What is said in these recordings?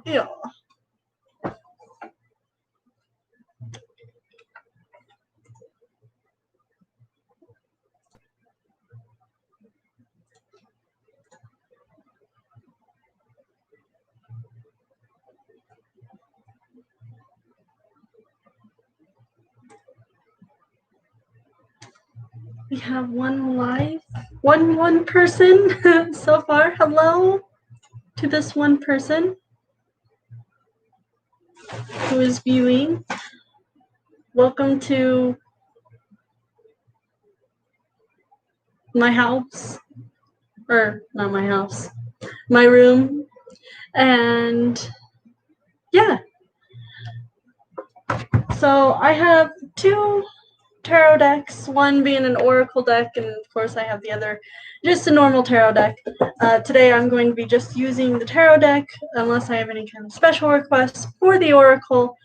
Yeah. We have one person so far. Hello to this one person who is viewing. Welcome to my house, or not my house, my room, and yeah. So I have two tarot decks, one being an oracle deck, and of course I have the other, just a normal tarot deck. Today I'm going to be just using the tarot deck, unless I have any kind of special requests for the oracle.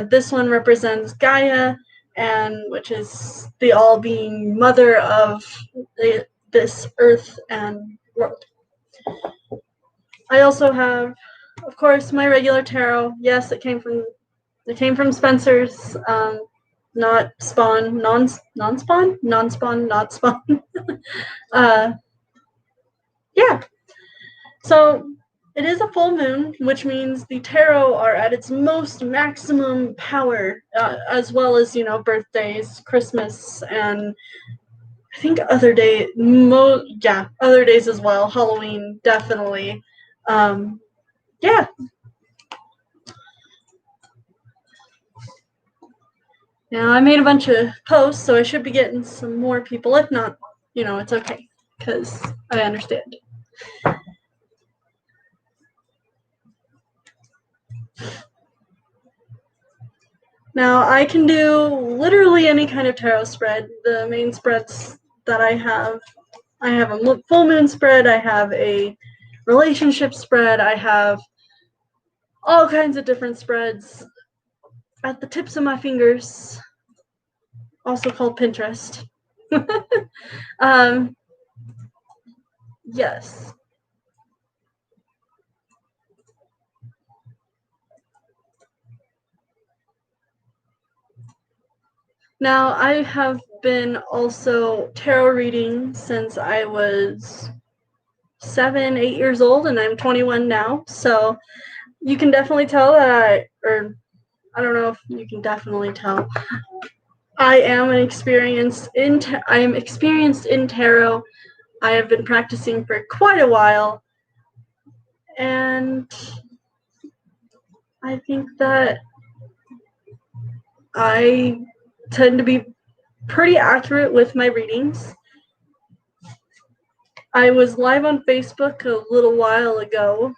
This one represents Gaia, and which is the all-being mother of this earth and world. I also have, of course, my regular tarot. Yes, it came from Spencer's. Not Spawn, non-Spawn, not Spawn. Yeah. So it is a full moon, which means the tarot are at its most maximum power, as well as, birthdays, Christmas, and I think other days as well. Halloween, definitely. Yeah. Now, I made a bunch of posts, so I should be getting some more people. If not, it's okay, because I understand. Now, I can do literally any kind of tarot spread. The main spreads that I have a full moon spread, I have a relationship spread, I have all kinds of different spreads at the tips of my fingers, also called Pinterest. Yes. Now, I have been also tarot reading since I was 7, 8 years old, and I'm 21 now. So you can definitely tell that I don't know if you can definitely tell. I am experienced in tarot. I have been practicing for quite a while, and I think that I tend to be pretty accurate with my readings. I was live on Facebook a little while ago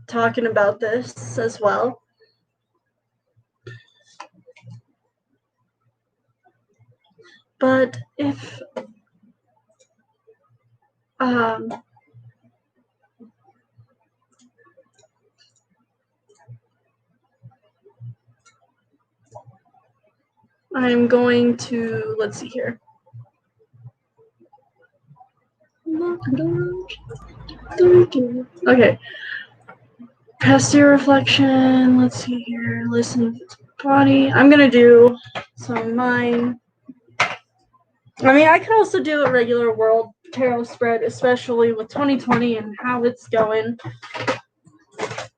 talking about this as well. But if I'm going to, let's see here. Okay. Past year reflection. Let's see here. Listen to the body. I'm going to do some of mine. I mean, I could also do a regular world tarot spread, especially with 2020 and how it's going. I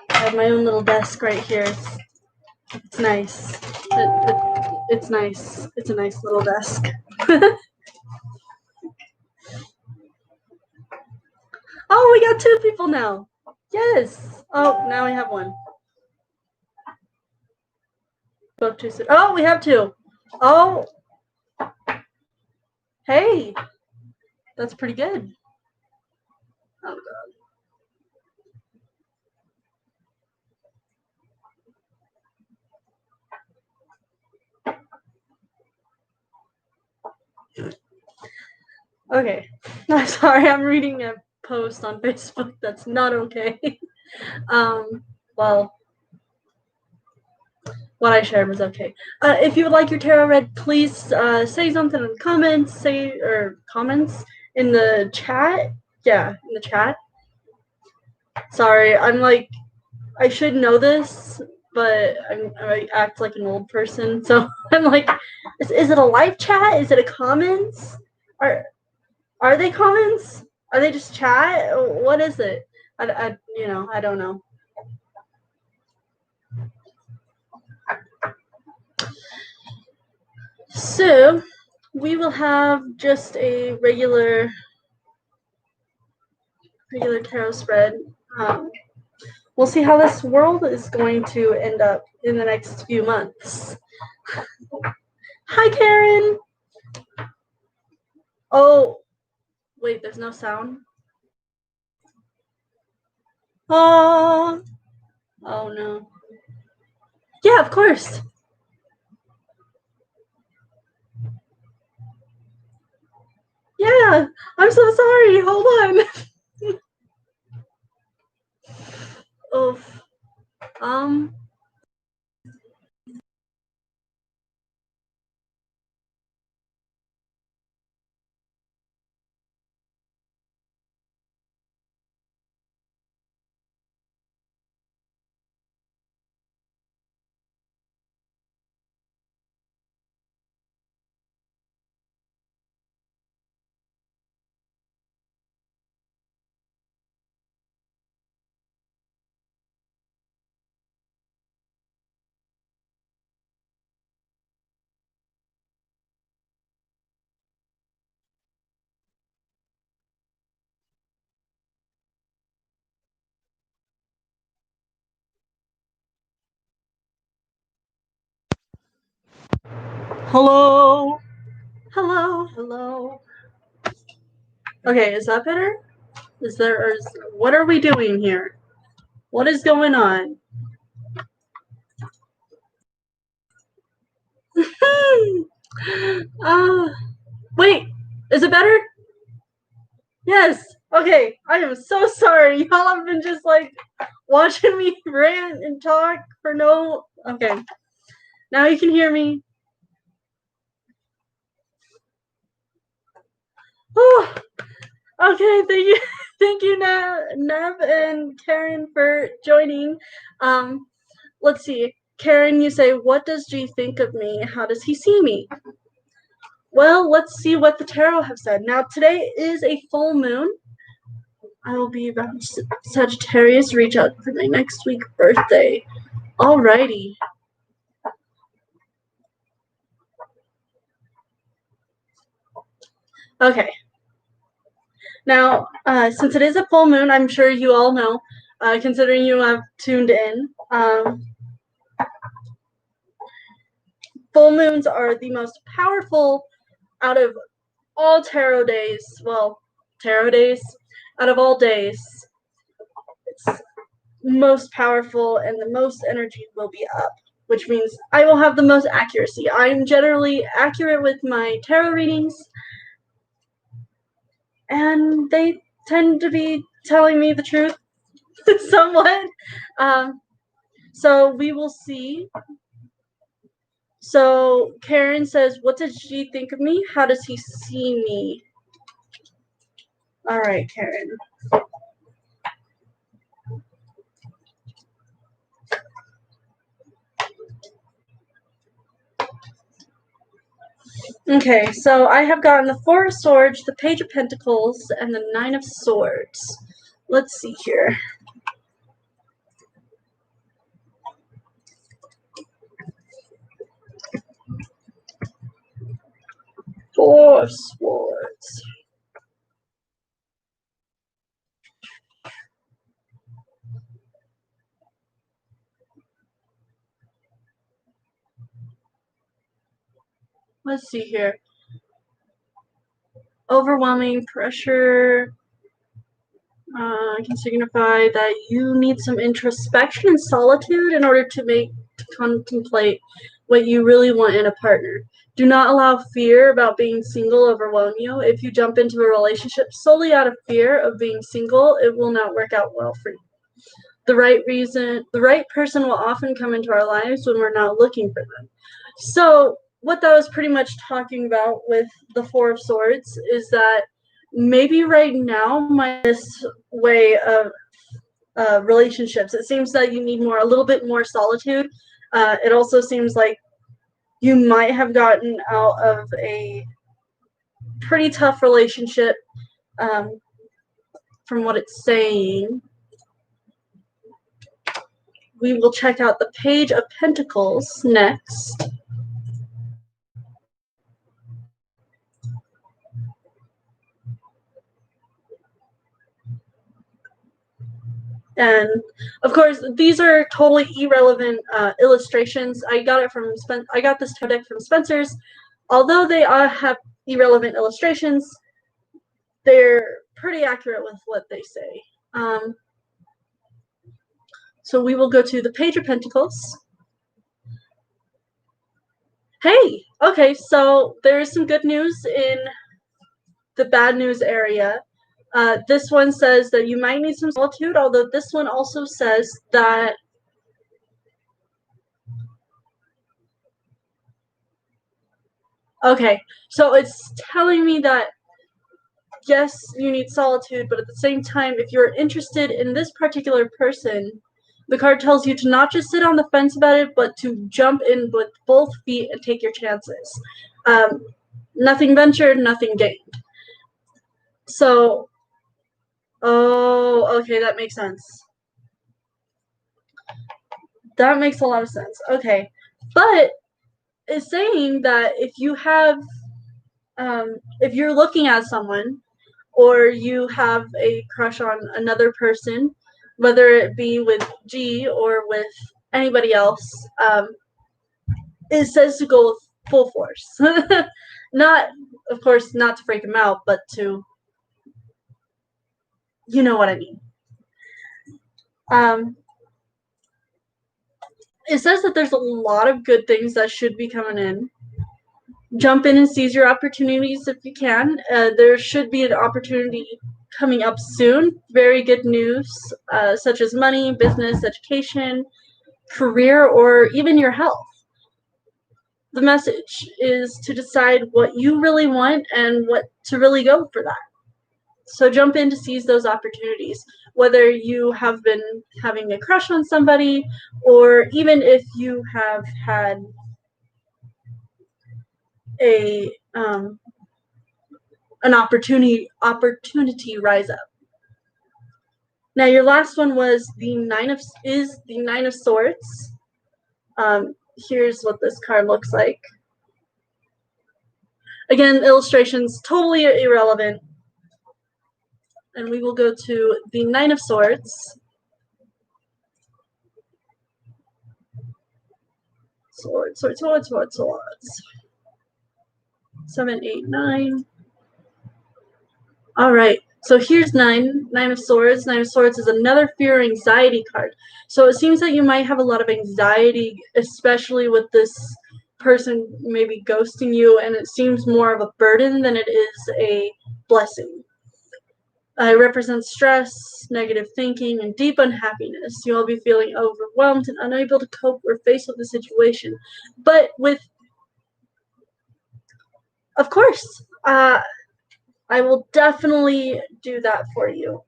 have my own little desk right here. It's nice. It's nice. It's a nice little desk. Oh, we got 2 people now. Yes. Oh, now we have 1. Both 2. Oh, we have 2. Oh. Hey. That's pretty good. Oh, God. Okay. I'm sorry. I'm reading a post on Facebook that's not okay. Well, what I shared was okay. If you would like your tarot read, please say something in the comments. Comments in the chat. Yeah, in the chat. Sorry, I'm like, I should know this, but I act like an old person, so I'm like, is it a live chat? Is it a comments? Are they comments? Are they just chat? What is it? I don't know. So we will have just a regular tarot spread. We'll see how this world is going to end up in the next few months. Hi, Karen. Oh, wait, there's no sound. Oh no. Yeah, of course. Yeah, I'm so sorry. Hold on. Oof. Hello. Hello. Okay, is that better? What are we doing here? What is going on? Wait, is it better? Yes. Okay, I am so sorry. Y'all have been just like watching me rant and talk for no. Okay, now you can hear me. Oh, okay. Thank you, Nev and Karen for joining. Let's see. Karen, you say, what does G think of me? How does he see me? Well, let's see what the tarot have said. Now, today is a full moon. I will be about Sagittarius. Reach out for my next week birthday. Alrighty. Okay. Now, since it is a full moon, I'm sure you all know, considering you have tuned in, full moons are the most powerful out of all tarot days. Well, tarot days, out of all days, it's most powerful and the most energy will be up, which means I will have the most accuracy. I'm generally accurate with my tarot readings, and they tend to be telling me the truth somewhat. So we will see. So Karen says, what does she think of me? How does he see me? All right, Karen. Okay, so I have gotten the Four of Swords, the Page of Pentacles, and the Nine of Swords. Let's see here. Four of Swords. Let's see here. Overwhelming pressure can signify that you need some introspection and solitude in order to contemplate what you really want in a partner. Do not allow fear about being single overwhelm you. If you jump into a relationship solely out of fear of being single, it will not work out well for you. The right person will often come into our lives when we're not looking for them. So what that was pretty much talking about with the Four of Swords is that maybe right now my way of relationships. It seems that you need a little bit more solitude. It also seems like you might have gotten out of a pretty tough relationship, from what it's saying. We will check out the Page of Pentacles next. And of course, these are totally irrelevant illustrations. I got this tarot deck from Spencer's. Although they have irrelevant illustrations, they're pretty accurate with what they say. So we will go to the Page of Pentacles. Hey, okay, so there is some good news in the bad news area. This one says that you might need some solitude, although this one also says that okay, so it's telling me that yes, you need solitude, but at the same time, if you're interested in this particular person, the card tells you to not just sit on the fence about it, but to jump in with both feet and take your chances. Nothing ventured, nothing gained. So, oh, okay, that makes sense. That makes a lot of sense. Okay, but it's saying that if you have, if you're looking at someone, or you have a crush on another person, whether it be with G or with anybody else, it says to go with full force. Not, of course, not to freak him out, but to, you know what I mean. It says that there's a lot of good things that should be coming in. Jump in and seize your opportunities if you can. There should be an opportunity coming up soon. Very good news, such as money, business, education, career, or even your health. The message is to decide what you really want and what to really go for that. So jump in to seize those opportunities, whether you have been having a crush on somebody, or even if you have had an opportunity rise up. Now your last one was the Nine of Swords. Here's what this card looks like. Again, illustrations totally irrelevant. And we will go to the Nine of Swords. Swords, swords, swords, swords, swords. 7, 8, 9. All right. So here's Nine of Swords. Nine of Swords is another fear or anxiety card. So it seems that you might have a lot of anxiety, especially with this person maybe ghosting you, and it seems more of a burden than it is a blessing. It represents stress, negative thinking, and deep unhappiness. You'll be feeling overwhelmed and unable to cope or face with the situation. But of course, I will definitely do that for you.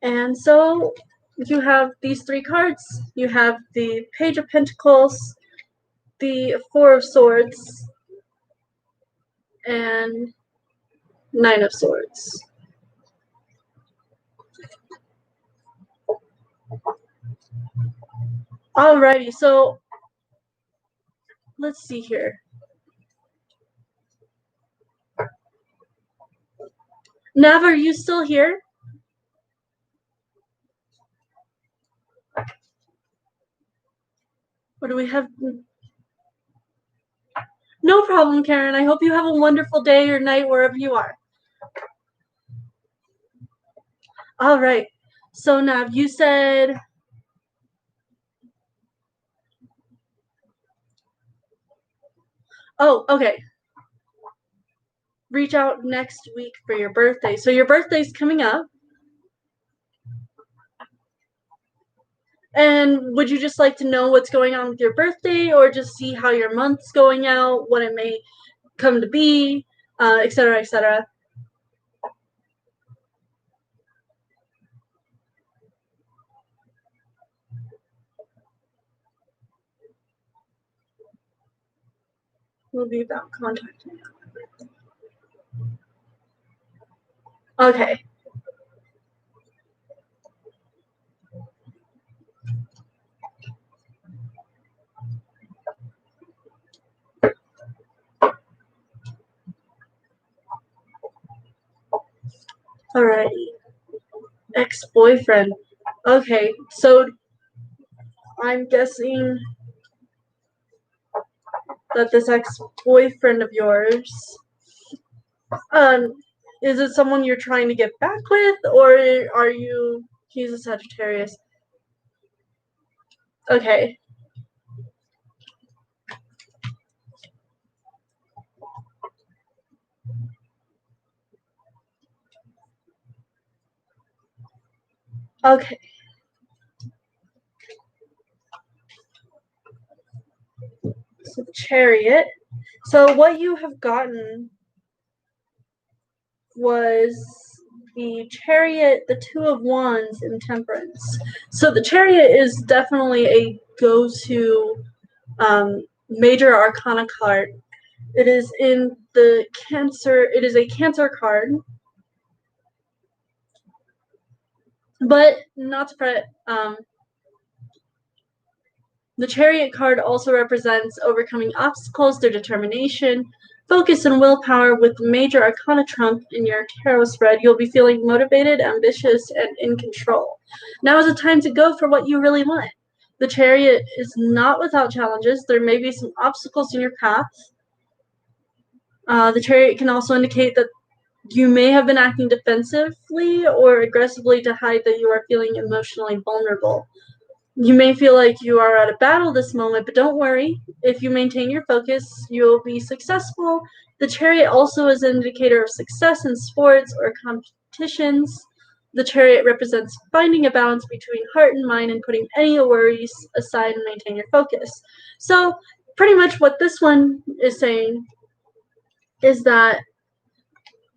And so you have these three cards. You have the Page of Pentacles, the Four of Swords, and Nine of Swords. Alrighty, so let's see here. Nav, are you still here? What do we have? No problem, Karen. I hope you have a wonderful day or night wherever you are. All right. So, Nav, you said... Oh, okay. Reach out next week for your birthday. So your birthday's coming up. And would you just like to know what's going on with your birthday, or just see how your month's going out, what it may come to be, etc., etc.? will be about contacting. Okay. Alrighty. Ex-boyfriend. Okay, so I'm guessing that this ex-boyfriend of yours, um, is it someone you're trying to get back with, or are you? He's a Sagittarius. Okay. Okay. So Chariot. So what you have gotten was the Chariot, the Two of Wands, and Temperance. So the Chariot is definitely a go-to major arcana card. It is in the Cancer. It is a Cancer card, but not to fret. The Chariot card also represents overcoming obstacles through determination, focus, and willpower. With the major arcana trump in your tarot spread, you'll be feeling motivated, ambitious, and in control. Now is the time to go for what you really want. The Chariot is not without challenges. There may be some obstacles in your path. The Chariot can also indicate that you may have been acting defensively or aggressively to hide that you are feeling emotionally vulnerable. You may feel like you are at a battle this moment, but don't worry. If you maintain your focus, you'll be successful. The Chariot also is an indicator of success in sports or competitions. The Chariot represents finding a balance between heart and mind and putting any worries aside and maintain your focus. So pretty much what this one is saying is that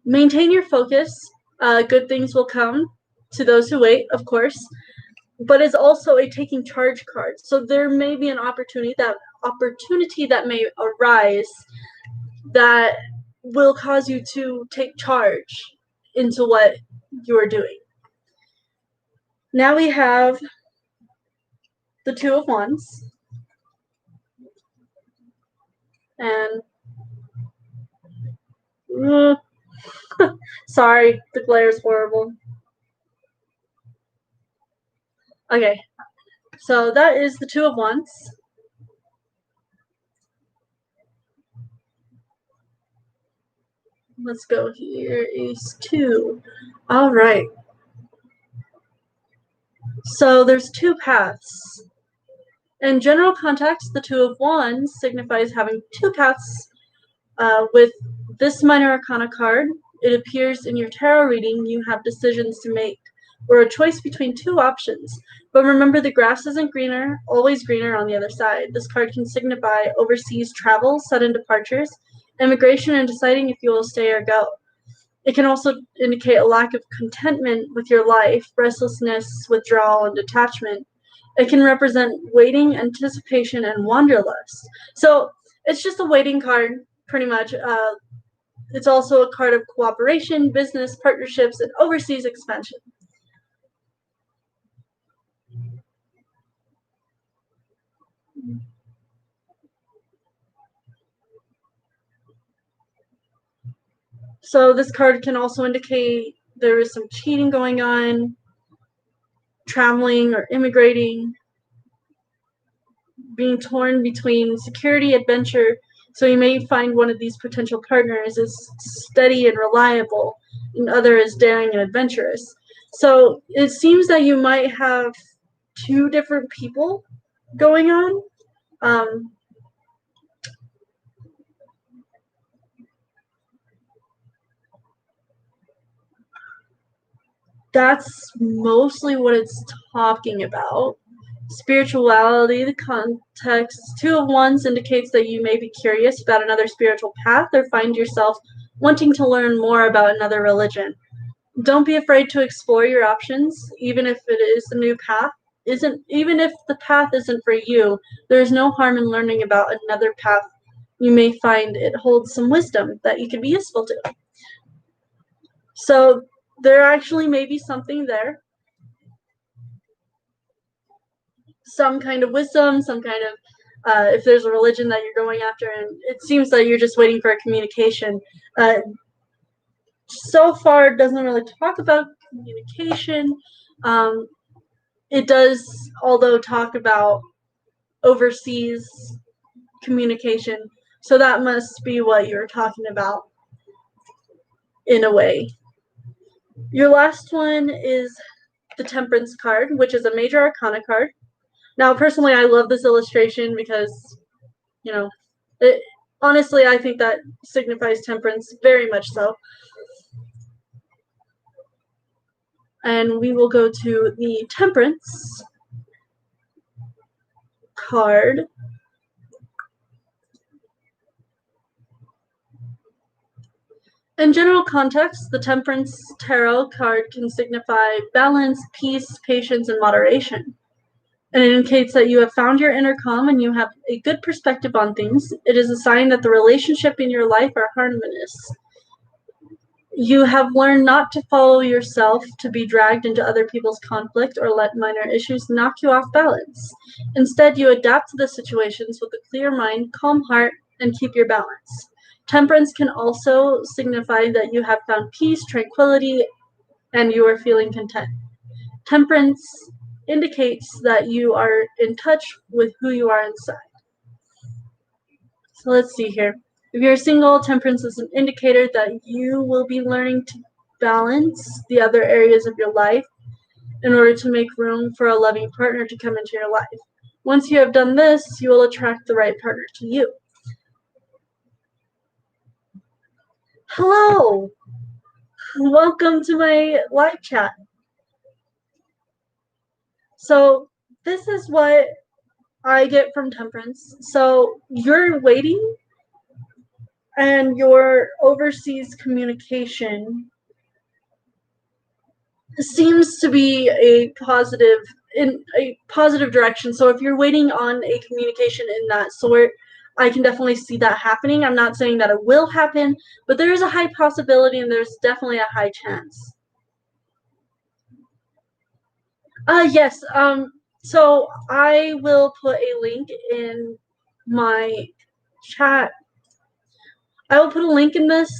maintain your focus. Good things will come to those who wait, of course. But it's also a taking charge card. So there may be an opportunity that may arise that will cause you to take charge into what you are doing. Now we have the Two of Wands. And sorry, the glare is horrible. Okay, so that is the Two of Wands. Let's go here. Ace 2. All right. So there's two paths. In general context, the Two of Wands signifies having two paths. With this minor arcana card, it appears in your tarot reading you have decisions to make, or a choice between two options. But remember, the grass isn't greener, always greener on the other side. This card can signify overseas travel, sudden departures, immigration, and deciding if you will stay or go. It can also indicate a lack of contentment with your life, restlessness, withdrawal, and detachment. It can represent waiting, anticipation, and wanderlust. So it's just a waiting card, pretty much. It's also a card of cooperation, business, partnerships, and overseas expansion. So this card can also indicate there is some cheating going on, traveling or immigrating, being torn between security, adventure. So you may find one of these potential partners is steady and reliable, and other is daring and adventurous. So it seems that you might have two different people going on. That's mostly what it's talking about. Spirituality, the context. Two of Wands indicates that you may be curious about another spiritual path or find yourself wanting to learn more about another religion. Don't be afraid to explore your options, even if it is a new path. Even if the path isn't for you, there's no harm in learning about another path you may find it holds some wisdom that you can be useful to. So there actually may be something there, some kind of wisdom, some kind of if there's a religion that you're going after, and it seems that you're just waiting for a communication. So far, it doesn't really talk about communication. It does, although, talk about overseas communication. So that must be what you're talking about in a way. Your last one is the Temperance card, which is a Major Arcana card. Now, personally, I love this illustration because, you know, honestly, I think that signifies temperance very much so. And we will go to the Temperance card. In general context, the Temperance Tarot card can signify balance, peace, patience, and moderation. And it indicates that you have found your inner calm and you have a good perspective on things. It is a sign that the relationship in your life are harmonious. You have learned not to follow yourself, to be dragged into other people's conflict, or let minor issues knock you off balance. Instead, you adapt to the situations with a clear mind, calm heart, and keep your balance. Temperance can also signify that you have found peace, tranquility, and you are feeling content. Temperance indicates that you are in touch with who you are inside. So let's see here. If you're single, temperance is an indicator that you will be learning to balance the other areas of your life in order to make room for a loving partner to come into your life. Once you have done this, you will attract the right partner to you. Hello! Welcome to my live chat. So this is what I get from temperance. So you're waiting, and your overseas communication seems to be in a positive direction. So if you're waiting on a communication in that sort, I can definitely see that happening. I'm not saying that it will happen, but there is a high possibility and there's definitely a high chance. Yes. So I will put a link in my chat. I will put a link in this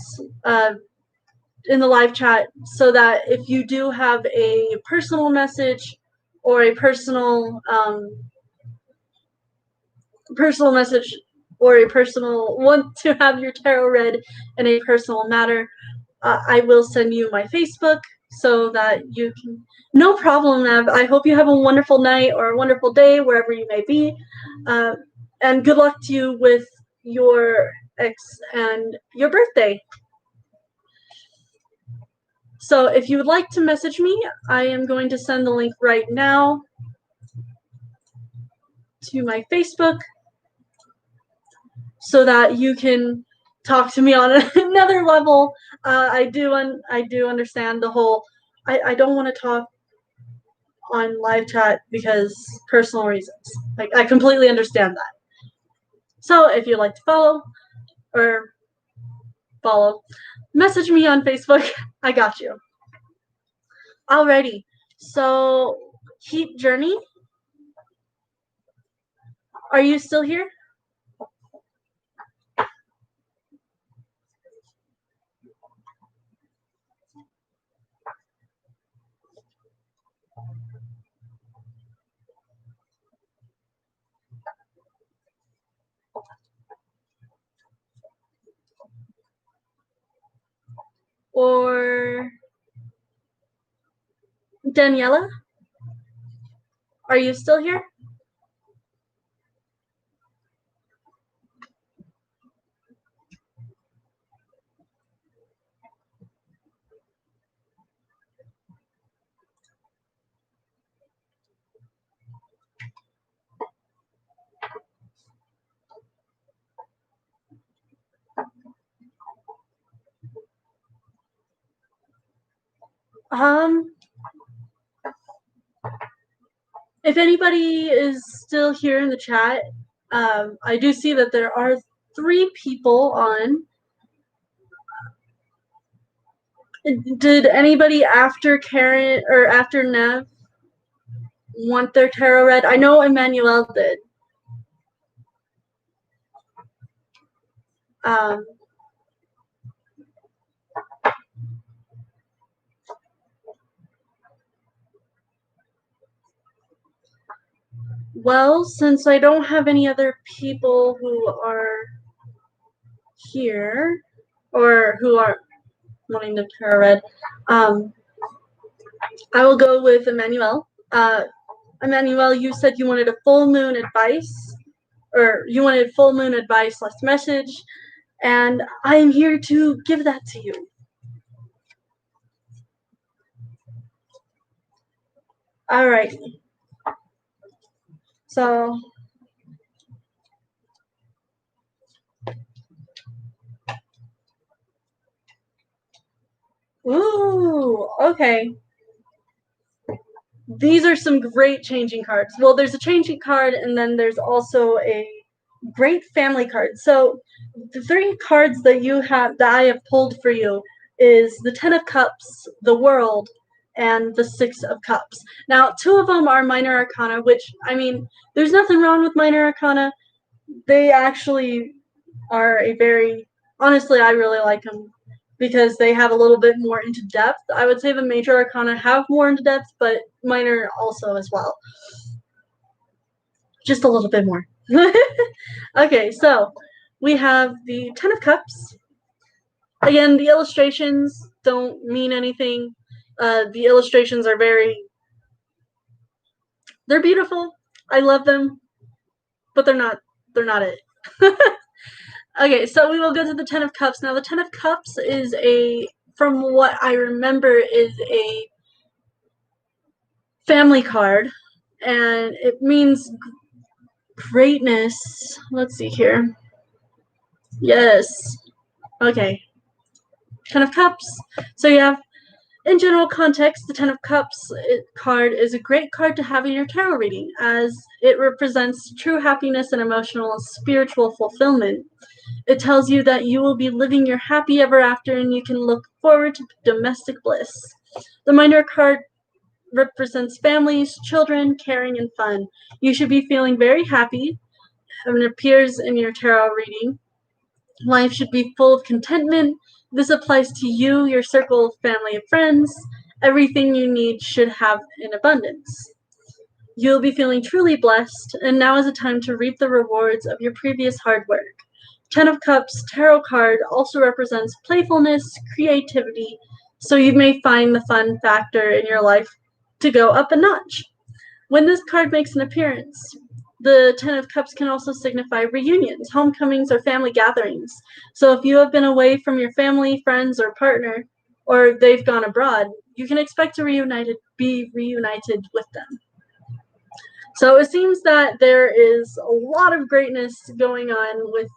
in the live chat so that if you do have a personal message or a personal message or a personal want to have your tarot read in a personal matter, I will send you my Facebook so that you can. No problem, Ev. I hope you have a wonderful night or a wonderful day wherever you may be, and good luck to you with your ex and your birthday. So if you would like to message me, I am going to send the link right now to my Facebook so that you can talk to me on another level. I do understand the whole. I don't want to talk on live chat because personal reasons. Like, I completely understand that. So if you'd like to follow, message me on Facebook. I got you. Alrighty. So Heat Journey, are you still here? Or Daniela, are you still here? If anybody is still here in the chat, I do see that there are 3 people on. Did anybody after Karen or after Nev want their tarot read? I know Emmanuel did. Well, since I don't have any other people who are here or who are wanting the tarot read, I will go with Emmanuel. Emmanuel, you said you wanted a full moon advice, or you wanted full moon advice less message, and I am here to give that to you. All right. So, ooh, okay. These are some great changing cards. Well, there's a changing card, and then there's also a great family card. So, the 3 cards that you have that I have pulled for you is the 10 of Cups, the World, and the 6 of Cups. Now, 2 of them are minor arcana, which, I mean, there's nothing wrong with minor arcana. They actually are a very, honestly, I really like them because they have a little bit more into depth. I would say the major arcana have more into depth, but minor also as well. Just a little bit more. Okay, so we have the 10 of Cups. Again, the illustrations don't mean anything. The illustrations are they're beautiful. I love them, but they're not it. Okay, so we will go to the 10 of Cups. Now, the 10 of Cups is from what I remember, is a family card, and it means greatness. Let's see here. Yes. Okay. 10 of Cups. So you have, in general context, the 10 of Cups card is a great card to have in your tarot reading, as it represents true happiness and emotional and spiritual fulfillment. It tells you that you will be living your happy ever after and you can look forward to domestic bliss. The minor card represents families, children, caring, and fun. You should be feeling very happy, and it appears in your tarot reading. Life should be full of contentment. This applies to you, your circle of family and friends. Everything you need should have in abundance. You'll be feeling truly blessed, and now is the time to reap the rewards of your previous hard work. 10 of Cups tarot card also represents playfulness, creativity, so you may find the fun factor in your life to go up a notch. When this card makes an appearance, the 10 of Cups can also signify reunions, homecomings, or family gatherings. So if you have been away from your family, friends, or partner, or they've gone abroad, you can expect to be reunited with them. So it seems that there is a lot of greatness going on with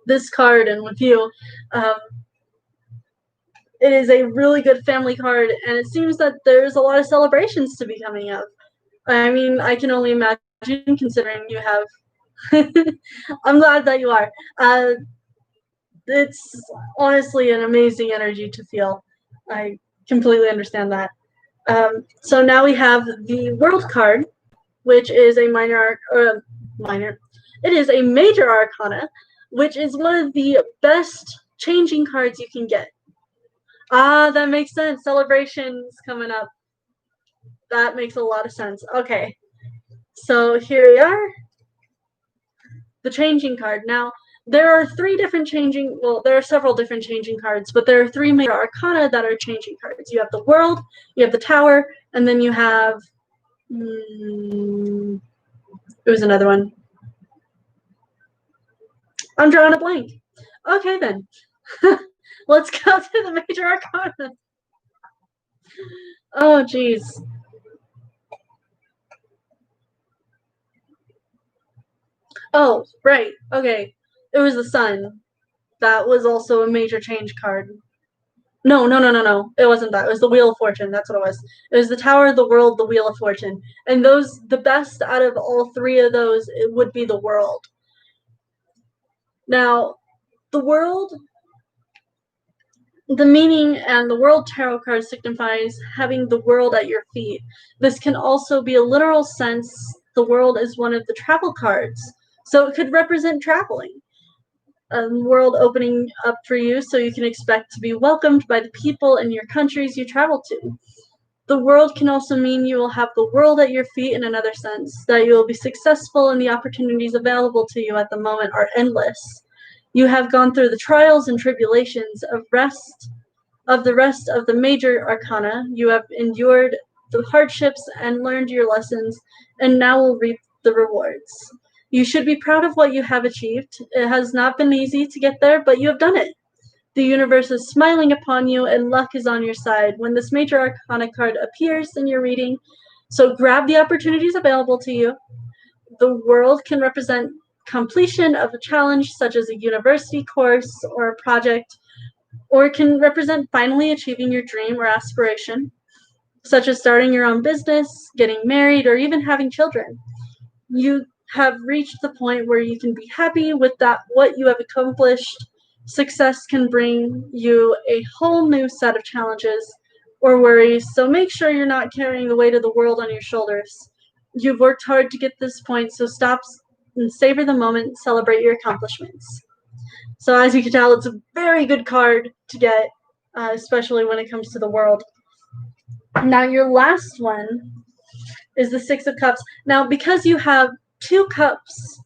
this card and with you. It is a really good family card, and it seems that there's a lot of celebrations to be coming up. I mean, I can only imagine, considering you have. I'm glad that you are. It's honestly an amazing energy to feel. I completely understand that. So now we have the World card, which is a It is a major arcana, which is one of the best changing cards you can get. Ah, that makes sense. Celebrations coming up. That makes a lot of sense. Okay. So here we are. The changing card. Now, there are there are several different changing cards, but there are 3 major arcana that are changing cards. You have the World, you have the Tower, and then you have it was another one. I'm drawing a blank. Okay, then. Let's go to the major arcana. Oh, jeez. Oh, right. Okay. It was the Sun. That was also a major change card. No. It wasn't that. It was the Wheel of Fortune. That's what it was. It was the Tower, the World, the Wheel of Fortune. And the best out of all 3 of those, it would be the World. Now, the world, the meaning and the world tarot card signifies having the world at your feet. This can also be a literal sense. The world is one of the travel cards, so it could represent traveling. A world opening up for you so you can expect to be welcomed by the people in your countries you travel to. The world can also mean you will have the world at your feet in another sense, that you will be successful and the opportunities available to you at the moment are endless. You have gone through the trials and tribulations of the rest of the major arcana. You have endured the hardships and learned your lessons, and now will reap the rewards. You should be proud of what you have achieved. It has not been easy to get there, but you have done it. The universe is smiling upon you, and luck is on your side when this major arcana card appears in your reading. So grab the opportunities available to you. The world can represent completion of a challenge, such as a university course or a project, or it can represent finally achieving your dream or aspiration, such as starting your own business, getting married, or even having children. You have reached the point where you can be happy with that what you have accomplished. Success can bring you a whole new set of challenges or worries, so make sure you're not carrying the weight of the world on your shoulders. You've worked hard to get this point, so stop and savor the moment, celebrate your accomplishments. So as you can tell, it's a very good card to get, especially when it comes to the world. Now your last one is the Six of Cups. Now because you have two cups.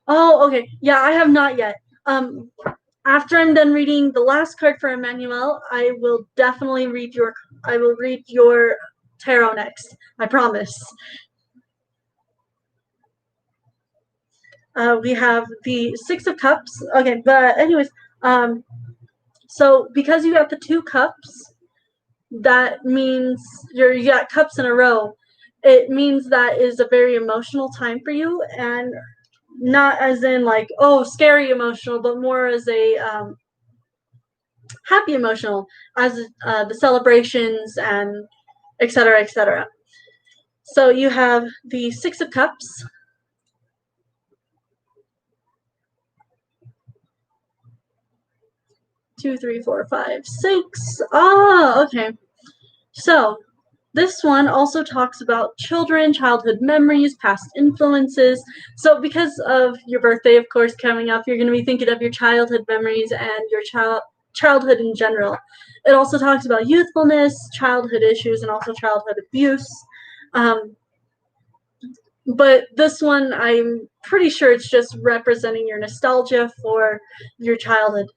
Oh, okay. Yeah, I have not yet. After I'm done reading the last card for Emmanuel, I will definitely read your tarot next. I promise. We have the Six of Cups. Okay, but anyways, so because you have the two cups, that means you got cups in a row. It means that is a very emotional time for you, and not as in like, oh, scary emotional, but more as a happy emotional, as the celebrations and etc. etc. So you have the Six of Cups. Two, three, four, five, six. Ah, okay. So this one also talks about children, childhood memories, past influences. So because of your birthday, of course, coming up, you're going to be thinking of your childhood memories and your childhood in general. It also talks about youthfulness, childhood issues, and also childhood abuse. But this one, I'm pretty sure it's just representing your nostalgia for your childhood.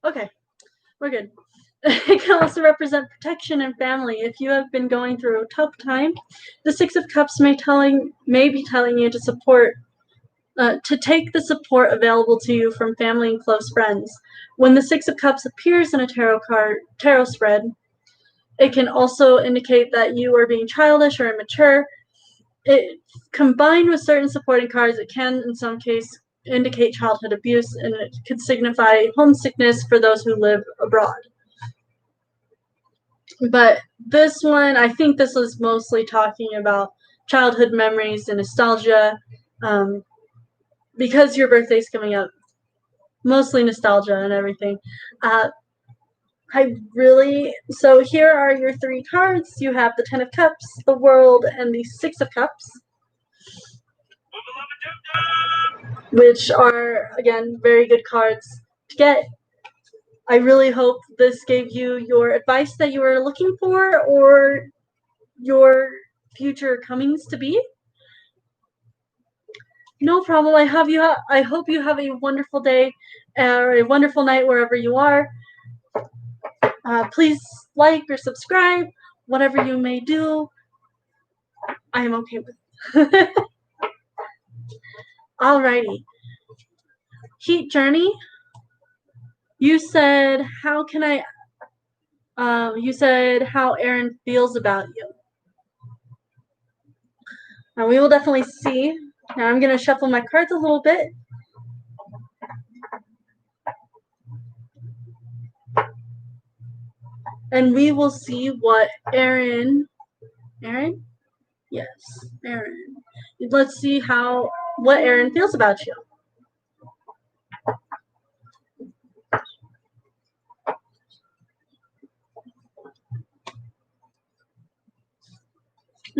Okay, we're good. It can also represent protection and family. If you have been going through a tough time, the Six of Cups may be telling you to take the support available to you from family and close friends. When the Six of Cups appears in a tarot spread, it can also indicate that you are being childish or immature. It combined with certain supporting cards, it can in some cases indicate childhood abuse, and it could signify homesickness for those who live abroad. But this one, I think this was mostly talking about childhood memories and nostalgia, because your birthday's coming up. Mostly nostalgia and everything. So here are your three cards. You have the Ten of Cups, the World, and the Six of Cups, which are, again, very good cards to get. I really hope this gave you your advice that you were looking for, or your future comings to be. No problem. I hope you have a wonderful day or a wonderful night wherever you are. Please like or subscribe, whatever you may do. I am okay with. Alrighty. Heat Journey. You said how Aaron feels about you. Now we will definitely see. Now I'm gonna shuffle my cards a little bit. And we will see what Aaron Yes, Aaron. Let's see what Aaron feels about you.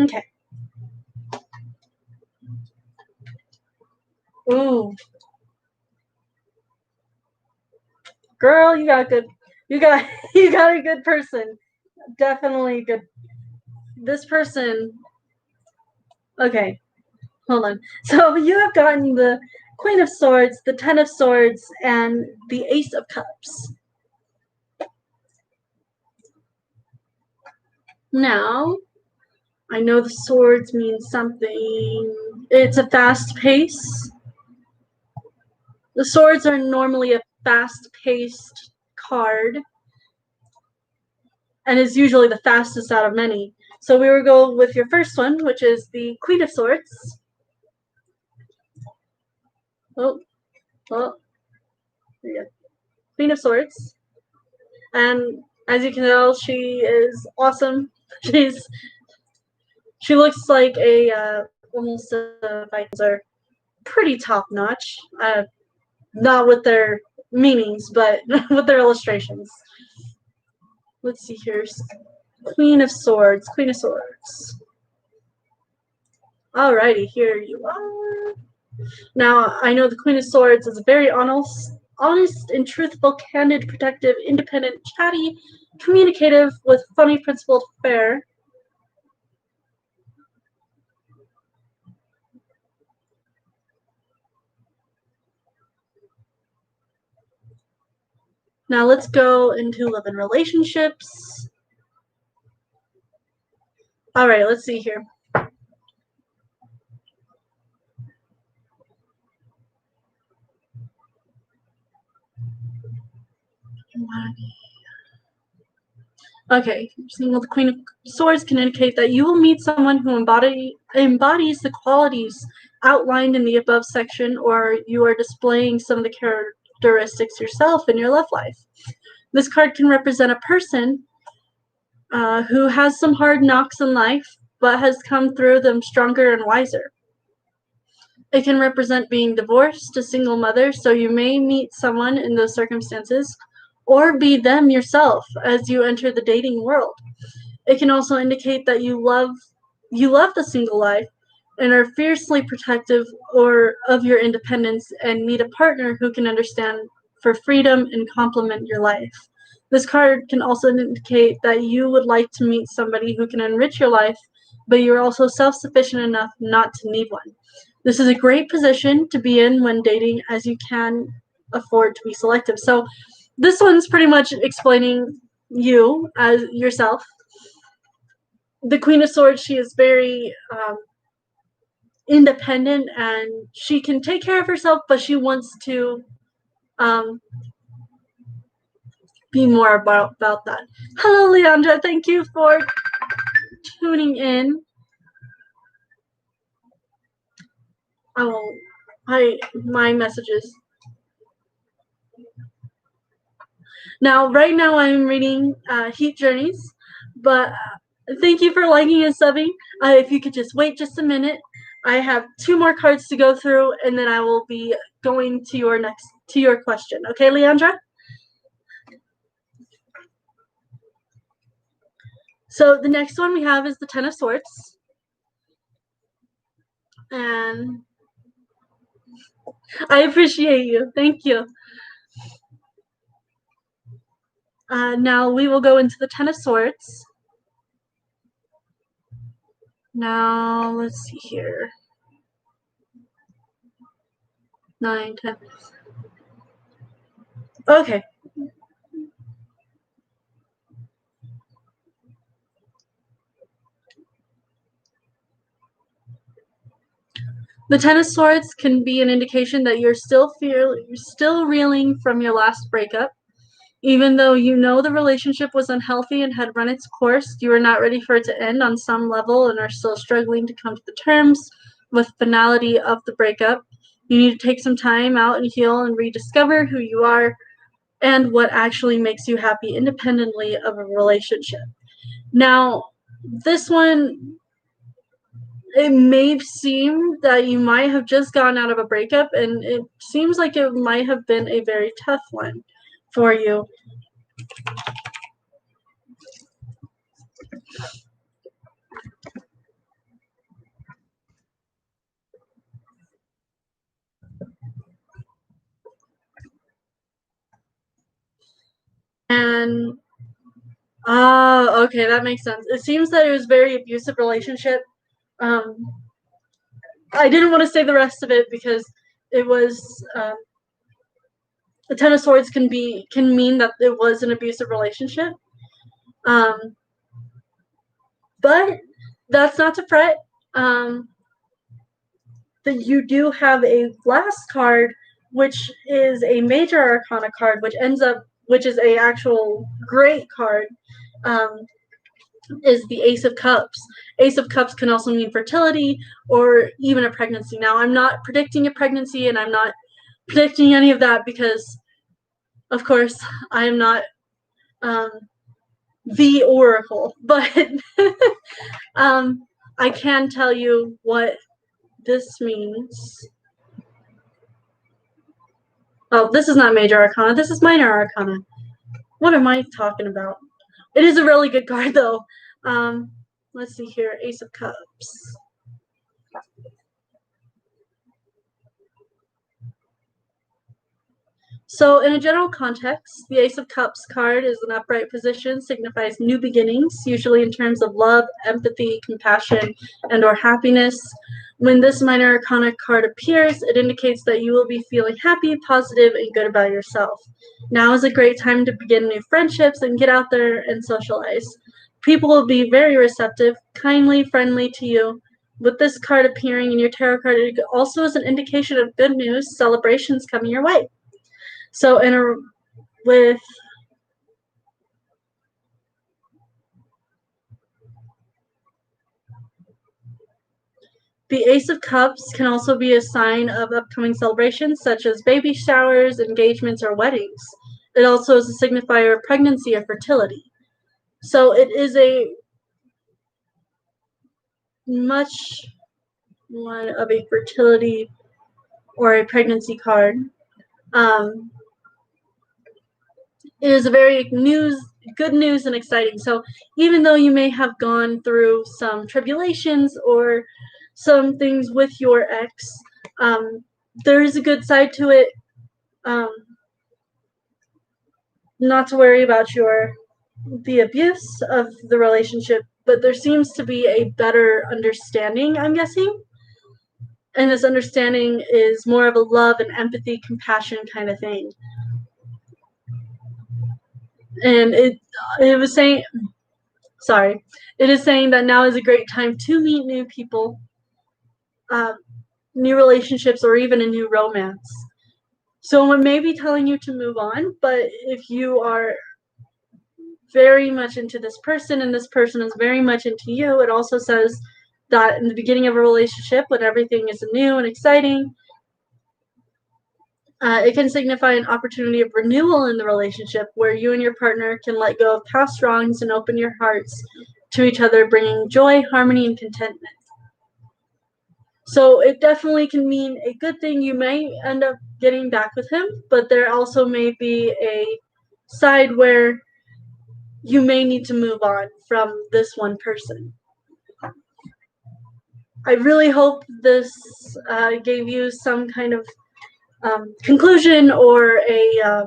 Okay. Ooh, girl, you got good. You got you got a good person. Definitely good. This person. Okay, hold on. So you have gotten the Queen of Swords, the Ten of Swords, and the Ace of Cups. Now, I know the swords mean something. It's a fast pace. The swords are normally a fast-paced card and is usually the fastest out of many. So we will go with your first one, which is the Queen of Swords. Oh, oh, there you go. Queen of Swords. And as you can tell, she is awesome. She looks like almost a Vikings, pretty top notch. Not with their meanings, but with their illustrations. Let's see here. Queen of Swords. Queen of Swords. Alrighty, here you are. Now, I know the Queen of Swords is very honest and truthful, candid, protective, independent, chatty, communicative, with funny, principled, fair. Now let's go into love and relationships. All right, let's see here. Okay, the Queen of Swords can indicate that you will meet someone who embodies the qualities outlined in the above section, or you are displaying some of the characteristics yourself in your love life. This card can represent a person who has some hard knocks in life, but has come through them stronger and wiser. It can represent being divorced, a single mother, so you may meet someone in those circumstances, or be them yourself as you enter the dating world. It can also indicate that you love the single life and are fiercely protective of your independence, and need a partner who can understand for freedom and complement your life. This card can also indicate that you would like to meet somebody who can enrich your life, but you're also self-sufficient enough not to need one. This is a great position to be in when dating, as you can afford to be selective. So this one's pretty much explaining you as yourself. The Queen of Swords, she is very independent, and she can take care of herself, but she wants to be more about that. Hello, Leandra. Thank you for tuning in. My messages. Now, right now, I'm reading Heat Journeys, but thank you for liking and subbing. If you could just wait just a minute, I have 2 more cards to go through, and then I will be going to your question. Okay, Leandra? So the next one we have is the Ten of Swords. And I appreciate you. Thank you. Now we will go into the Ten of Swords. Now, let's see here. 9, 10. Okay. The Ten of Swords can be an indication that you're still reeling from your last breakup. Even though you know the relationship was unhealthy and had run its course, you are not ready for it to end on some level and are still struggling to come to the terms with finality of the breakup. You need to take some time out and heal and rediscover who you are and what actually makes you happy independently of a relationship. Now, this one, it may seem that you might have just gotten out of a breakup, and it seems like it might have been a very tough one for you. And okay, that makes sense. It seems that it was a very abusive relationship. Um, I didn't want to say the rest of it because it was the Ten of Swords can mean that it was an abusive relationship. Um, but that's not to fret. That you do have a last card, which is a major arcana card, which is a actual great card. Is the Ace of Cups. Ace of Cups can also mean fertility or even a pregnancy. Now, I'm not predicting a pregnancy, and I'm not predicting any of that because, of course, I am not the oracle. But I can tell you what this means. Oh, this is not major arcana. This is minor arcana. What am I talking about? It is a really good card, though. Let's see here. Ace of Cups. So, in a general context, the Ace of Cups card is an upright position, signifies new beginnings, usually in terms of love, empathy, compassion, and or happiness. When this minor arcana card appears, it indicates that you will be feeling happy, positive, and good about yourself. Now is a great time to begin new friendships and get out there and socialize. People will be very receptive, kindly, friendly to you. With this card appearing in your tarot card, it also is an indication of good news, celebrations coming your way. So with the Ace of Cups can also be a sign of upcoming celebrations such as baby showers, engagements, or weddings. It also is a signifier of pregnancy or fertility. So it is a much one of a fertility or a pregnancy card. It is a very good news and exciting. So even though you may have gone through some tribulations or some things with your ex, there is a good side to it. Not to worry about the abuse of the relationship, but there seems to be a better understanding, I'm guessing. And this understanding is more of a love and empathy, compassion kind of thing. And it was saying, sorry, it is saying that now is a great time to meet new people, new relationships, or even a new romance. So it may be telling you to move on, but if you are very much into this person and this person is very much into you, it also says that in the beginning of a relationship, when everything is new and exciting, it can signify an opportunity of renewal in the relationship where you and your partner can let go of past wrongs and open your hearts to each other, bringing joy, harmony, and contentment. So it definitely can mean a good thing. You may end up getting back with him, but there also may be a side where you may need to move on from this one person. I really hope this gave you some kind of conclusion or a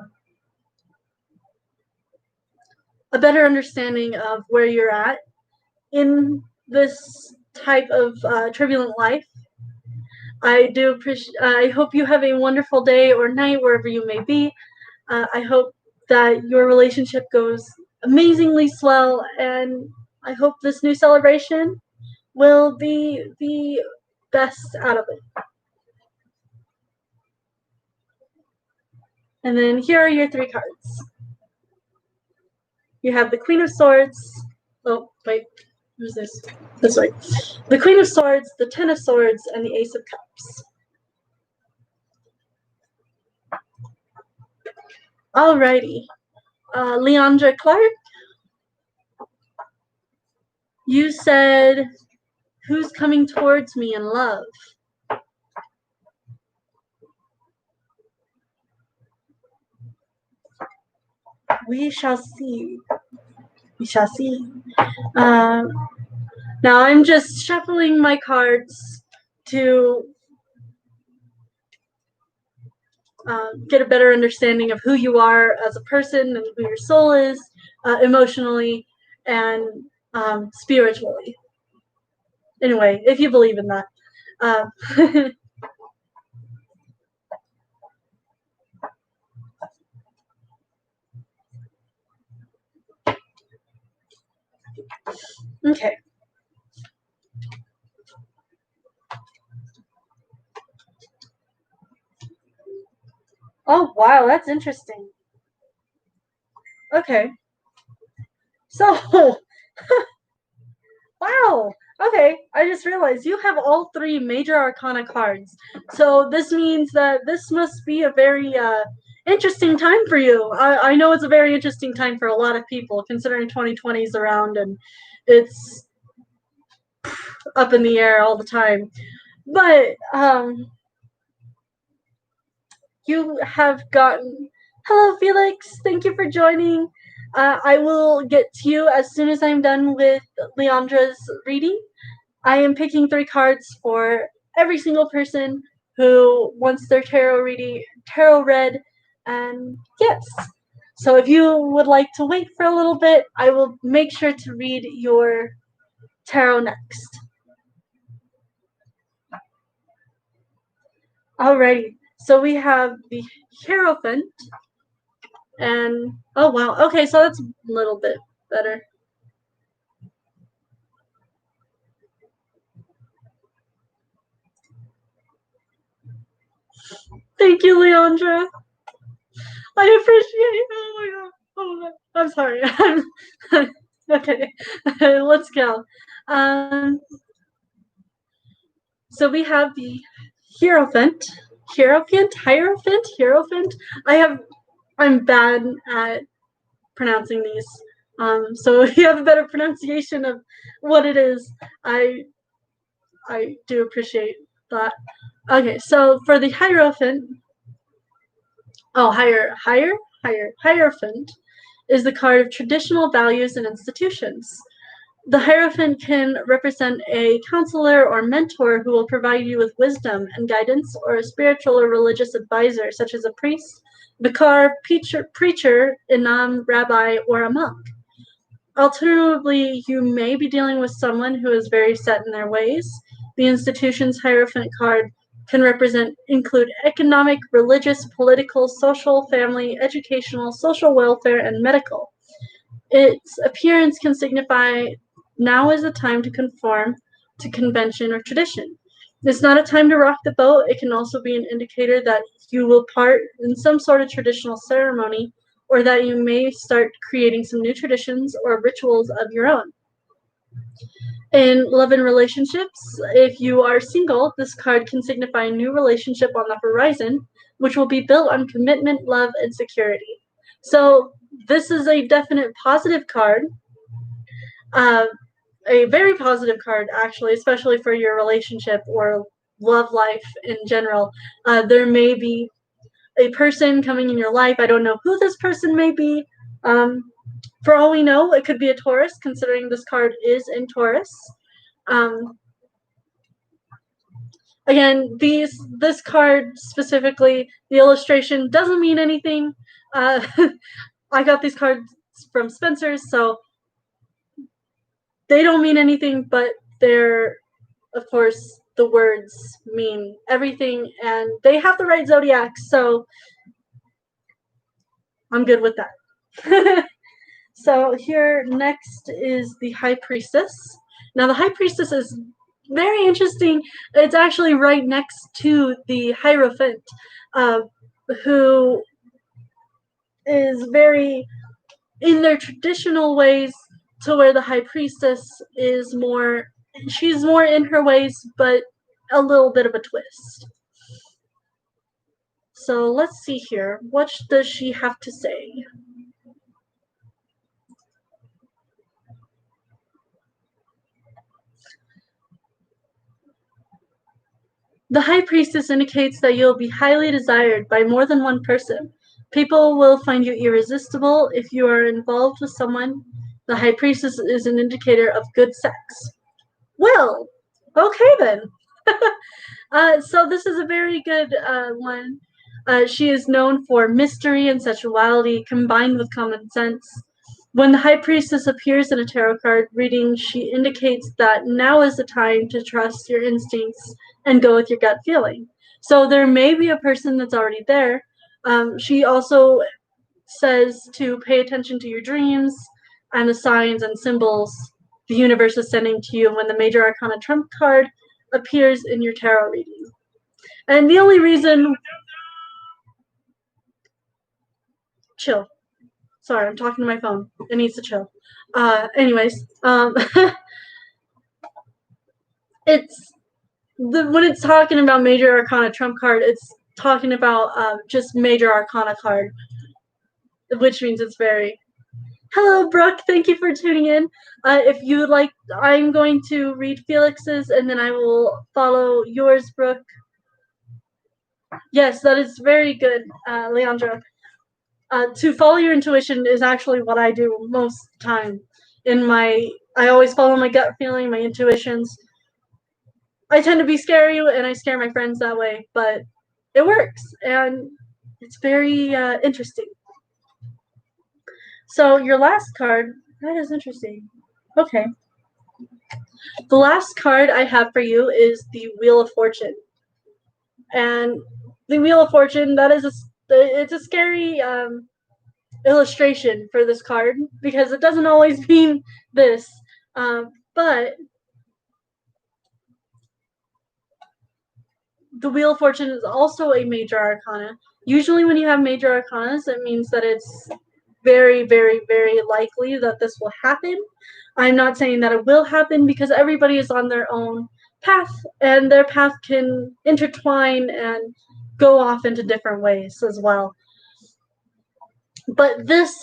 better understanding of where you're at in this type of turbulent life. I do appreciate. I hope you have a wonderful day or night wherever you may be. I hope that your relationship goes amazingly swell, and I hope this new celebration will be the best out of it. And then here are your three cards. You have the Queen of Swords. Oh, wait. Who's this? This way. The Queen of Swords, the Ten of Swords, and the Ace of Cups. Alrighty. Leandra Clark, you said Who's coming towards me in love? We shall see. We shall see. Now I'm just shuffling my cards to get a better understanding of who you are as a person and who your soul is, emotionally and spiritually. Anyway, if you believe in that. Okay. Oh, wow, that's interesting. Okay. So, wow. Okay, I just realized you have all three major arcana cards. So this means that this must be a very interesting time for you. I know it's a very interesting time for a lot of people, considering 2020 is around and it's up in the air all the time. But you have gotten. Hello, Felix. Thank you for joining. I will get to you as soon as I'm done with Leandra's reading. I am picking 3 cards for every single person who wants their tarot read, and yes. So if you would like to wait for a little bit, I will make sure to read your tarot next. Alrighty. So we have the Hierophant, and oh wow. Okay, so that's a little bit better. Thank you, Leandra. I appreciate it. Oh my god. Oh my god. I'm sorry. Okay. Let's go. So we have the Hierophant. Hierophant. I'm bad at pronouncing these. So if you have a better pronunciation of what it is, I do appreciate that. Okay, so for the Hierophant, Hierophant is the card of traditional values and institutions. The Hierophant can represent a counselor or mentor who will provide you with wisdom and guidance, or a spiritual or religious advisor, such as a priest, vicar, preacher, imam, rabbi, or a monk. Alternatively, you may be dealing with someone who is very set in their ways. The institution's Hierophant card can include economic, religious, political, social, family, educational, social welfare, and medical. Its appearance can signify now is the time to conform to convention or tradition. It's not a time to rock the boat. It can also be an indicator that you will part in some sort of traditional ceremony, or that you may start creating some new traditions or rituals of your own. In love and relationships, if you are single, this card can signify a new relationship on the horizon, which will be built on commitment, love, and security. So this is a definite positive card. A very positive card, actually, especially for your relationship or love life in general. There may be a person coming in your life. I don't know who this person may be. For all we know, it could be a Taurus, considering this card is in Taurus. Again, this card specifically, the illustration doesn't mean anything. I got these cards from Spencer's, so they don't mean anything, but they're, of course, the words mean everything, and they have the right zodiac, so I'm good with that. So here next is the High Priestess. Now the High Priestess is very interesting. It's actually right next to the Hierophant, who is very in their traditional ways, to where the High Priestess is more, she's more in her ways, but a little bit of a twist. So let's see here. What does she have to say? The High Priestess indicates that you'll be highly desired by more than one person. People will find you irresistible if you are involved with someone. The High Priestess is an indicator of good sex. Well, okay then. So this is a very good one. She is known for mystery and sexuality combined with common sense. When the High Priestess appears in a tarot card reading, she indicates that now is the time to trust your instincts and go with your gut feeling. So there may be a person that's already there. She also says to pay attention to your dreams and the signs and symbols the universe is sending to you when the Major Arcana Trump card appears in your tarot reading. And the only reason... Chill. Sorry, I'm talking to my phone. It needs to chill. Anyways, it's when it's talking about Major Arcana Trump card, it's talking about just Major Arcana card, which means it's very... Hello, Brooke. Thank you for tuning in. If you would like, I'm going to read Felix's, and then I will follow yours, Brooke. Yes, that is very good, Leandra. To follow your intuition is actually what I do most of the time. I always follow my gut feeling, my intuitions. I tend to be scary, and I scare my friends that way, but it works, and it's very interesting. So your last card, that is interesting. Okay. The last card I have for you is the Wheel of Fortune. And the Wheel of Fortune, it's a scary illustration for this card because it doesn't always mean this. But the Wheel of Fortune is also a major arcana. Usually when you have major arcanas, it means that it's very, very, very likely that this will happen. I'm not saying that it will happen because everybody is on their own path, and their path can intertwine and go off into different ways as well. But this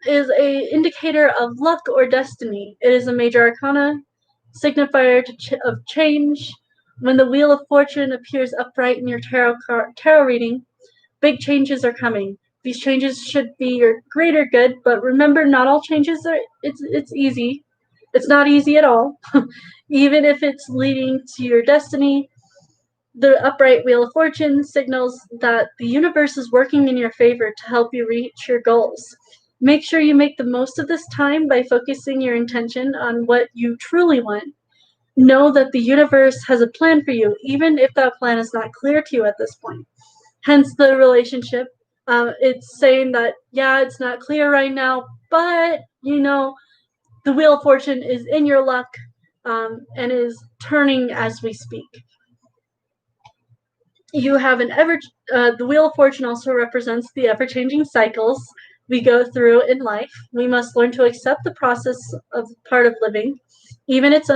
is an indicator of luck or destiny. It is a major arcana, signifier of change. When the Wheel of Fortune appears upright in your tarot reading, big changes are coming. These changes should be your greater good, but remember, not all changes are. It's easy. It's not easy at all. Even if it's leading to your destiny, the upright Wheel of Fortune signals that the universe is working in your favor to help you reach your goals. Make sure you make the most of this time by focusing your intention on what you truly want. Know that the universe has a plan for you, even if that plan is not clear to you at this point. Hence the relationship. It's saying that, yeah, it's not clear right now, but, the Wheel of Fortune is in your luck and is turning as we speak. You have the Wheel of Fortune also represents the ever-changing cycles we go through in life. We must learn to accept the process of part of living, even if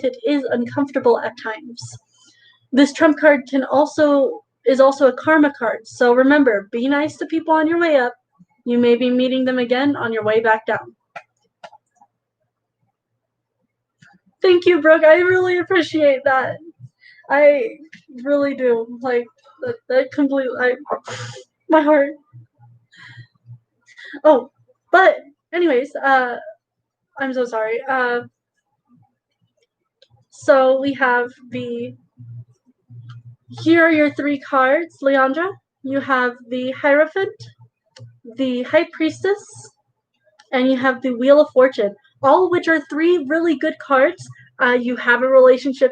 it is uncomfortable at times. This trump card is also a karma card. So remember, be nice to people on your way up. You may be meeting them again on your way back down. Thank you, Brooke. I really appreciate that. I really do. Like, that completely, my heart. Oh, but anyways, I'm so sorry. So we have here are your three cards, Leandra. You have the Hierophant, the High Priestess, and you have the Wheel of Fortune, all of which are three really good cards. You have a relationship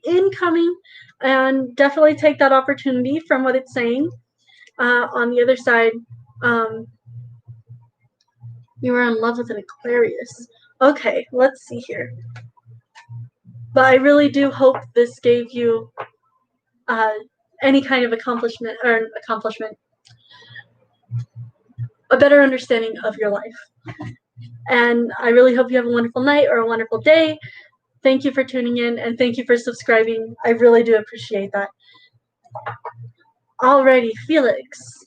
incoming, and definitely take that opportunity from what it's saying. On the other side, you are in love with an Aquarius. Okay, let's see here. But I really do hope this gave you any kind of accomplishment, a better understanding of your life. And I really hope you have a wonderful night or a wonderful day. Thank you for tuning in, and thank you for subscribing. I really do appreciate that. Alrighty, Felix.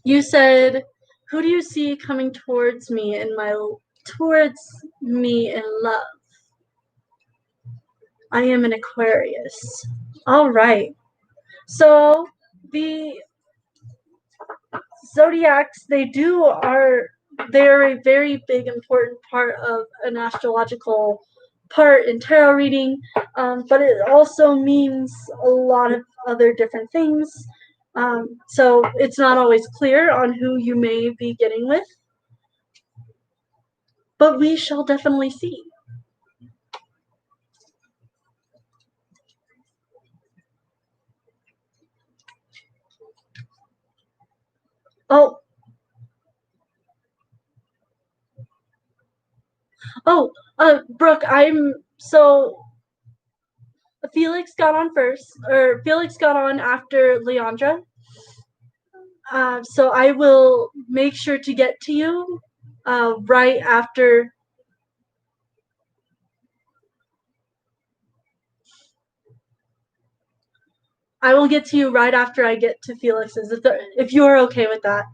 You said, who do you see coming towards me in love? I am an Aquarius. All right. So the zodiacs, they're a very big important part of an astrological part in tarot reading, but it also means a lot of other different things. So it's not always clear on who you may be getting with, but we shall definitely see. Oh, Brooke, Felix got on first, or Felix got on after Leandra. So I will make sure to get to you right after. I will get to you right after I get to Felix's, if you are okay with that.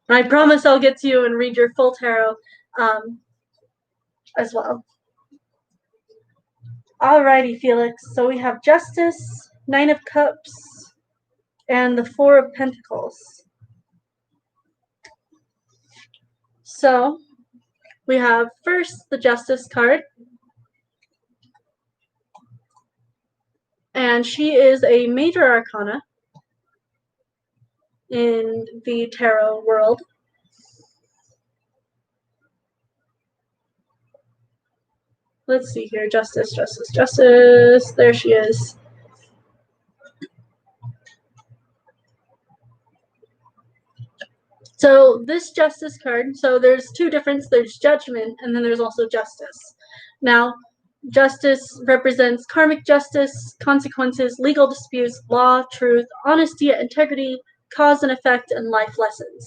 I promise I'll get to you and read your full tarot as well. Alrighty, Felix. So we have Justice, Nine of Cups, and the Four of Pentacles. So we have first the Justice card. And she is a major arcana in the tarot world. Let's see here. Justice, Justice, Justice. There she is. So this Justice card, so there's two difference. There's Judgment, and then there's also Justice. Now, Justice represents karmic justice, consequences, legal disputes, law, truth, honesty, integrity, cause and effect, and life lessons.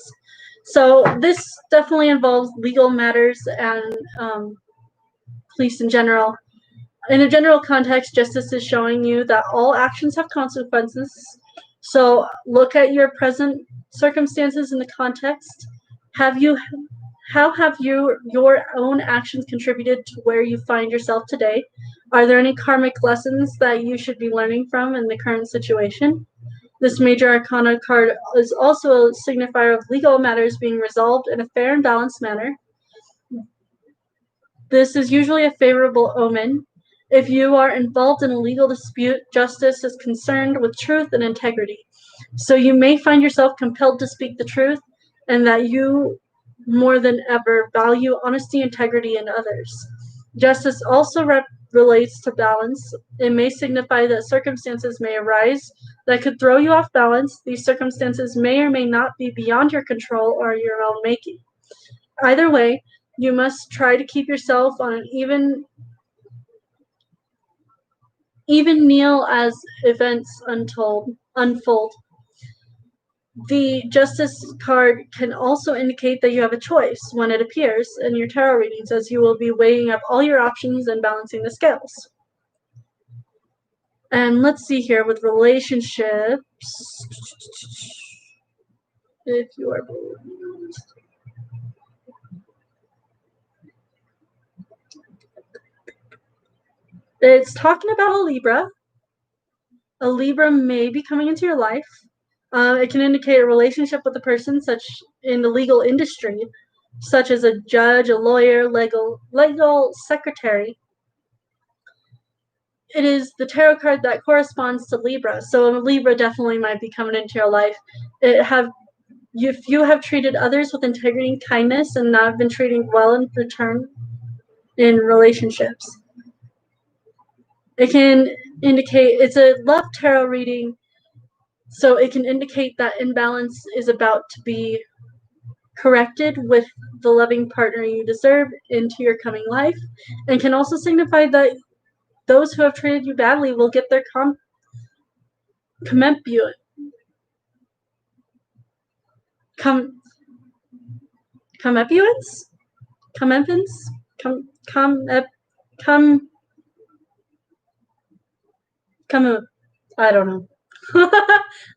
So this definitely involves legal matters and police in general. In a general context, justice is showing you that all actions have consequences. So look at your present circumstances in the context. How have your own actions contributed to where you find yourself today? Are there any karmic lessons that you should be learning from in the current situation? This major arcana card is also a signifier of legal matters being resolved in a fair and balanced manner. This is usually a favorable omen. If you are involved in a legal dispute, justice is concerned with truth and integrity. So you may find yourself compelled to speak the truth, and that you, more than ever, value honesty, integrity in others. Justice also relates to balance. It may signify that circumstances may arise that could throw you off balance. These circumstances may or may not be beyond your control or your own making. Either way, you must try to keep yourself on an even kneel as events unfold. The Justice card can also indicate that you have a choice when it appears in your tarot readings, as you will be weighing up all your options and balancing the scales. And let's see here with relationships. If you are it's talking about a Libra. A Libra may be coming into your life. It can indicate a relationship with a person such in the legal industry, such as a judge, a lawyer, legal secretary. It is the tarot card that corresponds to Libra, so a Libra definitely might be coming into your life. If you have treated others with integrity and kindness and not been treated well in return in relationships. It can indicate, it's a love tarot reading, so it can indicate that imbalance is about to be corrected with the loving partner you deserve into your coming life, and can also signify that those who have treated you badly will get their comeuppance. Come on. I don't know.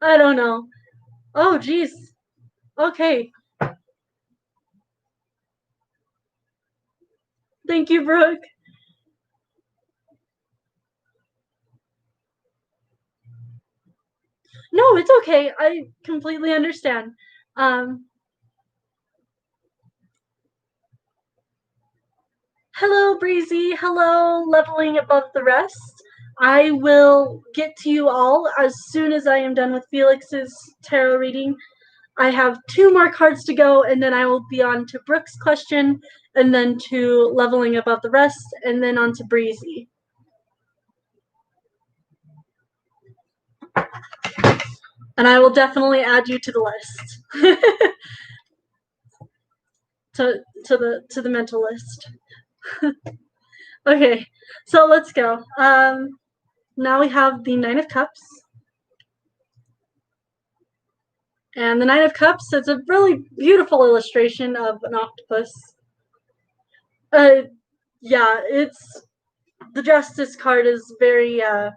I don't know. Oh, geez. Okay. Thank you, Brooke. No, it's okay. I completely understand. Um, Hello, Breezy. Hello, leveling above the rest. I will get to you all as soon as I am done with Felix's tarot reading. I have two more cards to go, and then I will be on to Brooke's question, and then to leveling above the rest, and then on to Breezy. And I will definitely add you to the list. to the mental list. Okay, so let's go. Now we have the Nine of Cups. And the Nine of Cups, it's a really beautiful illustration of an octopus. Yeah, it's the Justice card is very a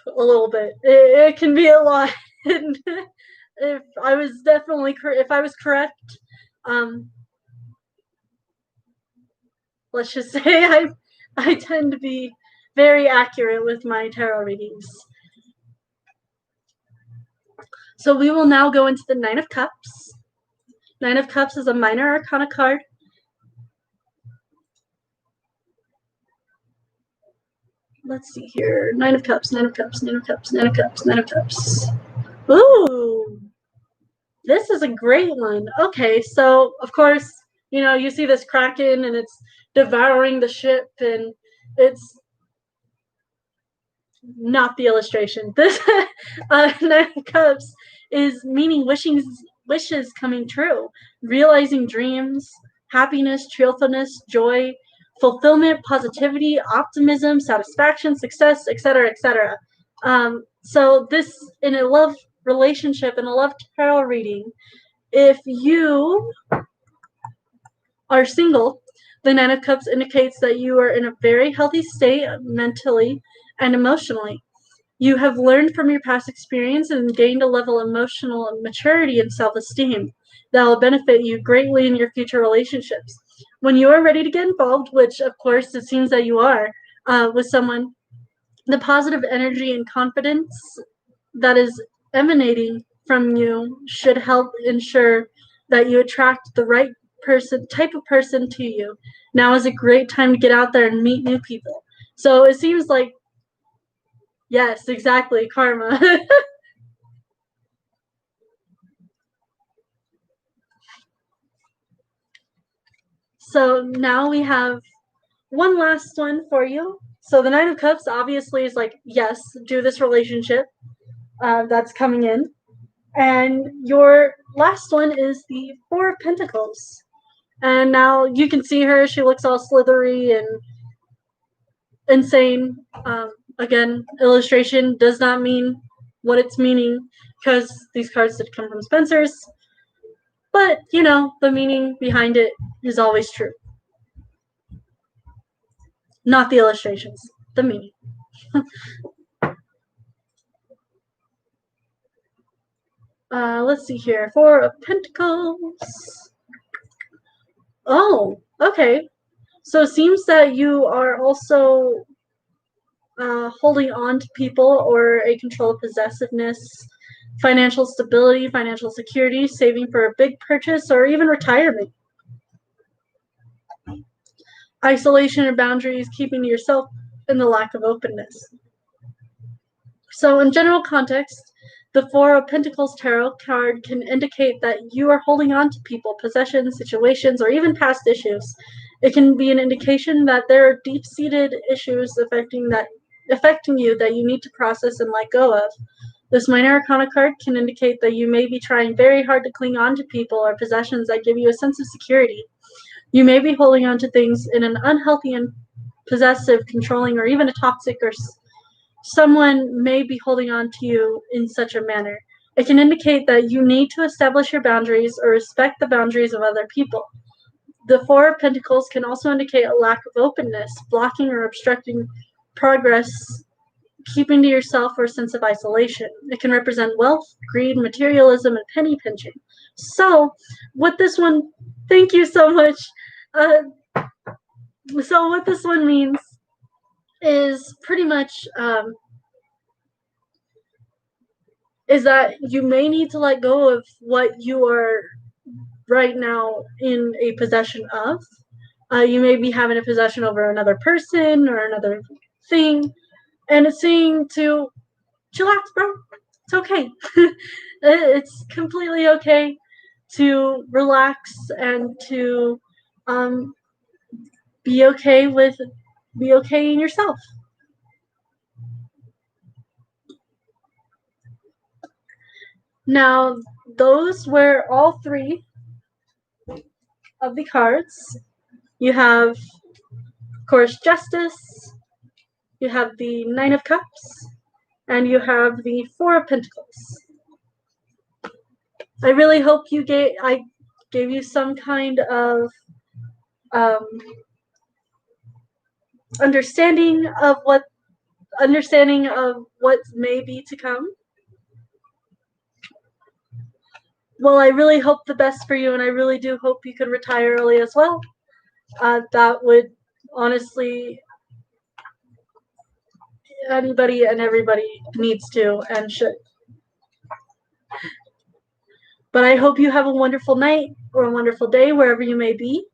little bit. It can be a lot. If I was correct, let's just say I tend to be very accurate with my tarot readings. So we will now go into the Nine of Cups. Nine of Cups is a minor arcana card. Let's see here. Nine of Cups, Nine of Cups, Nine of Cups, Nine of Cups, Nine of Cups. Ooh, this is a great one. Okay, so of course, you see this kraken and it's devouring the ship, and it's not the illustration. This Nine of Cups is meaning wishes coming true, realizing dreams, happiness, cheerfulness, joy, fulfillment, positivity, optimism, satisfaction, success, etc., etc. So this in a love relationship, in a love tarot reading, if you are single, the Nine of Cups indicates that you are in a very healthy state mentally and emotionally. You have learned from your past experience and gained a level of emotional maturity and self-esteem that will benefit you greatly in your future relationships. When you are ready to get involved, which of course it seems that you are, with someone, the positive energy and confidence that is emanating from you should help ensure that you attract the right type of person to you. Now is a great time to get out there and meet new people. So it seems like, yes, exactly, karma. So now we have one last one for you. So the Nine of Cups obviously is like, yes, do this relationship that's coming in. And your last one is the Four of Pentacles. And now you can see her. She looks all slithery and insane. Again, illustration does not mean what it's meaning because these cards did come from Spencer's. But, the meaning behind it is always true. Not the illustrations, the meaning. Let's see here. Four of Pentacles. Oh, okay. So it seems that you are also holding on to people or a control of possessiveness, financial stability, financial security, saving for a big purchase, or even retirement. Isolation or boundaries, keeping to yourself, and the lack of openness. So in general context, the Four of Pentacles tarot card can indicate that you are holding on to people, possessions, situations, or even past issues. It can be an indication that there are deep-seated issues affecting you that you need to process and let go of. This minor arcana card can indicate that you may be trying very hard to cling on to people or possessions that give you a sense of security. You may be holding on to things in an unhealthy and possessive, controlling, or even a toxic or someone may be holding on to you in such a manner. It can indicate that you need to establish your boundaries or respect the boundaries of other people. The Four of Pentacles can also indicate a lack of openness, blocking or obstructing progress, keeping to yourself, or a sense of isolation. It can represent wealth, greed, materialism, and penny pinching. So, with this one, thank you so much. So, what this one means is pretty much is that you may need to let go of what you are right now in a possession of. You may be having a possession over another person or another thing, and it's saying to chillax, bro. It's okay. It's completely okay to relax and to be okay in yourself. Now, those were all three of the cards. You have, of course, Justice, you have the Nine of Cups, and you have the Four of Pentacles. I really hope I gave you some kind of understanding of what may be to come. Well, I really hope the best for you, and I really do hope you can retire early as well. That would honestly, anybody and everybody needs to and should. But I hope you have a wonderful night or a wonderful day wherever you may be.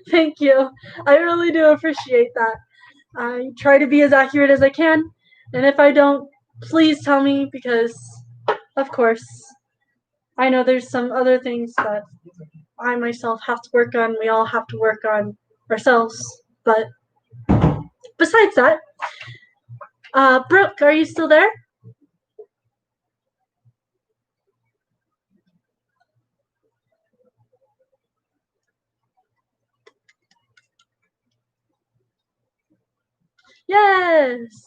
Thank you. I really do appreciate that. I try to be as accurate as I can, and if I don't, please tell me, because of course I know there's some other things that I myself have to work on. We all have to work on ourselves. But besides that, Brooke, are you still there? Yes.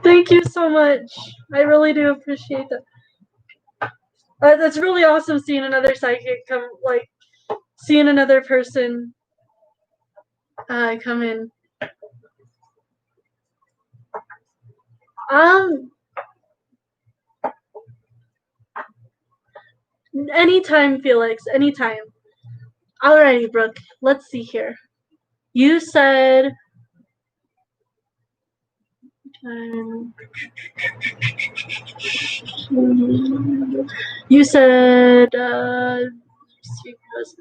Thank you so much. I really do appreciate that. That's really awesome seeing another psychic come, like seeing another person come in. Anytime, Felix. Anytime. Alrighty, Brooke. Let's see here. You said. You said.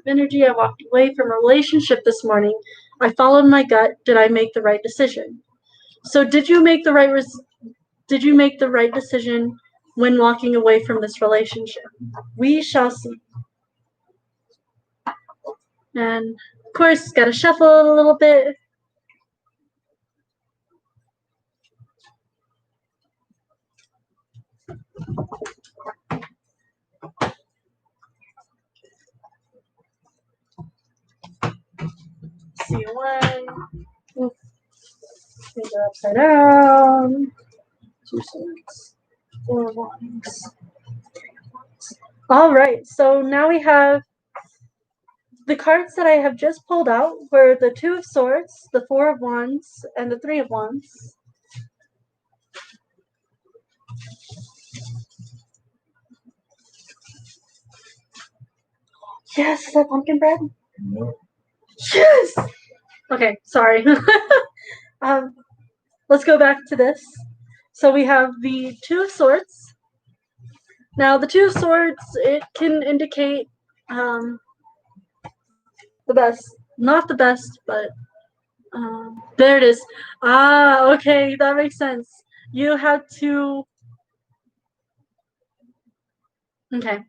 Energy. I walked away from a relationship this morning. I followed my gut. Did I make the right decision? So, did you make the right decision when walking away from this relationship? We shall see. And of course, gotta shuffle a little bit. See one. These are upside down. 2 swords. 4 wands. All right. So now we have the cards that I have just pulled out were the 2 of Swords, the 4 of Wands, and the 3 of Wands. Yes, is that pumpkin bread? No. Yes! Okay, sorry. Let's go back to this. So we have the 2 of Swords. Now, the 2 of Swords, it can indicate the best. Not the best, but there it is. Ah, okay, that makes sense. You had to... Okay.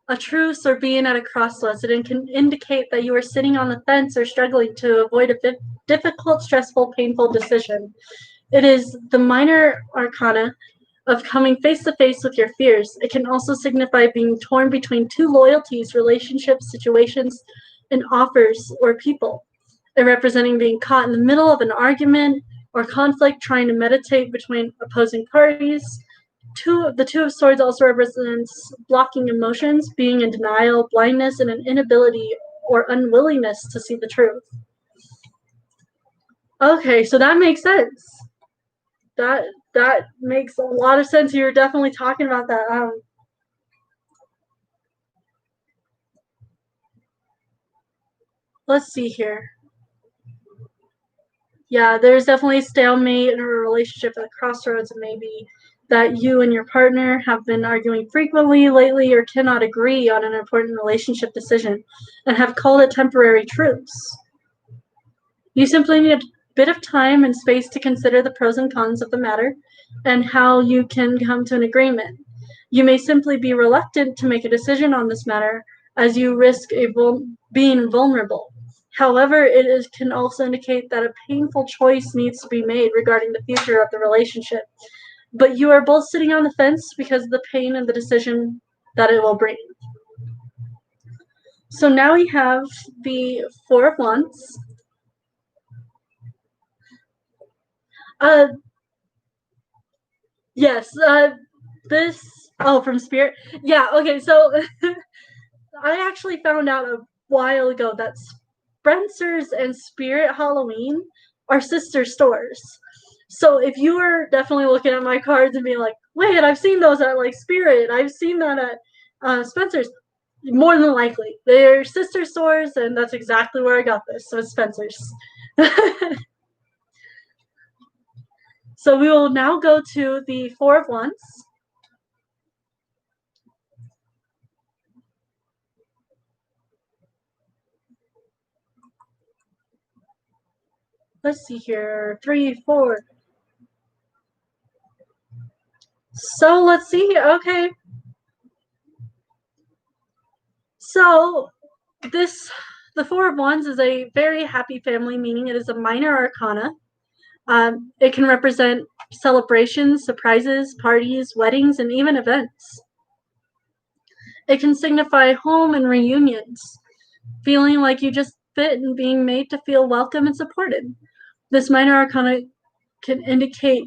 A truce or being at a crossroads. It can indicate that you are sitting on the fence or struggling to avoid a difficult, stressful, painful decision. It is the minor arcana of coming face to face with your fears. It can also signify being torn between 2 loyalties, relationships, situations, and offers or people. It representing being caught in the middle of an argument or conflict, trying to meditate between opposing parties. The Two of Swords also represents blocking emotions, being in denial, blindness, and an inability or unwillingness to see the truth. Okay, so that makes sense. That makes a lot of sense. You're definitely talking about that. Let's see here. Yeah, there's definitely a stalemate in a relationship at a crossroads, and maybe that you and your partner have been arguing frequently lately or cannot agree on an important relationship decision and have called it temporary truce. You simply need a bit of time and space to consider the pros and cons of the matter and how you can come to an agreement. You may simply be reluctant to make a decision on this matter as you risk being vulnerable. However, can also indicate that a painful choice needs to be made regarding the future of the relationship. But you are both sitting on the fence because of the pain and the decision that it will bring. So now we have the Four of Wands. Yes, from Spirit. Yeah, okay, so I actually found out a while ago that Spencer's and Spirit Halloween are sister stores. So if you are definitely looking at my cards and being like, wait, I've seen those at like Spirit, I've seen that at Spencer's, more than likely they're sister stores, and that's exactly where I got this. So it's Spencer's. So we will now go to the Four of Wands. Let's see here. 3, 4. So let's see. Okay. So the Four of Wands is a very happy family, meaning it is a minor arcana. It can represent celebrations, surprises, parties, weddings, and even events. It can signify home and reunions, feeling like you just fit and being made to feel welcome and supported. This minor arcana can indicate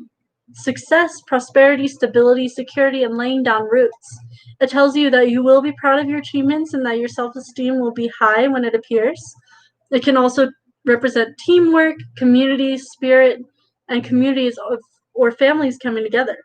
success, prosperity, stability, security, and laying down roots. It tells you that you will be proud of your achievements and that your self-esteem will be high when it appears. It can also represent teamwork, community, spirit, and communities or families coming together.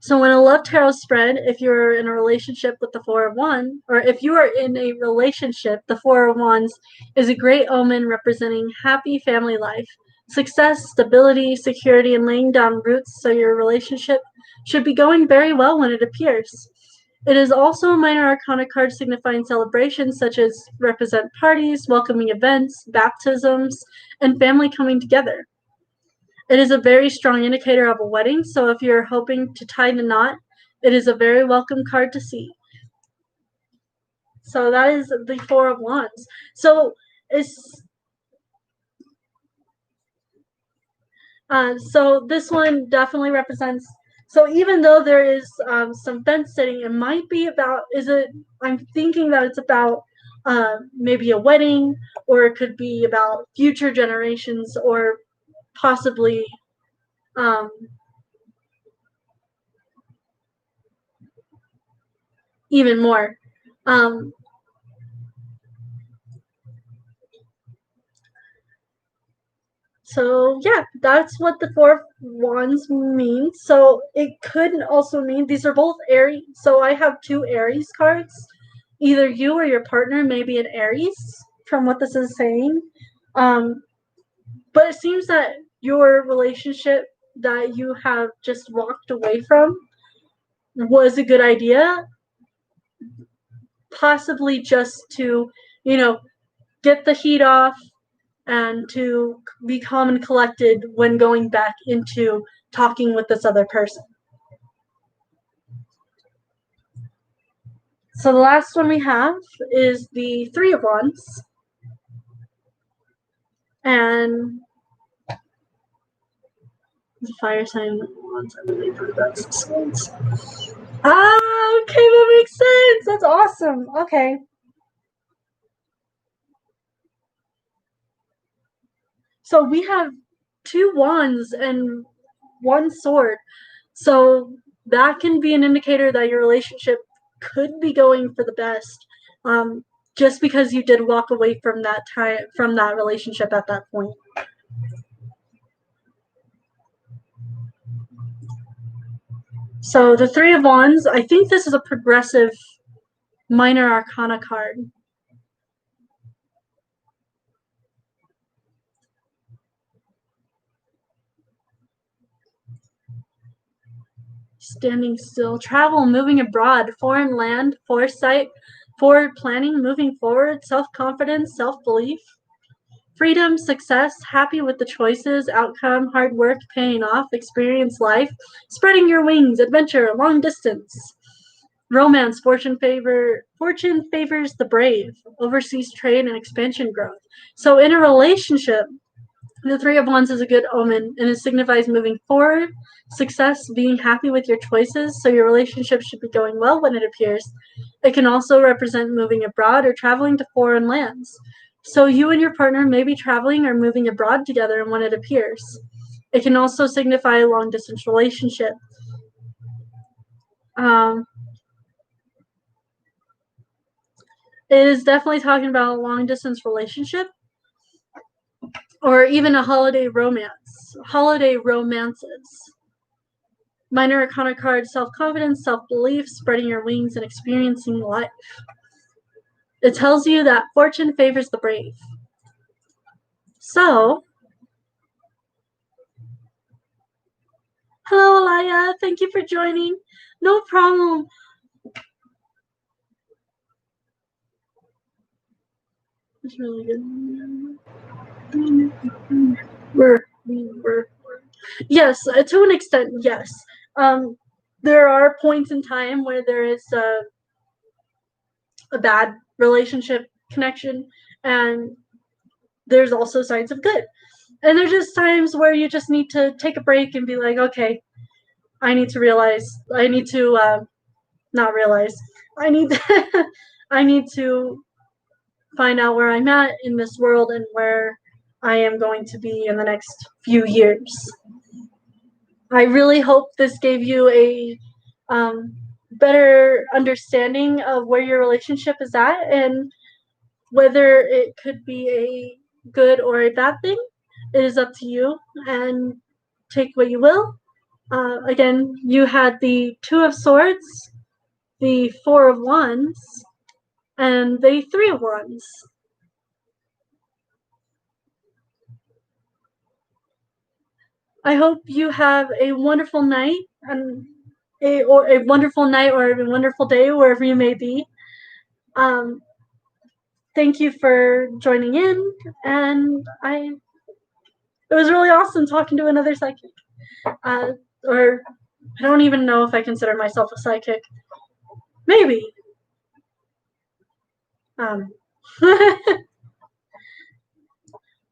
So when a love tarot spread, if you're in a relationship with the Four of Wands, or if you are in a relationship, the Four of Wands is a great omen representing happy family life, success, stability, security, and laying down roots, so your relationship should be going very well when it appears. It is also a minor arcana card signifying celebrations such as represent parties, welcoming events, baptisms, and family coming together. It is a very strong indicator of a wedding, so if you're hoping to tie the knot, it is a very welcome card to see. So that is the Four of Wands. So this one definitely represents. So even though there is some fence sitting, it might be about. I'm thinking that it's about maybe a wedding, or it could be about future generations, or possibly even more. So yeah, that's what the Four of Wands means. So it could also mean these are both Aries. So I have two Aries cards. Either you or your partner may be an Aries, from what this is saying. But it seems that your relationship that you have just walked away from was a good idea, possibly just to, get the heat off and to be calm and collected when going back into talking with this other person. So the last one we have is the Three of Wands. And the fire sign wands, I believe that's the signs. Okay, that makes sense. That's awesome. Okay. So we have 2 wands and 1 sword. So that can be an indicator that your relationship could be going for the best. Just because you did walk away from that relationship at that point. So the 3 of Wands, I think this is a progressive minor arcana card. Standing still, travel, moving abroad, foreign land, foresight, forward planning, moving forward, self-confidence, self-belief, freedom, success, happy with the choices, outcome, hard work, paying off, experience life, spreading your wings, adventure, long distance, romance, fortune favors the brave, overseas trade and expansion growth. So in a relationship, the 3 of Wands is a good omen, and it signifies moving forward, success, being happy with your choices, so your relationship should be going well when it appears. It can also represent moving abroad or traveling to foreign lands. So you and your partner may be traveling or moving abroad together when it appears. It can also signify a long-distance relationship. It is definitely talking about a long-distance relationship, or even a holiday romance. Holiday romances. Minor arcana card, self-confidence, self-belief, spreading your wings, and experiencing life. It tells you that fortune favors the brave. So, hello, Alaya. Thank you for joining. No problem. It's really good. Yes, to an extent, yes. There are points in time where there is a bad relationship connection, and there's also signs of good. And there's just times where you just need to take a break and be like, okay, I need to not realize. I need to, I need to find out where I'm at in this world and where I am going to be in the next few years. I really hope this gave you a better understanding of where your relationship is at and whether it could be a good or a bad thing. It is up to you, and take what you will. Again, you had the 2 of Swords, the 4 of Wands, and the 3 of Wands. I hope you have a wonderful night and a wonderful night or a wonderful day wherever you may be. Thank you for joining in, and it was really awesome talking to another psychic. Or I don't even know if I consider myself a psychic. Maybe.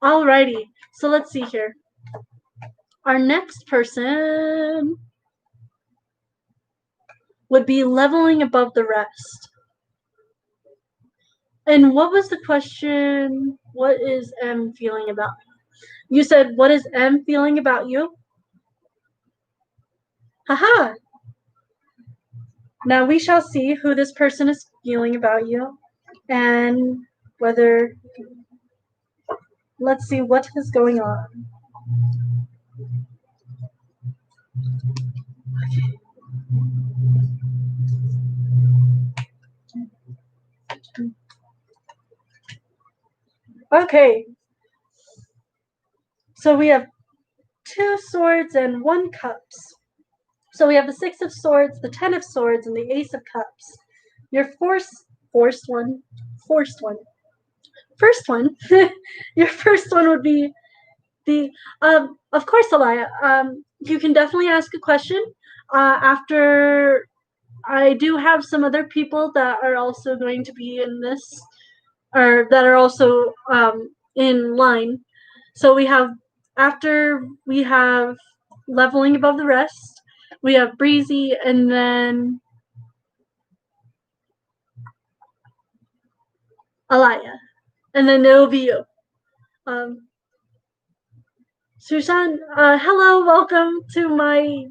Alrighty, so let's see here. Our next person would be leveling above the rest. And what was the question? What is M feeling about you? You said, what is M feeling about you? Haha! Now we shall see who this person is feeling about you and whether. Let's see what is going on. Okay. So we have 2 swords and 1 cups. So we have the 6 of swords, the 10 of swords, and the ace of cups. Your first one, your first one would be the, of course, Alaya, you can definitely ask a question. After I do have some other people that are also going to be in this, or that are also in line. So after we have leveling above the rest, we have breezy, and then Alaya, and then it'll be you. Susan, hello, welcome to my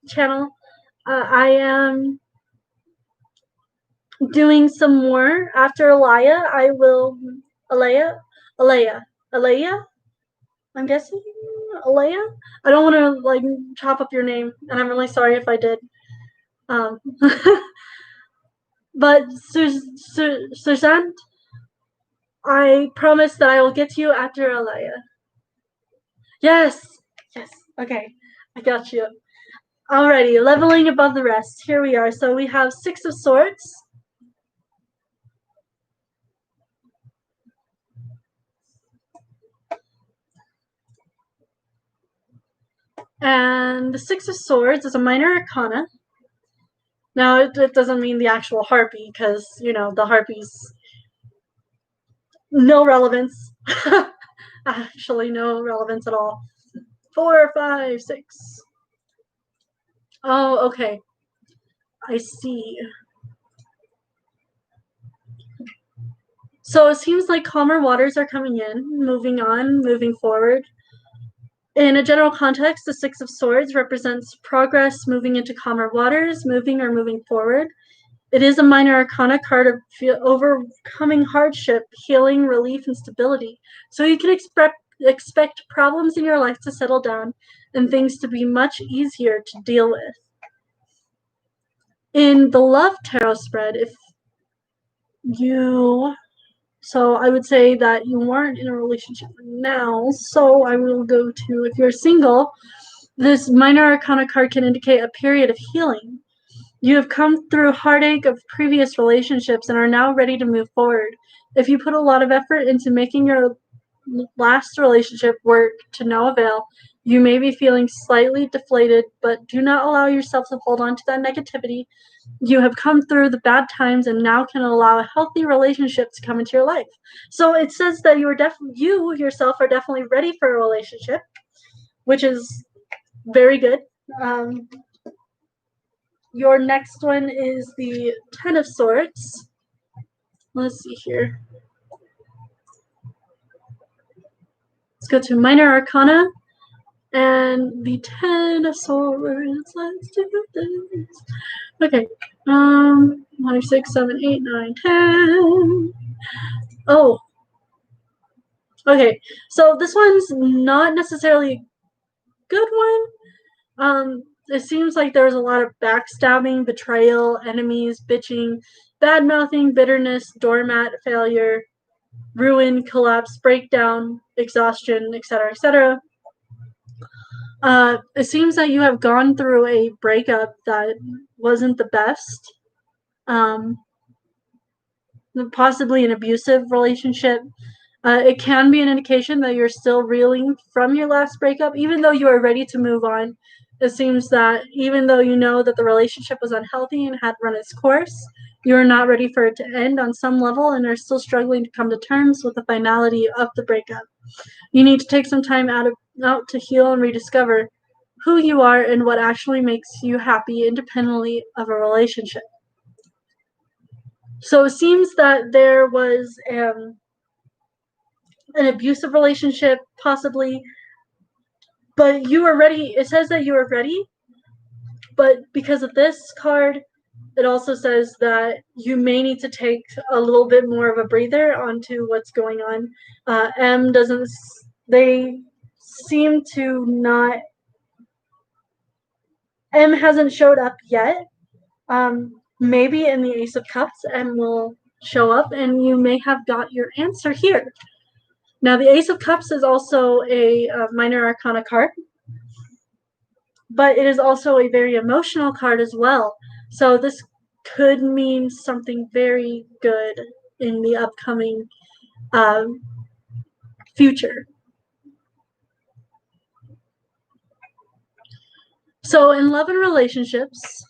channel. I am doing some more after Alaya. Alaya, Alaya, Alaya. I'm guessing Alaya. I don't want to like chop up your name, and I'm really sorry if I did. Um, but Susan, I promise that I will get to you after Alaya. Yes, yes. Okay, I got you. Alrighty, leveling above the rest. Here we are. So we have 6 of Swords. And the 6 of Swords is a minor arcana. Now, it doesn't mean the actual harpy, because, you know, the harpies, no relevance. Actually, no relevance at all. 4, 5, 6. Oh, okay. I see. So it seems like calmer waters are coming in, moving on, moving forward. In a general context, the 6 of Swords represents progress, moving into calmer waters, moving forward. It is a minor arcana card of overcoming hardship, healing, relief, and stability. So you can expect problems in your life to settle down and things to be much easier to deal with. In the Love Tarot spread, so I would say that you aren't in a relationship now, so I will go to, if you're single, this minor arcana card can indicate a period of healing. You have come through heartache of previous relationships and are now ready to move forward. If you put a lot of effort into making your last relationship work to no avail, you may be feeling slightly deflated, but do not allow yourself to hold on to that negativity. You have come through the bad times and now can allow a healthy relationship to come into your life. So it says that you yourself are definitely ready for a relationship, which is very good. Your next one is the Ten of Swords. Let's see here. Let's go to Minor Arcana. And the Ten of Swords. Let's do this. Okay. 1, 6, 7, 8, 9, 10. Oh. Okay. So this one's not necessarily a good one. It seems like there's a lot of backstabbing, betrayal, enemies, bitching, bad mouthing, bitterness, doormat, failure, ruin, collapse, breakdown, exhaustion, etc., etc. It seems that you have gone through a breakup that wasn't the best. Possibly an abusive relationship. It can be an indication that you're still reeling from your last breakup, even though you are ready to move on. It seems that even though you know that the relationship was unhealthy and had run its course, you are not ready for it to end on some level and are still struggling to come to terms with the finality of the breakup. You need to take some time out to heal and rediscover who you are and what actually makes you happy independently of a relationship. So it seems that there was an abusive relationship, possibly, but you were ready. It says that you were ready, but because of this card, it also says that you may need to take a little bit more of a breather onto what's going on. They seem to not, M hasn't showed up yet. Maybe in the Ace of Cups, M will show up and you may have got your answer here. Now, the Ace of Cups is also a minor arcana card, but it is also a very emotional card as well. So this could mean something very good in the upcoming future. So in love and relationships,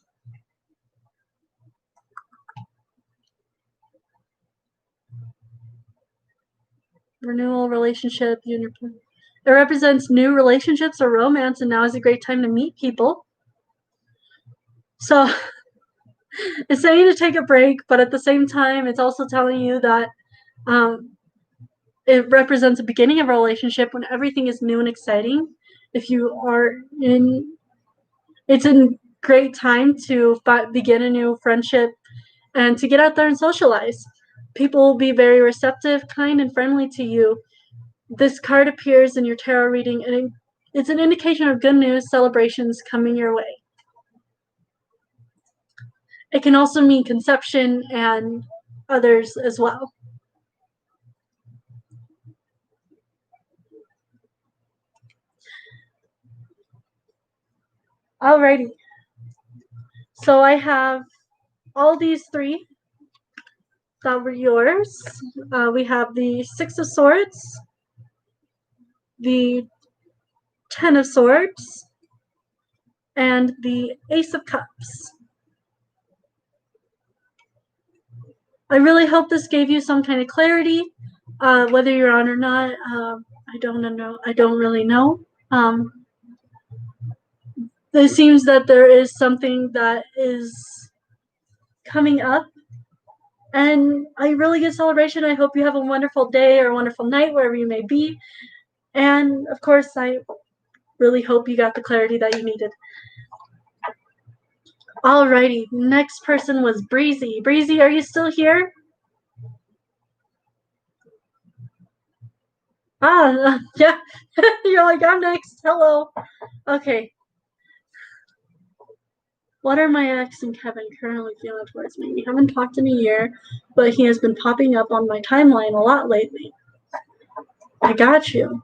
renewal, relationship, it represents new relationships or romance, and now is a great time to meet people. So it's saying to take a break, but at the same time, it's also telling you that it represents the beginning of a relationship when everything is new and exciting. If you are in, it's a great time to begin a new friendship and to get out there and socialize. People will be very receptive, kind, and friendly to you. This card appears in your tarot reading, and it's an indication of good news, celebrations coming your way. It can also mean conception and others as well. Alrighty. So I have all these three that were yours. We have the Six of Swords, the Ten of Swords, and the Ace of Cups. I really hope this gave you some kind of clarity, whether you're on or not. I don't know. I don't really know. It seems that there is something that is coming up, and a really good celebration. I hope you have a wonderful day or a wonderful night wherever you may be. And of course, I really hope you got the clarity that you needed. Alrighty, next person was Breezy. Breezy, are you still here? Yeah. You're like, I'm next. Hello. Okay. What are my ex and Kevin currently feeling towards me? We haven't talked in a year, but he has been popping up on my timeline a lot lately. I got you.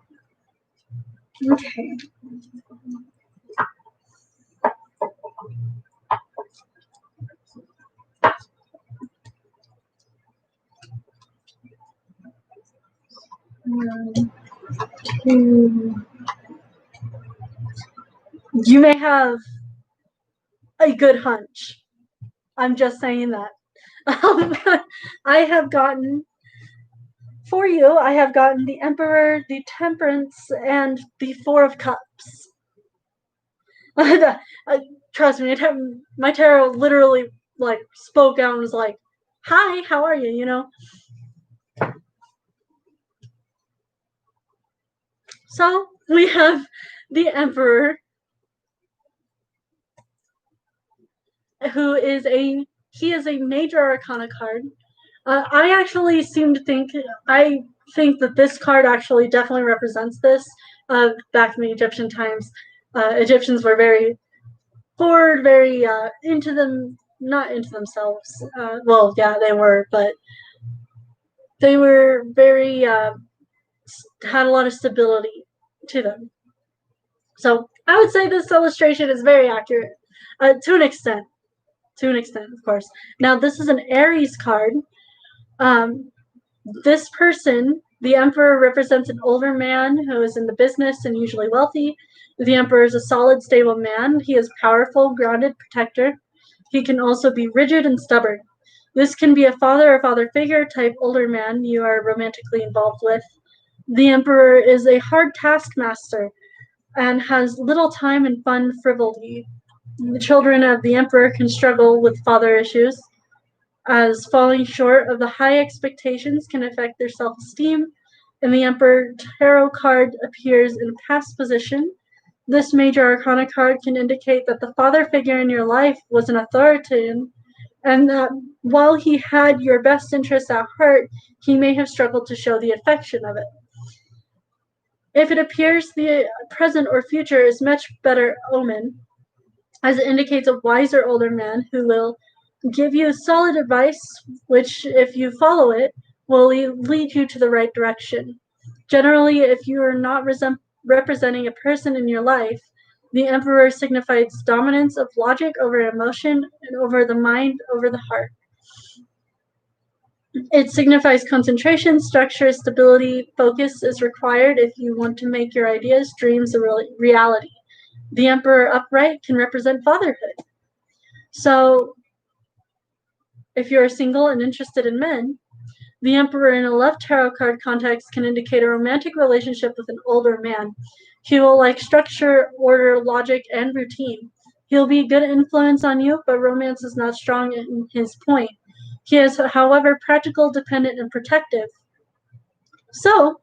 Okay. You may have a good hunch. I'm just saying that. I have gotten, for you, I have gotten the Emperor, the Temperance, and the Four of Cups. Trust me, my tarot literally like spoke out and was like, "Hi, how are you?" You know. So we have the Emperor, who is a major arcana card. I actually think that this card actually definitely represents this. Back in the Egyptian times, Egyptians were very forward, very not into themselves. Well, yeah, they were, but they were very had a lot of stability to them. So I would say this illustration is very accurate to an extent. To an extent, of course. Now, this is an Aries card. This person, the Emperor, represents an older man who is in the business and usually wealthy. The Emperor is a solid, stable man. He is powerful, grounded, protector. He can also be rigid and stubborn. This can be a father or father figure type older man you are romantically involved with. The Emperor is a hard taskmaster and has little time and fun frivolity. The children of the Emperor can struggle with father issues, as falling short of the high expectations can affect their self-esteem, and the Emperor Tarot card appears in past position. This major arcana card can indicate that the father figure in your life was an authoritarian, and that while he had your best interests at heart, he may have struggled to show the affection of it. If it appears the present or future is much better omen, as it indicates a wiser older man who will give you solid advice, which, if you follow it, will lead you to the right direction. Generally, if you are not representing a person in your life, the Emperor signifies dominance of logic over emotion and over the mind over the heart. It signifies concentration, structure, stability, focus is required if you want to make your ideas, dreams, a reality. The Emperor upright can represent fatherhood. So, if you're single and interested in men, the Emperor in a love tarot card context can indicate a romantic relationship with an older man. He will like structure, order, logic, and routine. He'll be a good influence on you, but romance is not strong in his point. He is, however, practical, dependent, and protective. So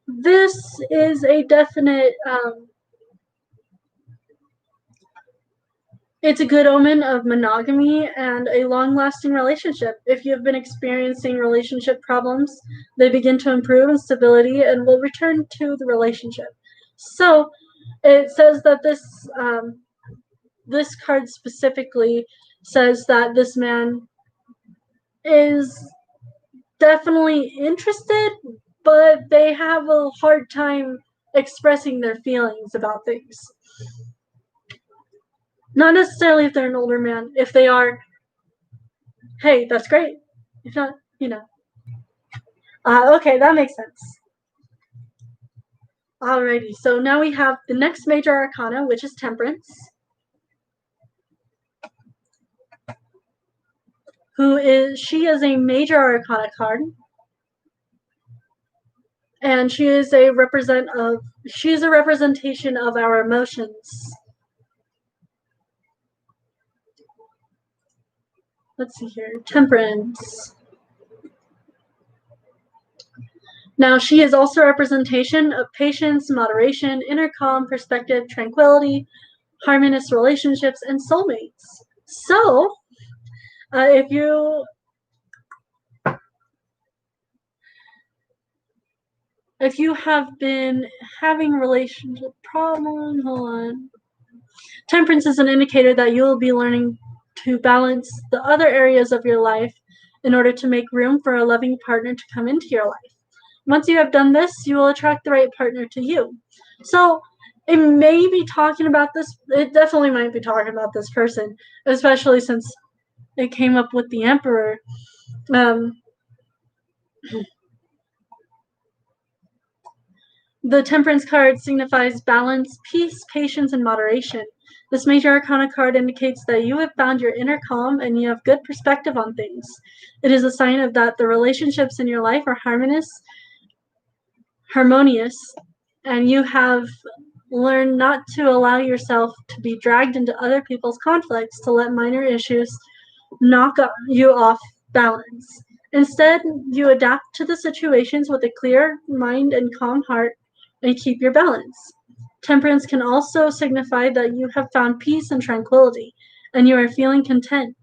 this is a definite, it's a good omen of monogamy and a long-lasting relationship. If you have been experiencing relationship problems, they begin to improve in stability and will return to the relationship. So it says that this card specifically says that this man is definitely interested, but they have a hard time expressing their feelings about things. Not necessarily if they're an older man. If they are, hey, that's great. If not, okay, that makes sense. Alrighty, so now we have the next major arcana, which is Temperance. She is a major arcana card. And she is a representation of our emotions. Let's see here. Temperance. Now, she is also a representation of patience, moderation, inner calm, perspective, tranquility, harmonious relationships, and soulmates. So, if you have been having relationship problems, hold on. Temperance is an indicator that you will be learning to balance the other areas of your life in order to make room for a loving partner to come into your life. Once you have done this, you will attract the right partner to you. So it may be talking about this. It definitely might be talking about this person, especially since it came up with the Emperor. The Temperance card signifies balance, peace, patience, and moderation. This major arcana card indicates that you have found your inner calm and you have good perspective on things. It is a sign of that the relationships in your life are harmonious, and you have learned not to allow yourself to be dragged into other people's conflicts to let minor issues knock you off balance. Instead, you adapt to the situations with a clear mind and calm heart and keep your balance. Temperance can also signify that you have found peace and tranquility, and you are feeling content.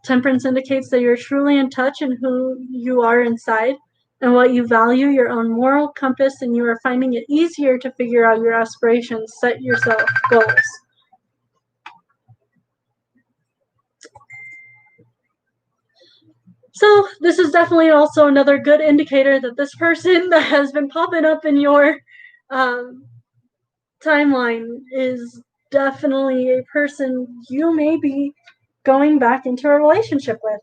Temperance indicates that you're truly in touch in who you are inside and what you value, your own moral compass, and you are finding it easier to figure out your aspirations, set yourself goals. So this is definitely also another good indicator that this person that has been popping up in your timeline is definitely a person you may be going back into a relationship with.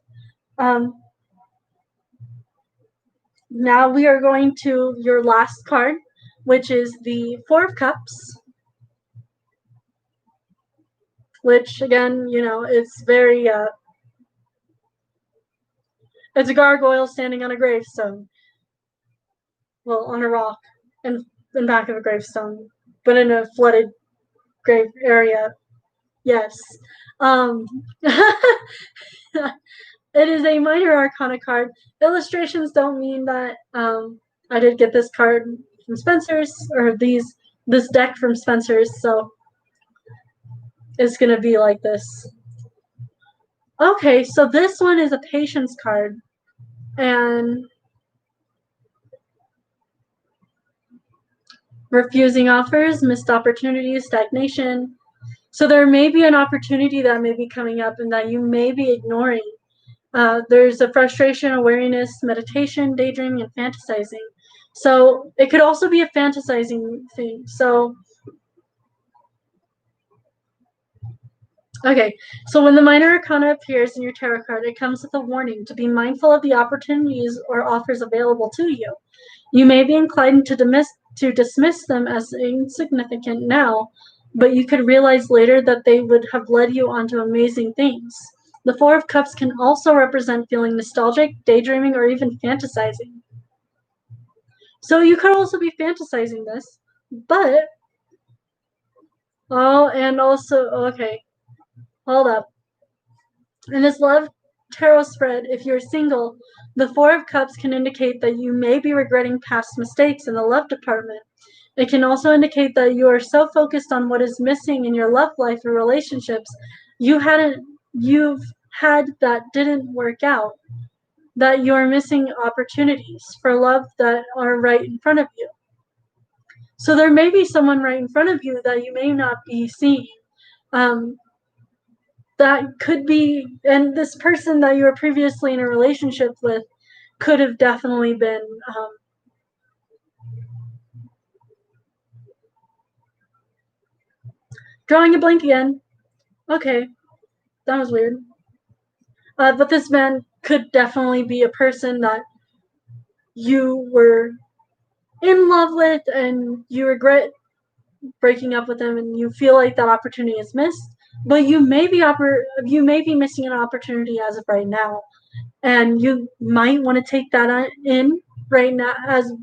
Now we are going to your last card, which is the Four of Cups, which again, it's very, it's a gargoyle standing on a gravestone. Well, on a rock and in back of a gravestone, but in a flooded grave area. Yes. It is a minor arcana card. Illustrations don't mean that I did get this card from Spencer's, or this deck from Spencer's, so it's gonna be like this. Okay, so this one is a patience card, and refusing offers, missed opportunities, stagnation. So there may be an opportunity that may be coming up and that you may be ignoring. There's a frustration, awareness, meditation, daydreaming, and fantasizing. So it could also be a fantasizing thing. So, okay. So when the minor arcana appears in your tarot card, it comes with a warning to be mindful of the opportunities or offers available to you. You may be inclined to dismiss them as insignificant now, but you could realize later that they would have led you onto amazing things. The Four of Cups can also represent feeling nostalgic, daydreaming, or even fantasizing. So you could also be fantasizing this, but and also, okay, hold up. In this love tarot spread, if you're single, the Four of Cups can indicate that you may be regretting past mistakes in the love department. It can also indicate that you are so focused on what is missing in your love life or relationships you've had that didn't work out, that you're missing opportunities for love that are right in front of you. So there may be someone right in front of you that you may not be seeing. That could be, and this person that you were previously in a relationship with could have definitely been drawing a blank again. Okay, that was weird. But this man could definitely be a person that you were in love with and you regret breaking up with them and you feel like that opportunity is missed, but you may be missing an opportunity as of right now, and you might want to take that in right now, as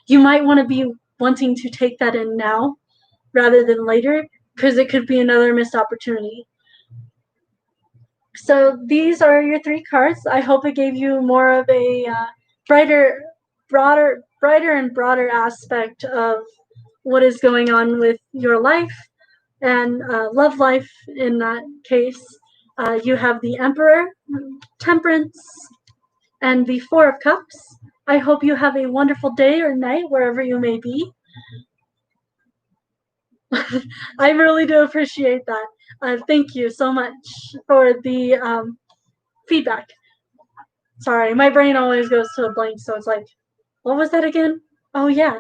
you might want to be wanting to take that in now rather than later, because it could be another missed opportunity. So these are your 3 cards. I hope it gave you more of a brighter and broader aspect of what is going on with your life and love life. In that case, you have the Emperor, Temperance, and the Four of Cups. I hope you have a wonderful day or night wherever you may be. I really do appreciate that. Thank you so much for the feedback. Sorry, my brain always goes to a blank, so it's like, what was that again? Oh, yeah.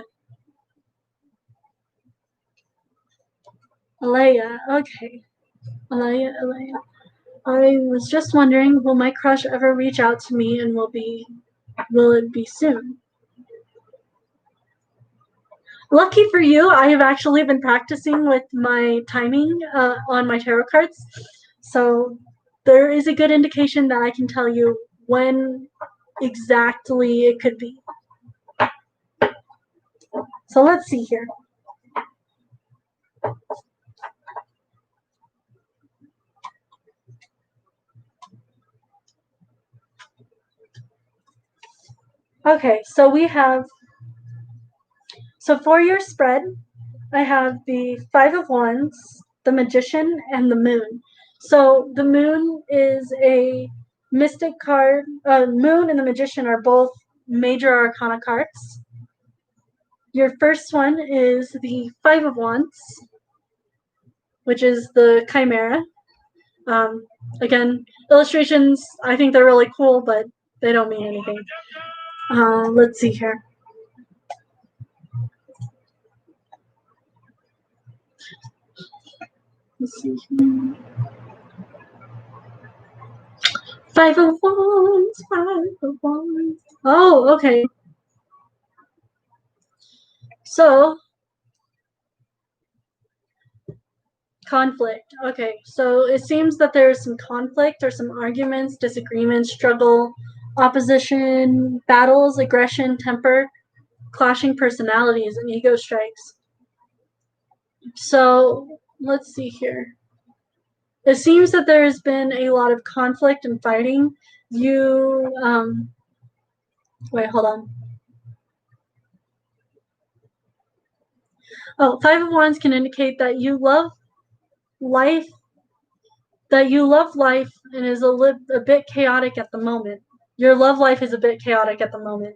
Alea, okay. Alea. I was just wondering, will my crush ever reach out to me, and will it be soon? Lucky for you, I have actually been practicing with my timing on my tarot cards. So there is a good indication that I can tell you when exactly it could be. So let's see here. Okay, so for your spread, I have the Five of Wands, the Magician, and the Moon. So the Moon is a mystic card. Moon and the Magician are both major arcana cards. Your first one is the Five of Wands, which is the Chimera. Again, illustrations, I think they're really cool, but they don't mean anything. Let's see here. Let's see here. Five of Wands, Five of Wands. Oh, okay. So, conflict. Okay, so it seems that there's some conflict or some arguments, disagreements, struggle, opposition, battles, aggression, temper, clashing personalities, and ego strikes. So, let's see here. It seems that there has been a lot of conflict and fighting. Wait, hold on. Oh, Five of Wands can indicate that you love life, and is a bit chaotic at the moment. Your love life is a bit chaotic at the moment.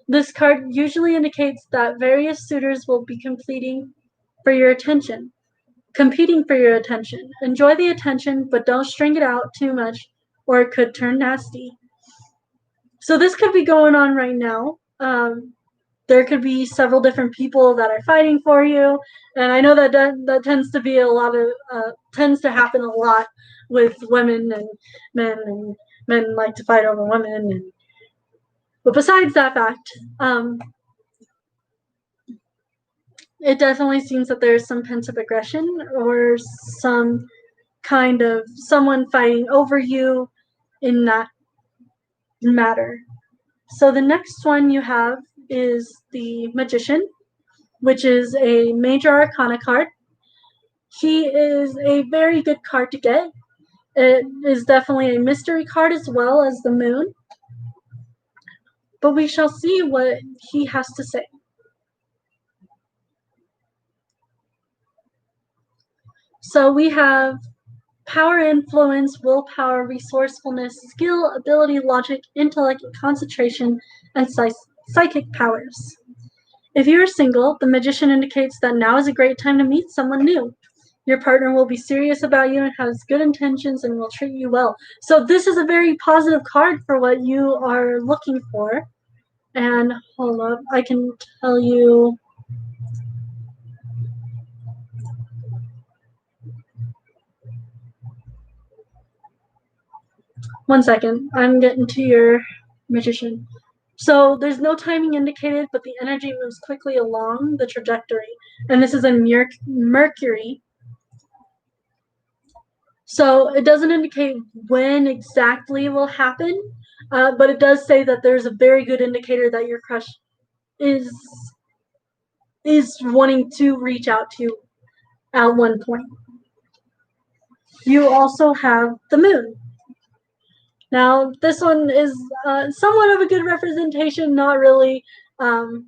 This card usually indicates that various suitors will be competing for your attention. Enjoy the attention, but don't string it out too much, or it could turn nasty. So this could be going on right now. There could be several different people that are fighting for you, and I know that tends to be tends to happen a lot with women and men like to fight over women. But besides that fact, it definitely seems that there's some pent-up aggression or some kind of someone fighting over you in that matter. So the next one you have is the Magician, which is a major arcana card. He is a very good card to get. It is definitely a mystery card as well as the moon. But we shall see what he has to say. So we have power, influence, willpower, resourcefulness, skill, ability, logic, intellect, concentration, and psychic powers. If you are single, the magician indicates that now is a great time to meet someone new. Your partner will be serious about you and has good intentions and will treat you well. So this is a very positive card for what you are looking for. And hold up, I can tell you. One second, I'm getting to your magician. So there's no timing indicated, but the energy moves quickly along the trajectory. And this is a Mercury. So it doesn't indicate when exactly it will happen, but it does say that there's a very good indicator that your crush is wanting to reach out to you at one point. You also have the moon. Now, this one is somewhat of a good representation, not really. Hello,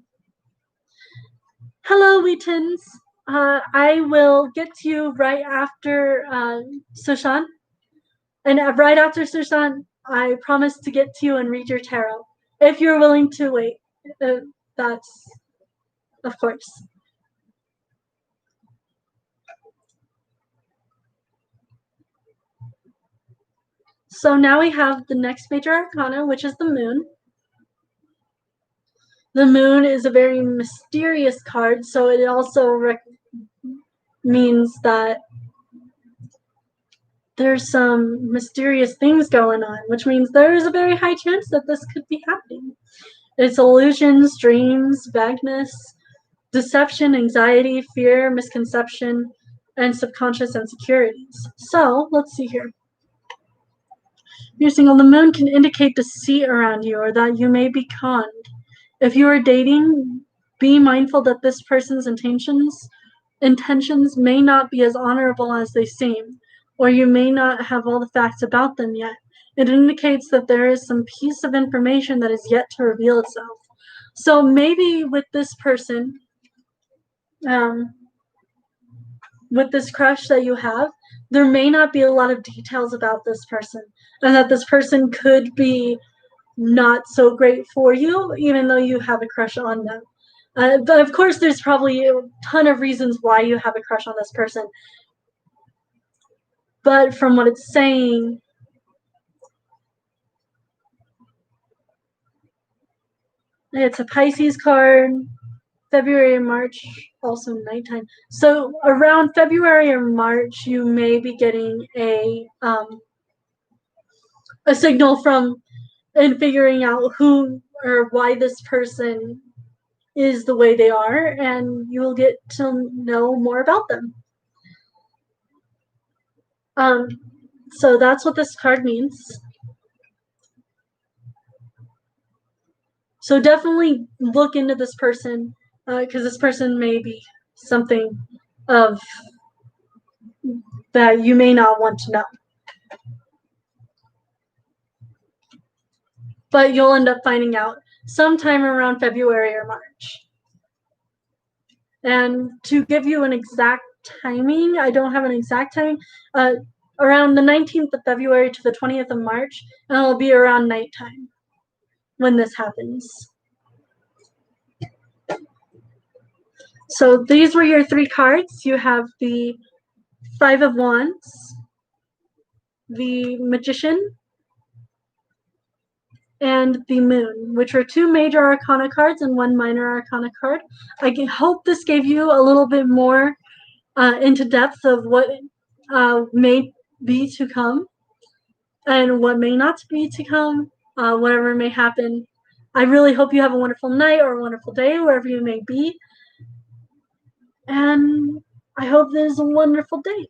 Wheatons. I will get to you right after Sushan. And right after Sushan, I promise to get to you and read your tarot. If you're willing to wait, that's of course. So now we have the next major arcana, which is the moon. The moon is a very mysterious card, so it also means that there's some mysterious things going on, which means there is a very high chance that this could be happening. It's illusions, dreams, vagueness, deception, anxiety, fear, misconception, and subconscious insecurities. So let's see here. You're single. The moon can indicate deceit around you or that you may be conned. If you are dating, be mindful that this person's intentions may not be as honorable as they seem, or you may not have all the facts about them yet. It indicates that there is some piece of information that is yet to reveal itself. So maybe with this person, with this crush that you have, there may not be a lot of details about this person, and that this person could be not so great for you, even though you have a crush on them. But of course, there's probably a ton of reasons why you have a crush on this person. But from what it's saying, it's a Pisces card, February and March, also nighttime. So around February or March, you may be getting a signal from and figuring out who or why this person is the way they are, and you will get to know more about them. So that's what this card means. So definitely look into this person, because this person may be something of that you may not want to know. But you'll end up finding out sometime around February or March. And to give you an exact timing, I don't have an exact timing, around the 19th of February to the 20th of March, and it'll be around nighttime when this happens. So these were your three cards. You have the Five of Wands, the Magician, and the Moon, which are two major arcana cards and one minor arcana card. I hope this gave you a little bit more into depth of what may be to come and what may not be to come, whatever may happen. I really hope you have a wonderful night or a wonderful day wherever you may be. And I hope this is a wonderful day.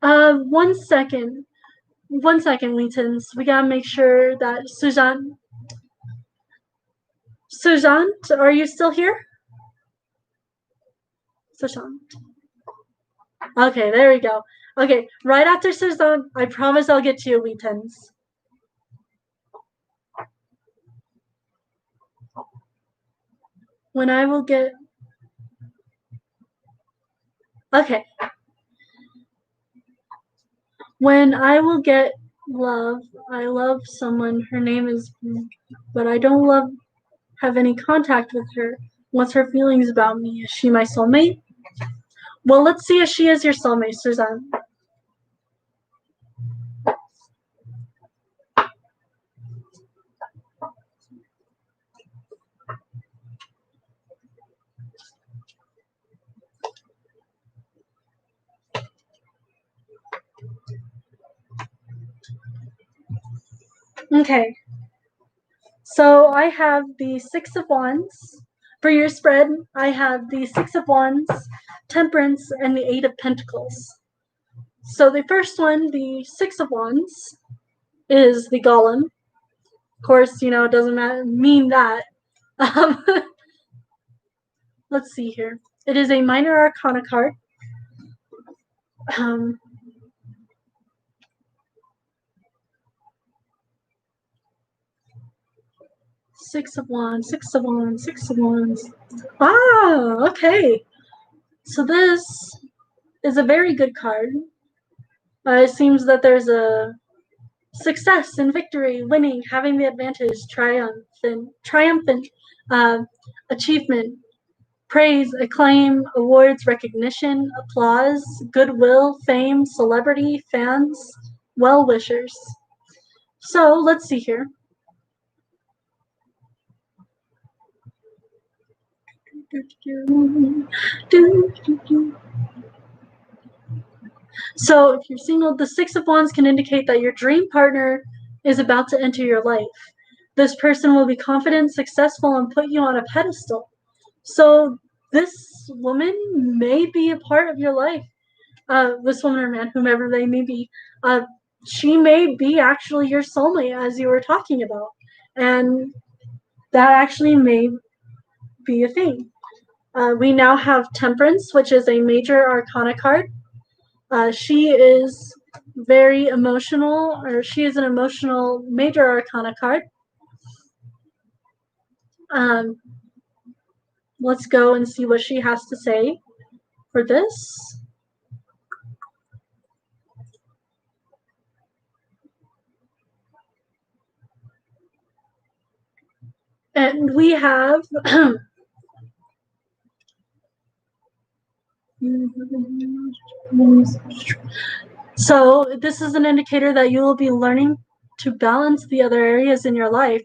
One second, Leetons. We gotta make sure that Sujant, are you still here? Sujant. Okay, there we go. Okay, right after Surzan, I promise I'll get to your Weetens. When I will get... Okay. When I will get love, I love someone, her name is... But I don't have any contact with her. What's her feelings about me? Is she my soulmate? Well, let's see if she is your soulmate, Surzan. Okay. So I have the Six of Wands. For your spread, I have the Six of Wands, Temperance, and the Eight of Pentacles. So the first one, the Six of Wands, is the Golem. Of course, it doesn't mean that. Let's see here. It is a minor arcana card. Six of Wands, Six of Wands, Six of Wands. Ah, okay. So this is a very good card. It seems that there's a success and victory, winning, having the advantage, triumphant achievement, praise, acclaim, awards, recognition, applause, goodwill, fame, celebrity, fans, well-wishers. So let's see here. So if you're single, the Six of Wands can indicate that your dream partner is about to enter your life. This person will be confident, successful, and put you on a pedestal. So this woman may be a part of your life. This woman or man, whomever they may be, she may be actually your soulmate, as you were talking about. And that actually may be a thing. We now have Temperance, which is a major arcana card. She is very emotional, or she is an emotional major arcana card. Let's go and see what she has to say for this. And we have so this is an indicator that you will be learning to balance the other areas in your life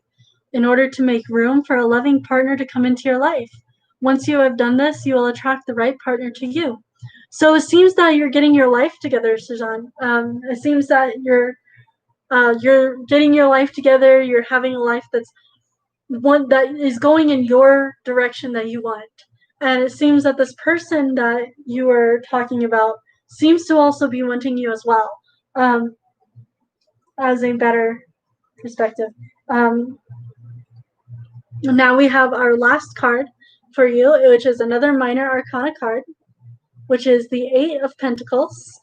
in order to make room for a loving partner to come into your life. Once you have done this, you will attract the right partner to you. So it seems that you're getting your life together, Susan. It seems that you're getting your life together. You're having a life that's one that is going in your direction that you want. And it seems that this person that you were talking about seems to also be wanting you as well, as a better perspective. Now we have our last card for you, which is another minor arcana card, which is the Eight of Pentacles.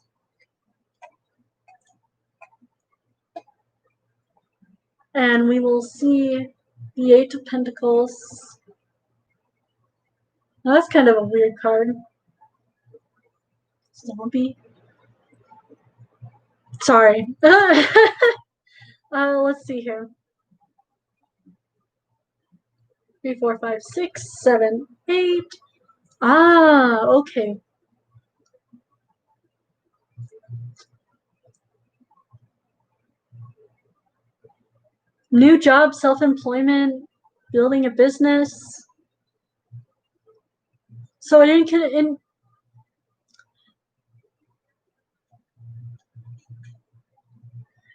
And we will see the Eight of Pentacles. Now that's kind of a weird card. Zombie. Sorry. Let's see here. 3, 4, 5, 6, 7, 8. Ah, okay. New job, self-employment, building a business. So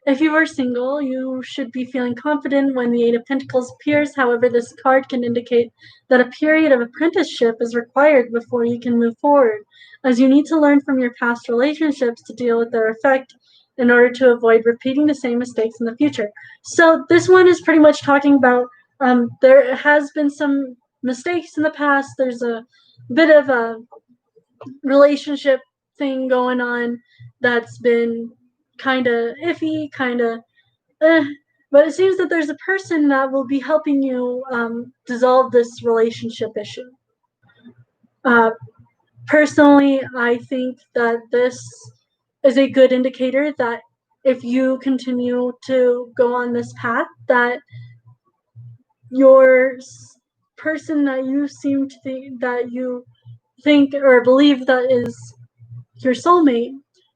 if you are single, you should be feeling confident when the Eight of Pentacles appears. However, this card can indicate that a period of apprenticeship is required before you can move forward, as you need to learn from your past relationships to deal with their effect in order to avoid repeating the same mistakes in the future. So this one is pretty much talking about there has been some mistakes in the past. There's a bit of a relationship thing going on that's been kind of iffy, kind of eh, but it seems that there's a person that will be helping you dissolve this relationship issue. Uh, Personally, I think that this is a good indicator that if you continue to go on this path, that your person that you seem to think that you think or believe that is your soulmate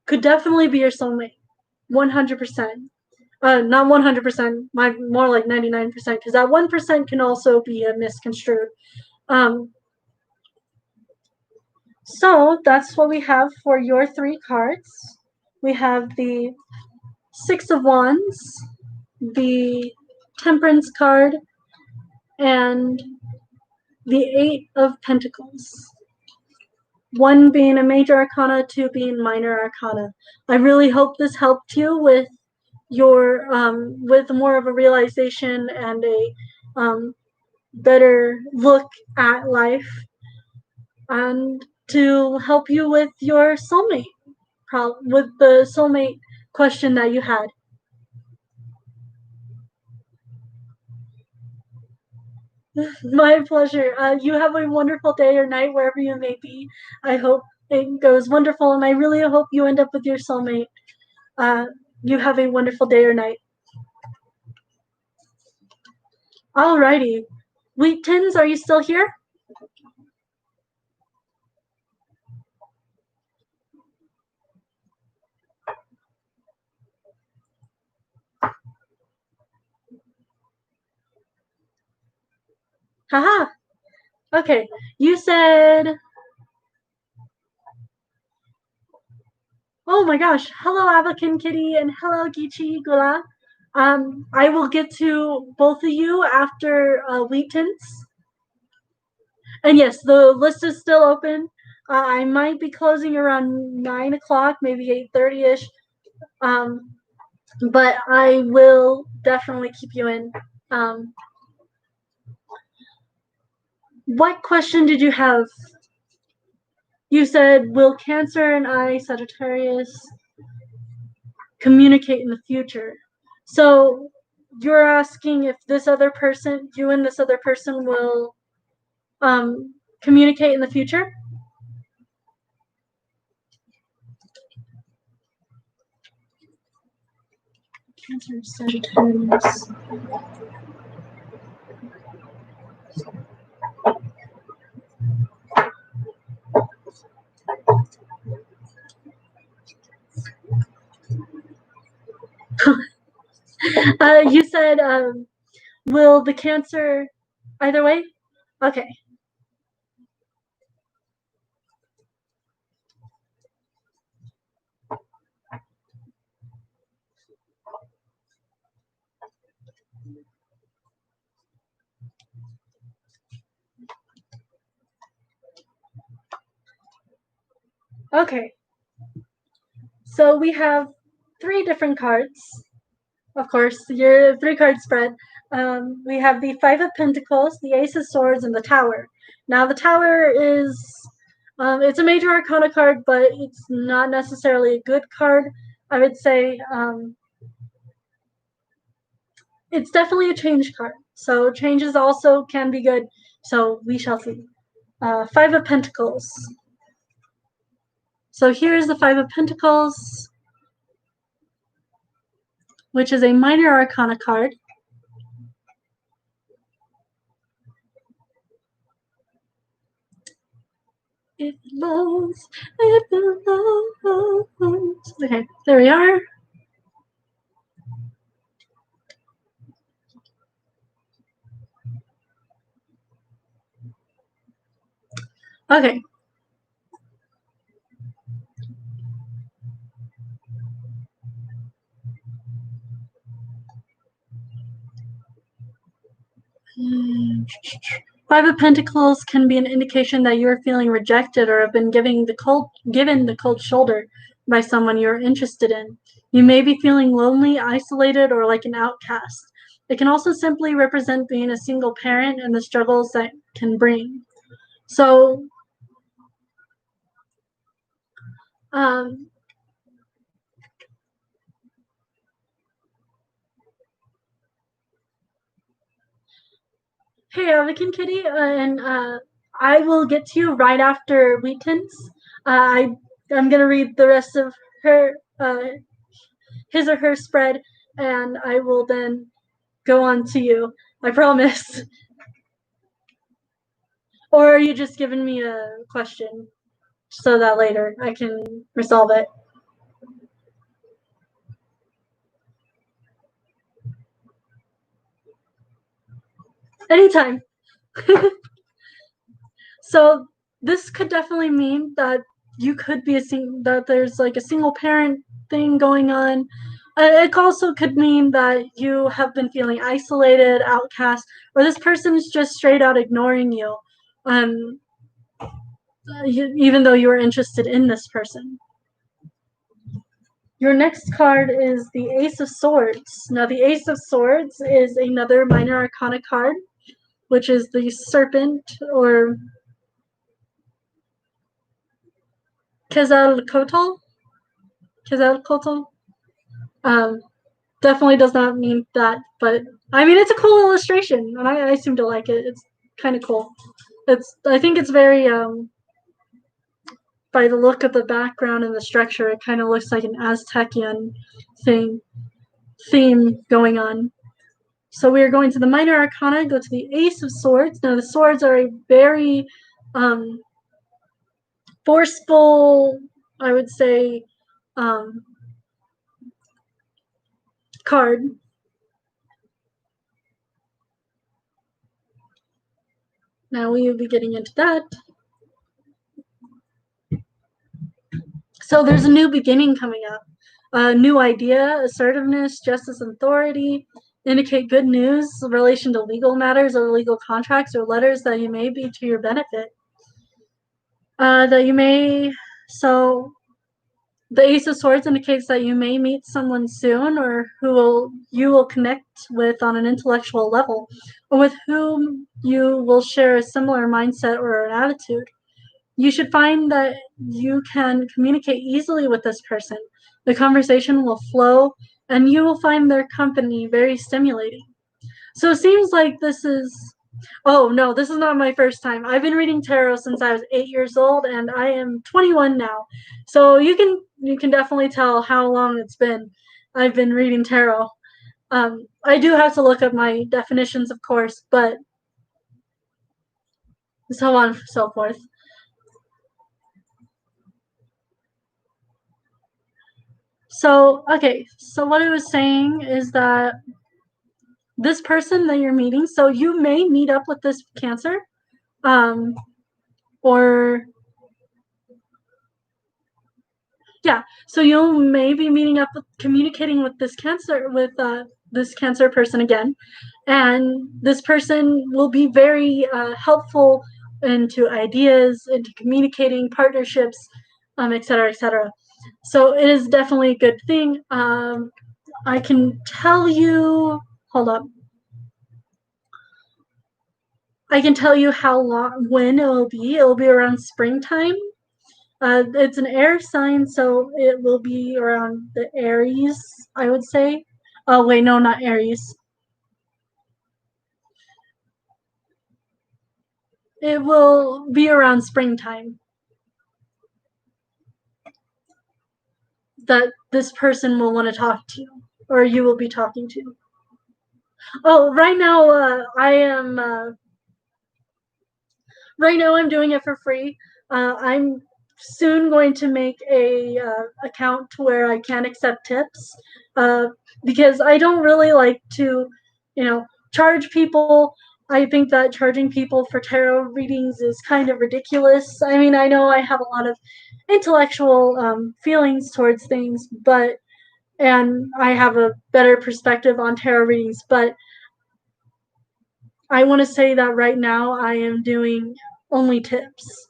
could definitely be your soulmate, 100%. Not 100%, more like 99%, because that 1% can also be misconstrued. Um, so that's what we have for your 3 cards. We have the Six of Wands, the Temperance card, and the Eight of Pentacles. 1 being a major arcana, 2 being minor arcana. I really hope this helped you with your with more of a realization and a better look at life, and to help you with your soulmate with the soulmate question that you had. My pleasure. You have a wonderful day or night wherever you may be. I hope it goes wonderful, and I really hope you end up with your soulmate. You have a wonderful day or night. Alrighty. Wheat Tins, are you still here? Haha. Okay. You said, oh my gosh. Hello, Abakin Kitty, and hello, Gichi Gula. I will get to both of you after Wheat Tins. And yes, the list is still open. I might be closing around 9 o'clock, maybe 8:30ish. But I will definitely keep you in. What question did you have? You said, will Cancer and I, Sagittarius, communicate in the future? So you're asking if this other person, you and this other person, will communicate in the future? Cancer, Sagittarius. You said, will the Cancer either way? Okay. Okay. So we have 3 different cards. Of course, your 3-card spread. We have the Five of Pentacles, the Ace of Swords, and the Tower. Now, the Tower is, it's a major arcana card, but it's not necessarily a good card. I would say it's definitely a change card. So changes also can be good. So we shall see. Five of Pentacles. So here's the Five of Pentacles, which is a minor arcana card. It belongs, it belongs. Okay, there we are. Okay. Five of Pentacles can be an indication that you're feeling rejected or have been given the cold shoulder by someone you're interested in. You may be feeling lonely, isolated, or like an outcast. It can also simply represent being a single parent and the struggles that can bring. So Um, Hey, Avican Kitty, and I will get to you right after Wheaton's. I'm gonna read the rest of her his or her spread, and I will then go on to you. I promise. Or are you just giving me a question so that later I can resolve it? Anytime. So this could definitely mean that you could be that there's like a single parent thing going on. It also could mean that you have been feeling isolated, outcast, or this person is just straight out ignoring you, um, even though you are interested in this person. Your next card is the Ace of Swords. Now, the Ace of Swords is another minor arcana card, which is the Serpent or Quetzalcoatl. Quetzalcoatl. Um, Definitely does not mean that, but I mean it's a cool illustration, and I seem to like it. It's kind of cool. I think it's very by the look of the background and the structure, it kind of looks like an Aztecian thing theme going on. So we are going to the minor arcana, go to the Ace of Swords. Now the swords are a very um, forceful, I would say, um, card. Now we will be getting into that. So there's a new beginning coming up. A new idea, assertiveness, justice, and authority indicate good news in relation to legal matters or legal contracts or letters that you may be to your benefit. That you may, so the Ace of Swords indicates that you may meet someone soon or you will connect with on an intellectual level, or with whom you will share a similar mindset or an attitude. You should find that you can communicate easily with this person. The conversation will flow, and you will find their company very stimulating. So it seems like this is. Oh, no, this is not my first time. I've been reading tarot since I was 8 years old, and I am 21 now. So you can definitely tell how long it's been. I've been reading tarot. I do have to look up my definitions, of course, but so on and so forth. So, okay, so what I was saying is that this person that you're meeting, so you may meet up with this Cancer, um, or yeah, so you may be meeting up with communicating with this Cancer person again, and this person will be very helpful into ideas, into communicating partnerships, etc., etc. So it is definitely a good thing. I can tell you. Hold up. I can tell you how long when it will be. It will be around springtime. It's an air sign, so it will be around the Aries, I would say. Oh wait, no, not Aries. It will be around springtime that this person will want to talk to you, or you will be talking to. Oh, right now I'm doing it for free. I'm soon going to make a account where I can accept tips, uh, because I don't really like to, charge people. I think that charging people for tarot readings is kind of ridiculous. I mean, I know I have a lot of intellectual feelings towards things, and I have a better perspective on tarot readings, but I want to say that right now I am doing only tips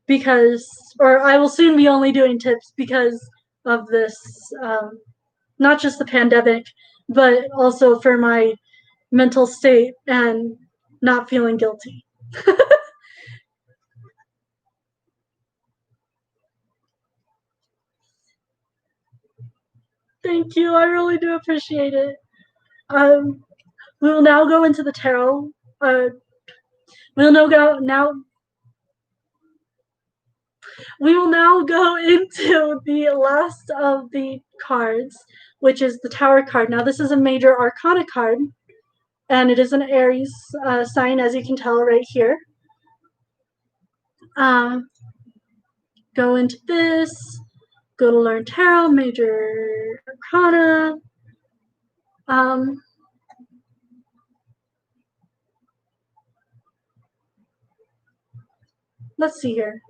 because, or I will soon be only doing tips because of this, not just the pandemic, but also for my mental state and not feeling guilty. Thank you. I really do appreciate it. We will now go into the tarot. We will now go into the last of the cards, which is the Tower card. Now, this is a major arcana card, and it is an Aries sign, as you can tell right here. Go into this, go to Learn Tarot, major arcana. Let's see here.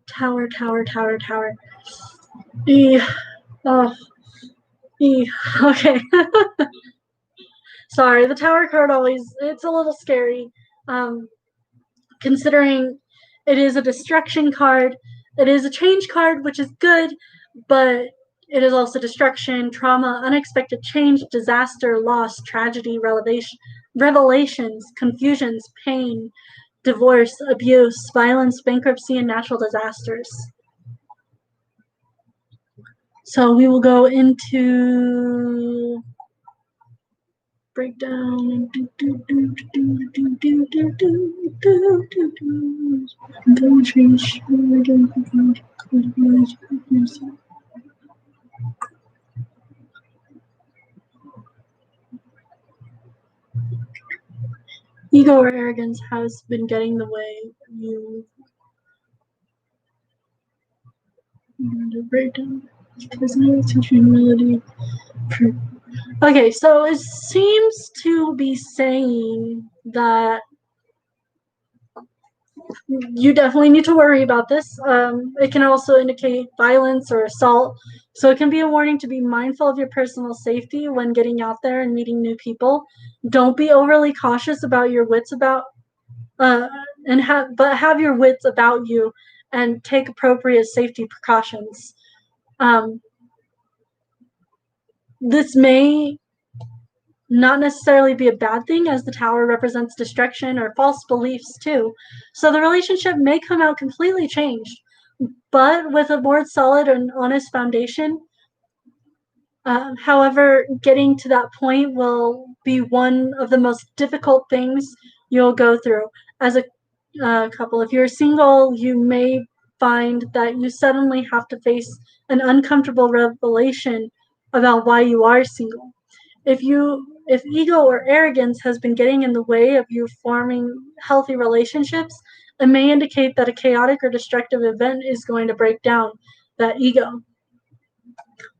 Tower, tower, tower, tower. Okay. Sorry, the Tower card it's a little scary. Considering it is a destruction card, it is a change card, which is good, but it is also destruction, trauma, unexpected change, disaster, loss, tragedy, revelations, confusions, pain, divorce, abuse, violence, bankruptcy, and natural disasters. So we will go into breakdown. Ego or arrogance has been getting in the way of you. Breakdown. Humility. Okay, so it seems to be saying that you definitely need to worry about this. It can also indicate violence or assault. So it can be a warning to be mindful of your personal safety when getting out there and meeting new people. Don't be overly cautious about your wits but have your wits about you and take appropriate safety precautions. This may not necessarily be a bad thing, as the Tower represents destruction or false beliefs too. So the relationship may come out completely changed, but with a more solid and honest foundation. However, getting to that point will be one of the most difficult things you'll go through as a couple. If you're single, you may find that you suddenly have to face an uncomfortable revelation about why you are single. If ego or arrogance has been getting in the way of you forming healthy relationships, it may indicate that a chaotic or destructive event is going to break down that ego.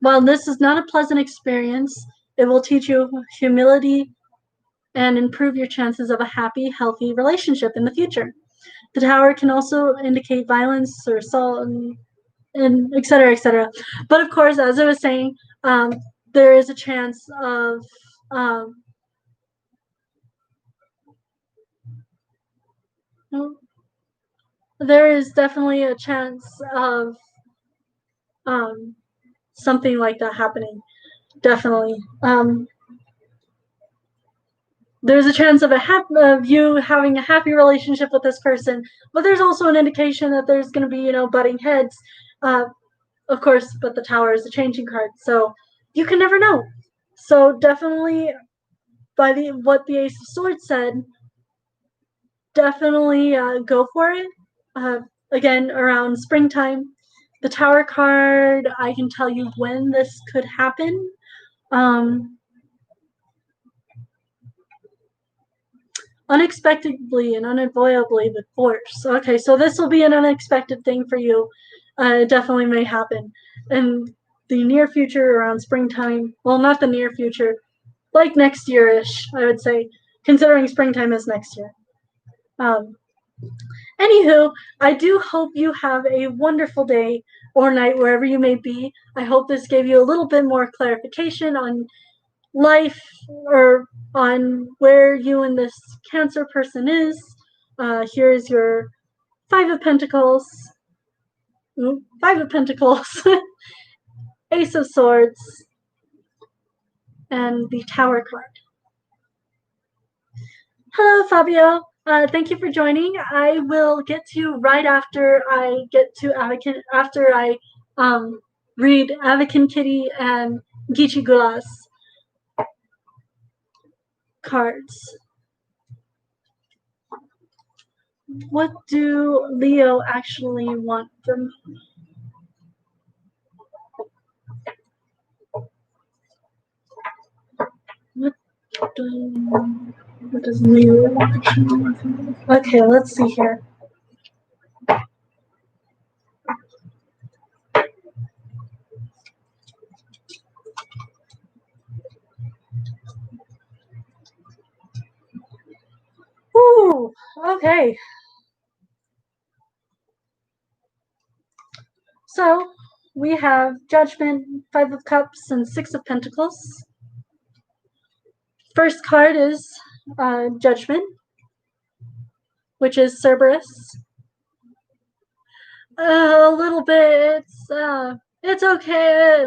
While this is not a pleasant experience, it will teach you humility and improve your chances of a happy, healthy relationship in the future. The Tower can also indicate violence or assault and et cetera, et cetera. But of course, as I was saying, there is a chance of there is definitely a chance of something like that happening. Definitely. There's a chance of you having a happy relationship with this person, but there's also an indication that there's going to be, butting heads. Of course, but the Tower is a changing card, so you can never know. So definitely, by what the Ace of Swords said, definitely go for it. Again, around springtime. The Tower card, I can tell you when this could happen. Unexpectedly and unavoidably with force. Okay, so this will be an unexpected thing for you. It definitely may happen in the near future, around springtime. Well, not the near future, like next year-ish, I would say, considering springtime is next year. Anywho, I do hope you have a wonderful day or night wherever you may be. I hope this gave you a little bit more clarification on life or on where you and this Cancer person is. Here's your Five of Pentacles, Ace of Swords, and the Tower card. Hello, Fabio. Thank you for joining. I will get to you right after I get to after I read Avakin Kitty and Gichigula's cards. What do Leo actually want from me? What does Leo actually want from me? Okay, let's see here. Ooh, okay. So we have Judgment, Five of Cups, and Six of Pentacles. First card is Judgment, which is Cerberus. A little bit. It's okay.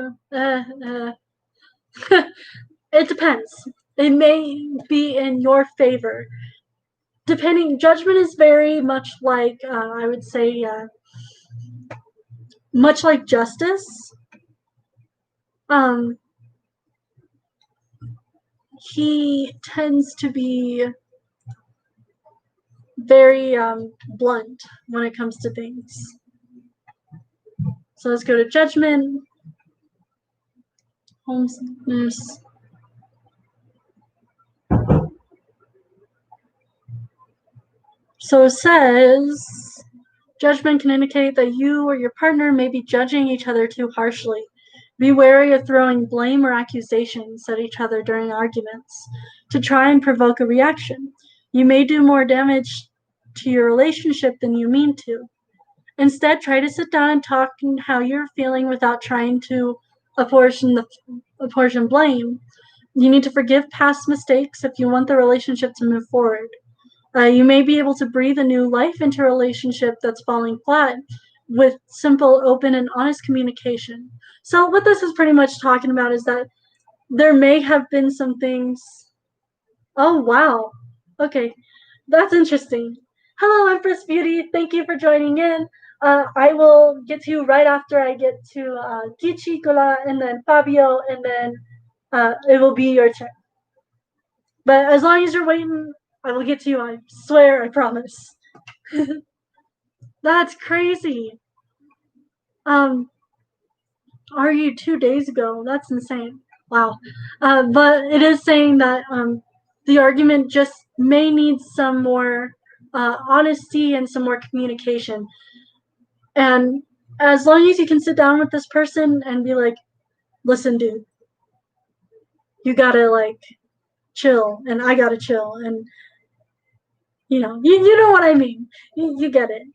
It depends. It may be in your favor. Depending, Judgment is very much like I would say, much like Justice. He tends to be very blunt when it comes to things. So let's go to Judgment, Homesickness. So it says, Judgment can indicate that you or your partner may be judging each other too harshly. Be wary of throwing blame or accusations at each other during arguments to try and provoke a reaction. You may do more damage to your relationship than you mean to. Instead, try to sit down and talk how you're feeling without trying to apportion blame. You need to forgive past mistakes if you want the relationship to move forward. You may be able to breathe a new life into a relationship that's falling flat with simple, open, and honest communication. So what this is pretty much talking about is that there may have been some things. Oh, wow. Okay, that's interesting. Hello, Empress Beauty. Thank you for joining in. I will get to you right after I get to Gichigula and then Fabio, and then it will be your turn. But as long as you're waiting, I will get to you. I swear, I promise. That's crazy. Are you 2 days ago? That's insane. Wow. But it is saying that the argument just may need some more honesty and some more communication. And as long as you can sit down with this person and be like, listen, dude, you gotta like chill, and I gotta chill, and you know what I mean. You get it.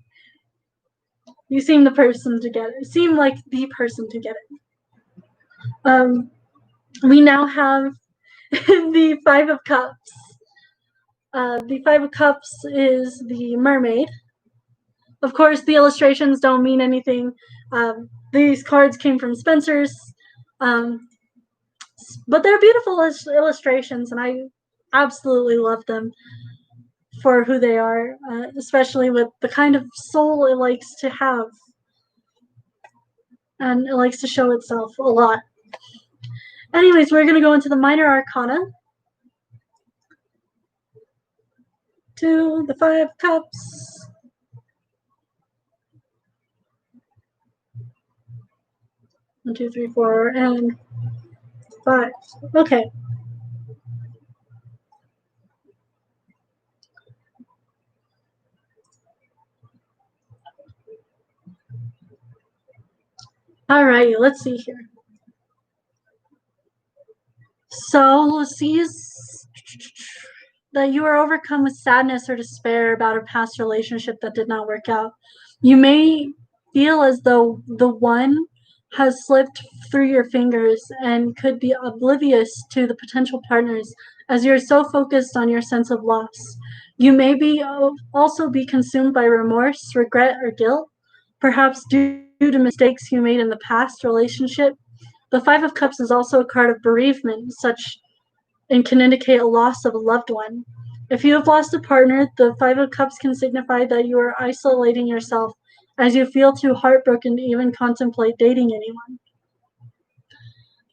You seem the person to get it. Seem like the person to get it. We now have the Five of Cups. The Five of Cups is the mermaid. Of course, the illustrations don't mean anything. These cards came from Spencer's, but they're beautiful illustrations, and I absolutely love them for who they are, especially with the kind of soul it likes to have. And it likes to show itself a lot. Anyways, we're going to go into the minor arcana. To the Five Cups. One, two, three, four, and five. Okay. Alrighty, let's see here. So sees that you are overcome with sadness or despair about a past relationship that did not work out. You may feel as though the one has slipped through your fingers and could be oblivious to the potential partners as you're so focused on your sense of loss. You may be also be consumed by remorse, regret, or guilt, perhaps due to mistakes you made in the past relationship. The Five of Cups is also a card of bereavement, and can indicate a loss of a loved one. If you have lost a partner, the Five of Cups can signify that you are isolating yourself as you feel too heartbroken to even contemplate dating anyone.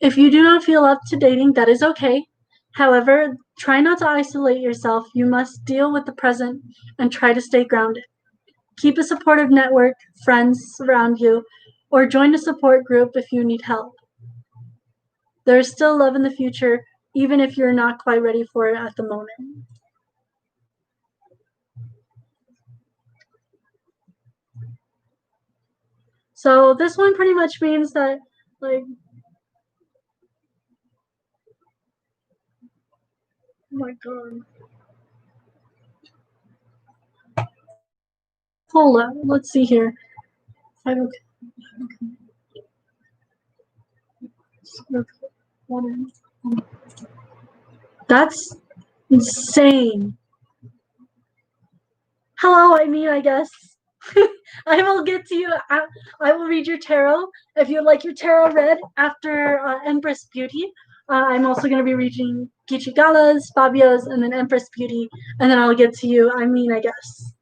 If you do not feel up to dating, that is okay. However, try not to isolate yourself. You must deal with the present and try to stay grounded. Keep a supportive network, friends around you, or join a support group if you need help. There is still love in the future, even if you're not quite ready for it at the moment. So this one pretty much means that, like, oh my god. Hold on, let's see here. That's insane. Hello, I guess. I will get to you. I will read your tarot. If you'd like your tarot read after Empress Beauty, I'm also going to be reading Geechee Gala's, Fabio's, and then Empress Beauty, and then I'll get to you. I guess.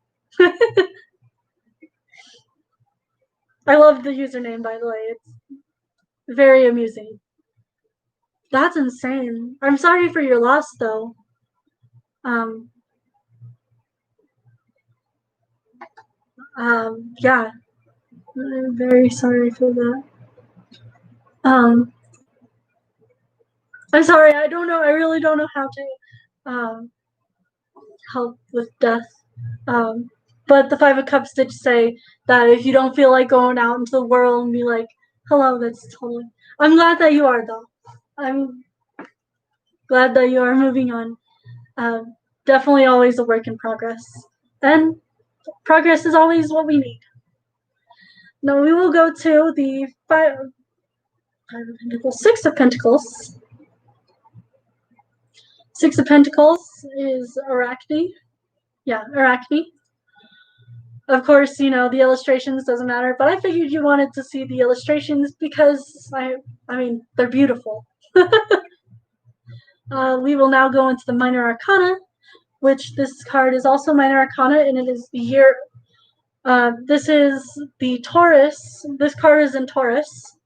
I love the username, by the way. It's very amusing. That's insane. I'm sorry for your loss, though. Um, yeah, I'm very sorry for that. Um, I'm sorry. I don't know. I really don't know how to help with death. But the Five of Cups did say that if you don't feel like going out into the world and be like, hello, that's totally. I'm glad that you are, though. I'm glad that you are moving on. Definitely always a work in progress. And progress is always what we need. Now we will go to the Five of Pentacles, Six of Pentacles. Six of Pentacles is Arachne. Yeah, Arachne. Of course, the illustrations doesn't matter, but I figured you wanted to see the illustrations because they're beautiful. We will now go into the Minor Arcana, which this card is also Minor Arcana, and it is the year. This is the Taurus. This card is in Taurus.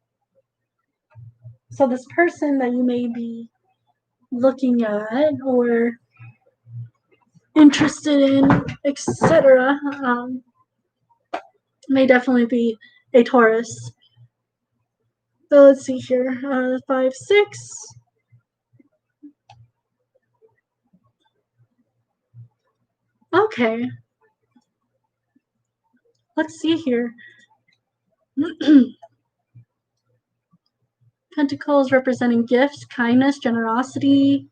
So this person that you may be looking at or interested in, etc., may definitely be a Taurus. So let's see here. 5, 6. Okay. Let's see here. Pentacles representing gifts, kindness, generosity.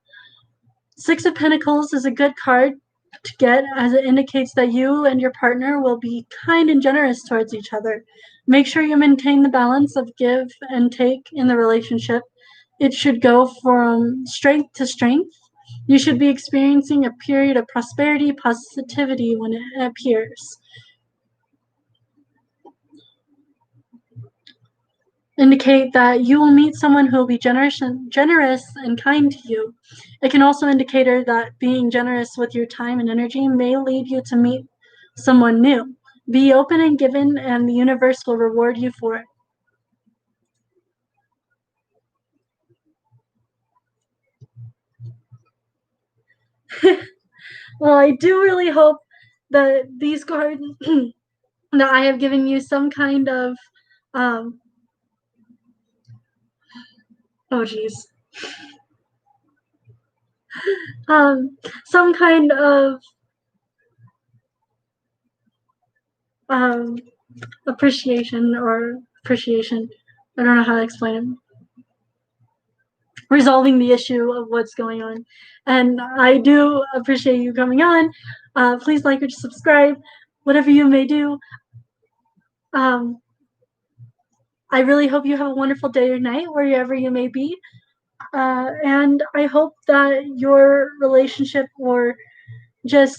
Six of Pentacles is a good card to get as it indicates that you and your partner will be kind and generous towards each other. Make sure you maintain the balance of give and take in the relationship. It should go from strength to strength. You should be experiencing a period of prosperity, positivity when it appears. Indicate that you will meet someone who will be generous and kind to you. It can also indicate that being generous with your time and energy may lead you to meet someone new. Be open and given, and the universe will reward you for it. Well, I do really hope that these cards that I have given you some kind of oh geez some kind of appreciation. I don't know how to explain it. Resolving the issue of what's going on. And I do appreciate you coming on. Please like or subscribe, whatever you may do. I really hope you have a wonderful day or night wherever you may be. And I hope that your relationship or just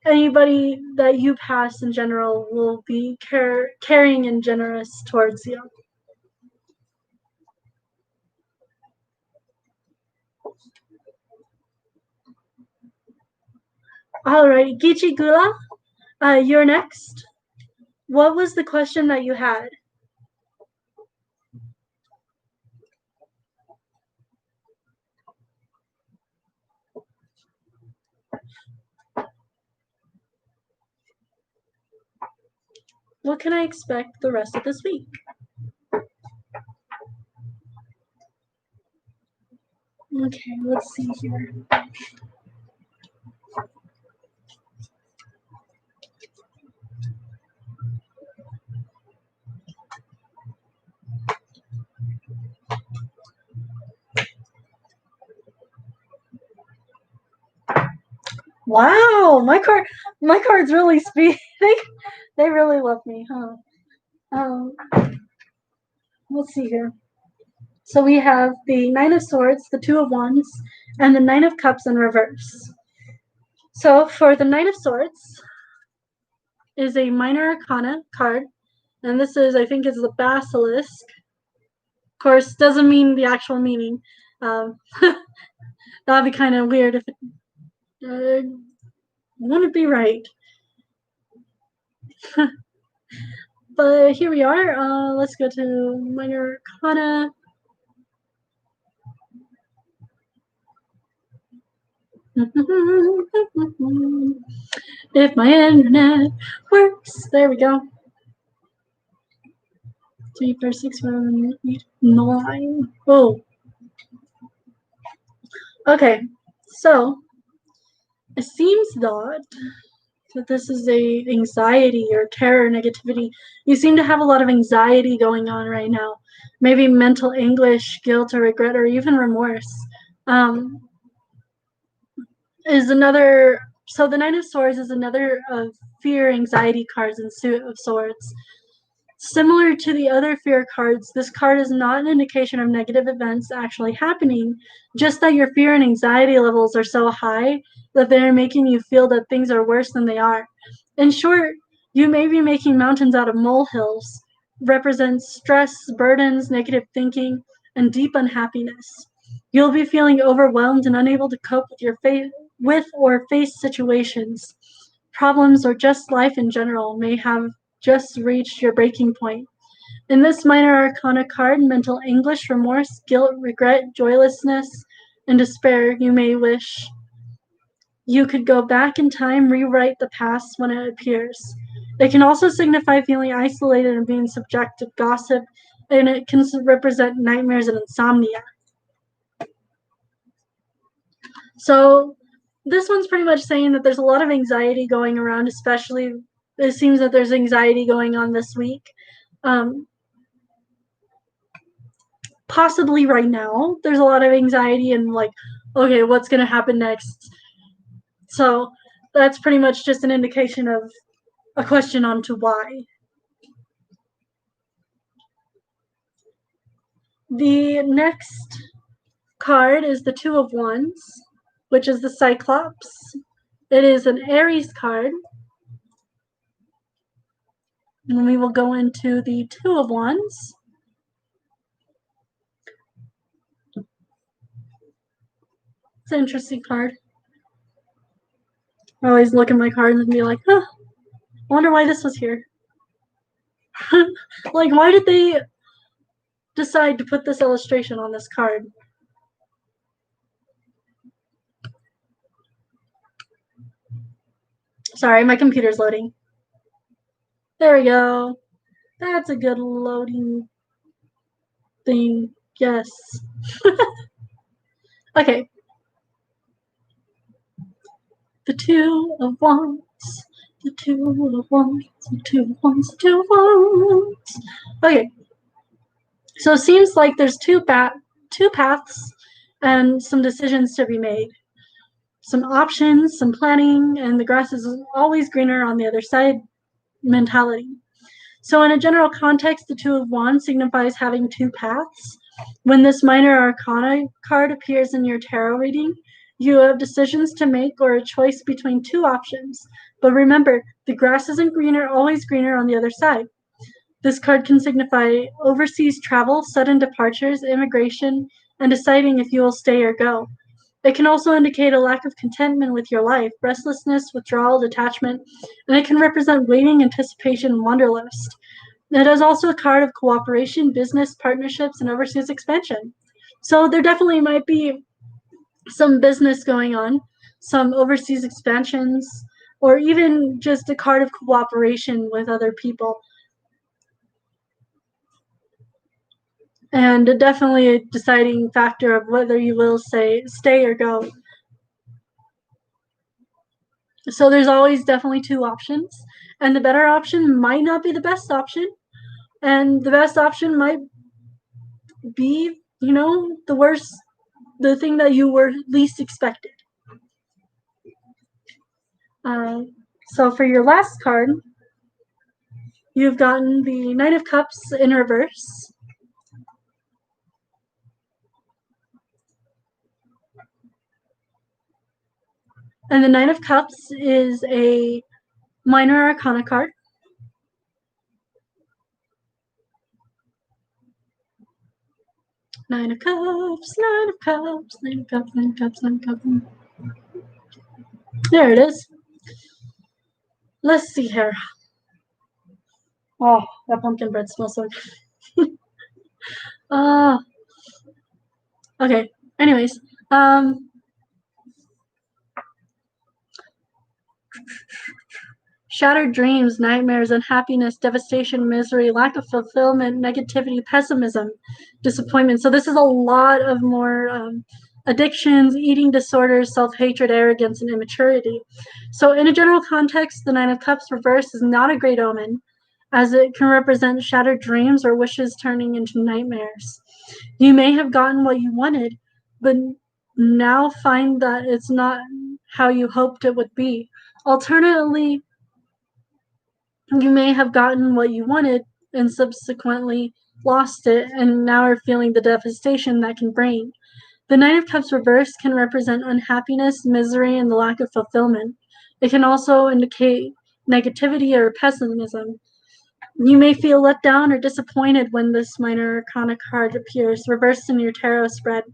anybody that you pass in general will be caring and generous towards you. Alrighty, Gichi Gula, you're next. What was the question that you had? What can I expect the rest of this week? Okay, let's see here. Wow, my cards really speak. They really love me, huh? Um, let's see here. So we have the Nine of Swords, the Two of Wands, and the Nine of Cups in reverse. So for the Nine of Swords is a minor arcana card, and this is, I think, is the basilisk. Of course, doesn't mean the actual meaning. That'd be kind of weird if it wouldn't be right. But here we are. Let's go to minor arcana. If my internet works, there we go. 3, 4, 6, 7, 8, 9. Oh. Okay, so it seems that this is a anxiety or terror negativity. You seem to have a lot of anxiety going on right now. Maybe mental anguish, guilt, or regret, or even remorse. Is another. So the Nine of Swords is another of fear, anxiety cards in Suit of Swords. Similar to the other fear cards, this card is not an indication of negative events actually happening, just that your fear and anxiety levels are so high that they're making you feel that things are worse than they are. In short, you may be making mountains out of molehills, represents stress, burdens, negative thinking, and deep unhappiness. You'll be feeling overwhelmed and unable to cope with or face situations. Problems or just life in general may have just reached your breaking point. In this minor arcana card, mental anguish, remorse, guilt, regret, joylessness, and despair, you may wish you could go back in time, rewrite the past when it appears. It can also signify feeling isolated and being subject to gossip, and it can represent nightmares and insomnia. So this one's pretty much saying that there's a lot of anxiety going around, especially it seems that there's anxiety going on this week. Possibly right now, there's a lot of anxiety and like, okay, what's going to happen next? So that's pretty much just an indication of a question on to why. The next card is the Two of Wands, which is the Cyclops. It is an Aries card. And we will go into the Two of Wands. It's an interesting card. I always look at my cards and be like, huh, I wonder why this was here. Like, why did they decide to put this illustration on this card? Sorry, my computer's loading. There we go. That's a good loading thing. Yes. Okay. The Two of Wands. The Two of Wands. The Two of Wands. The Two of Wands. Okay. So it seems like there's two paths and some decisions to be made. Some options, some planning, and the grass is always greener on the other side mentality. So in a general context, the Two of Wands signifies having two paths. When this minor arcana card appears in your tarot reading, you have decisions to make or a choice between two options. But remember, the grass isn't always greener on the other side. This card can signify overseas travel, sudden departures, immigration, and deciding if you will stay or go. It can also indicate a lack of contentment with your life, restlessness, withdrawal, detachment, and it can represent waiting, anticipation, and wanderlust. It is also a card of cooperation, business, partnerships, and overseas expansion. So there definitely might be some business going on, some overseas expansions, or even just a card of cooperation with other people. And definitely a deciding factor of whether you will stay or go. So there's always definitely two options, and the better option might not be the best option, and the best option might be, the worst, the thing that you were least expected. So for your last card, you've gotten the Knight of Cups in reverse. And the Nine of Cups is a minor arcana card. Nine of Cups, Nine of Cups, Nine of Cups, Nine of Cups, Nine of Cups. There it is. Let's see here. Oh, that pumpkin bread smells so good. Okay. Anyways, shattered dreams, nightmares, unhappiness, devastation, misery, lack of fulfillment, negativity, pessimism, disappointment. So this is a lot of more addictions, eating disorders, self-hatred, arrogance, and immaturity. So in a general context, the Nine of Cups reversed is not a great omen, as it can represent shattered dreams or wishes turning into nightmares. You may have gotten what you wanted, but now find that it's not how you hoped it would be. Alternatively, you may have gotten what you wanted and subsequently lost it, and now are feeling the devastation that can bring. The Nine of Cups reversed can represent unhappiness, misery, and the lack of fulfillment. It can also indicate negativity or pessimism. You may feel let down or disappointed when this minor arcana card appears reversed in your tarot spread.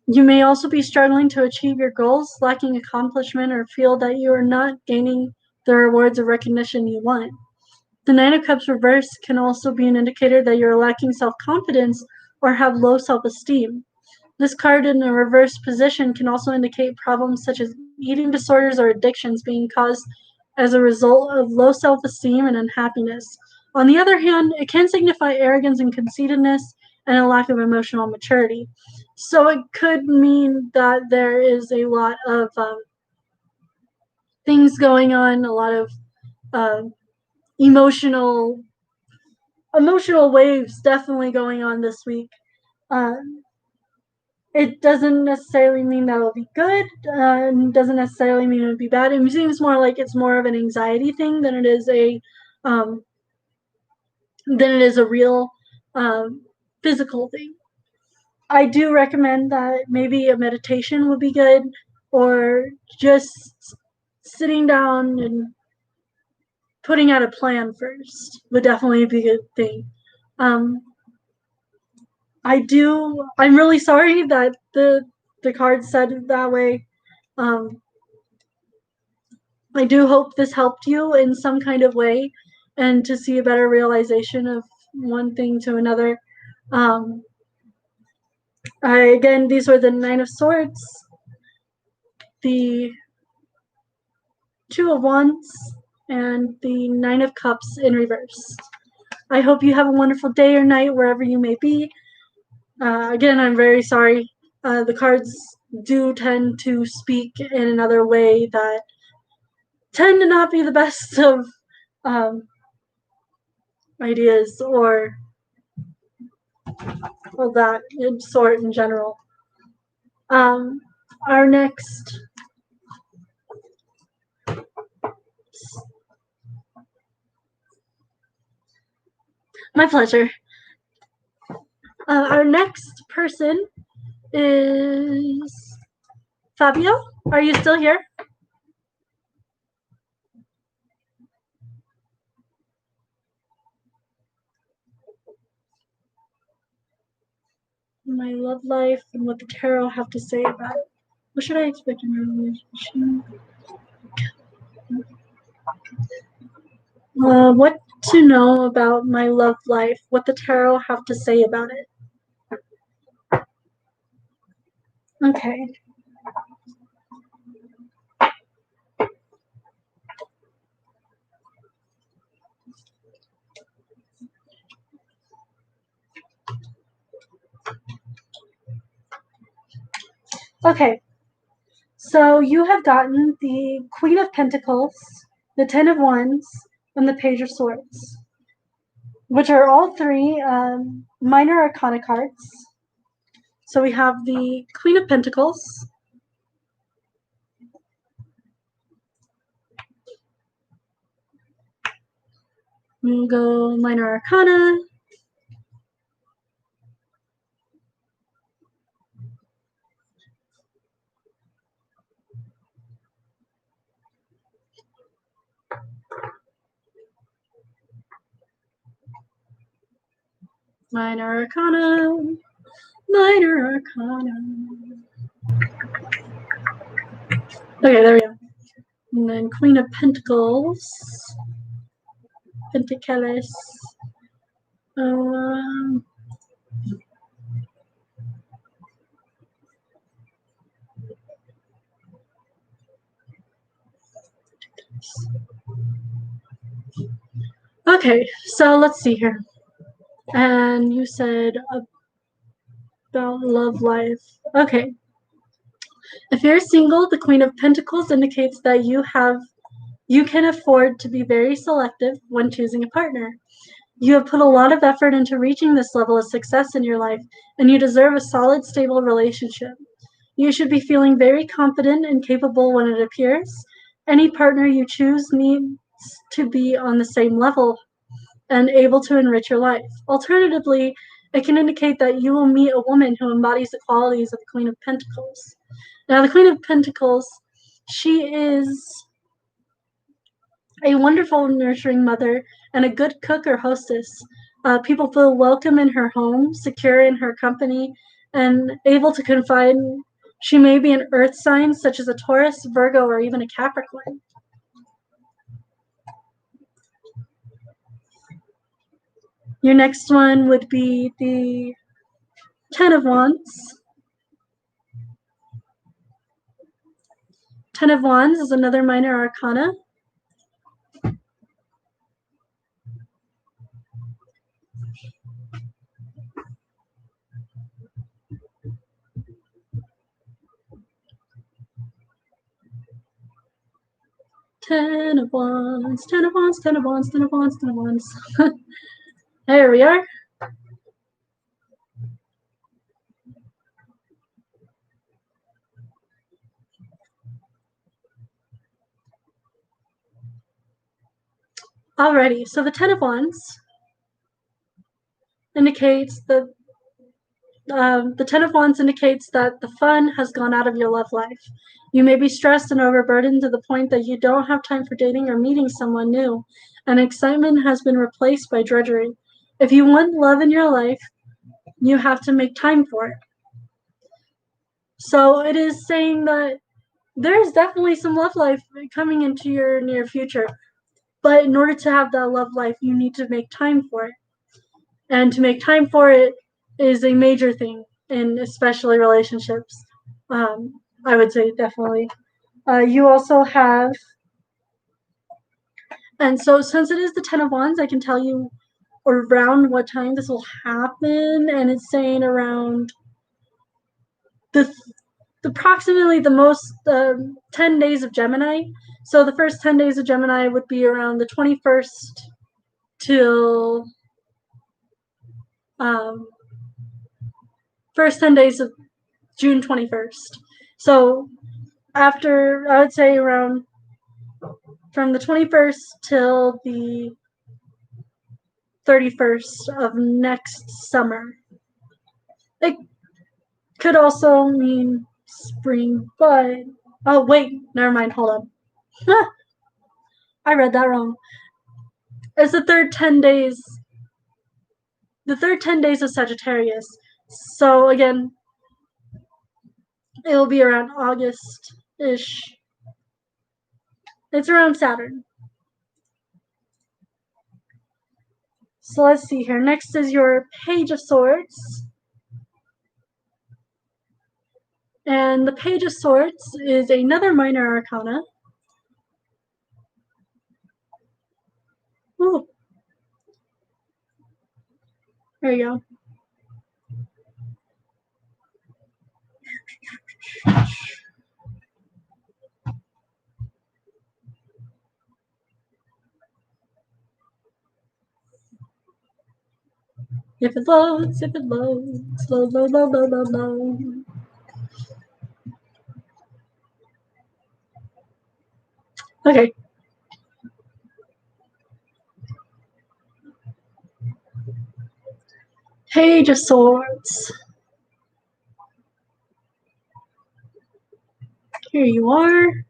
You may also be struggling to achieve your goals, lacking accomplishment, or feel that you are not gaining the rewards or recognition you want. The Nine of Cups reversed can also be an indicator that you're lacking self-confidence or have low self-esteem. This card in a reverse position can also indicate problems such as eating disorders or addictions being caused as a result of low self-esteem and unhappiness. On the other hand, it can signify arrogance and conceitedness and a lack of emotional maturity. So it could mean that there is a lot of things going on, a lot of uh, emotional waves definitely going on this week. It doesn't necessarily mean that it'll be good. Doesn't necessarily mean it'll be bad. It seems more like it's more of an anxiety thing than it is a real physical thing. I do recommend that maybe a meditation would be good, or just sitting down and putting out a plan first would definitely be a good thing. I'm really sorry that the card said it that way. I do hope this helped you in some kind of way, and to see a better realization of one thing to another. Again, these were the Nine of Swords, the Two of Wands, and the Nine of Cups in reverse. I hope you have a wonderful day or night wherever you may be. Again, I'm very sorry. The cards do tend to speak in another way that tend to not be the best of ideas or that sort in general. Our next my pleasure. Our next person is Fabio. Are you still here? My love life and what the tarot have to say about it. What should I expect in a relationship? What to know about my love life? What the tarot have to say about it? Okay. Okay. So you have gotten the Queen of Pentacles, the Ten of Wands, and the Page of Swords, which are all three minor arcana cards. So we have the Queen of Pentacles. We'll go minor arcana. Minor arcana. Minor arcana. Okay, there we go. And then Queen of Pentacles. Pentacles. Okay, so let's see here. And you said about love life. Okay. If you're single, the Queen of Pentacles indicates that you can afford to be very selective when choosing a partner. You have put a lot of effort into reaching this level of success in your life, and you deserve a solid, stable relationship. You should be feeling very confident and capable when it appears. Any partner you choose needs to be on the same level and able to enrich your life. Alternatively, it can indicate that you will meet a woman who embodies the qualities of the Queen of Pentacles. Now, the Queen of Pentacles, she is a wonderful, nurturing mother and a good cook or hostess. People feel welcome in her home, secure in her company, and able to confide. She may be an earth sign, such as a Taurus, Virgo, or even a Capricorn. Your next one would be the Ten of Wands. Ten of Wands is another minor arcana. Ten of Wands, Ten of Wands, Ten of Wands, Ten of Wands, Ten of Wands. There we are. Alrighty, so the Ten of Wands indicates that the Ten of Wands indicates that the fun has gone out of your love life. You may be stressed and overburdened to the point that you don't have time for dating or meeting someone new, and excitement has been replaced by drudgery. If you want love in your life, you have to make time for it. So it is saying that there's definitely some love life coming into your near future. But in order to have that love life, you need to make time for it. And to make time for it is a major thing in especially relationships. I would say definitely. You also have, and so since it is the Ten of Wands, I can tell you around what time this will happen, and it's saying around the approximately the most 10 days of Gemini. So the first 10 days of Gemini would be around the 21st till first 10 days of June 21st. So after, I would say around from the 21st till the 31st of next summer. It could also mean spring, but oh wait, never mind, hold on. I read that wrong. It's the third 10 days. The third 10 days of Sagittarius. So again, It will be around August-ish. It's around Saturn. So let's see here. Next is your Page of Swords. And the Page of Swords is another minor arcana. Ooh. There you go. If it loads, low, low, low, low, low, low. Okay. Page of Swords. Here you are.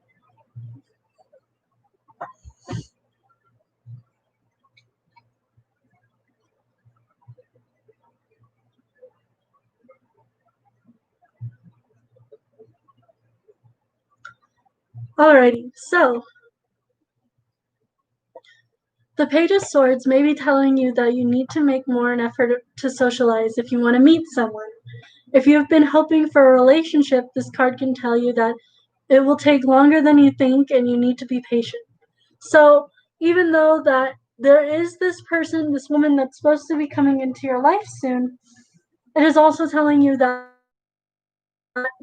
Alrighty, so the Page of Swords may be telling you that you need to make more an effort to socialize if you want to meet someone. If you've been hoping for a relationship, this card can tell you that it will take longer than you think and you need to be patient. So even though that there is this person, this woman that's supposed to be coming into your life soon, it is also telling you that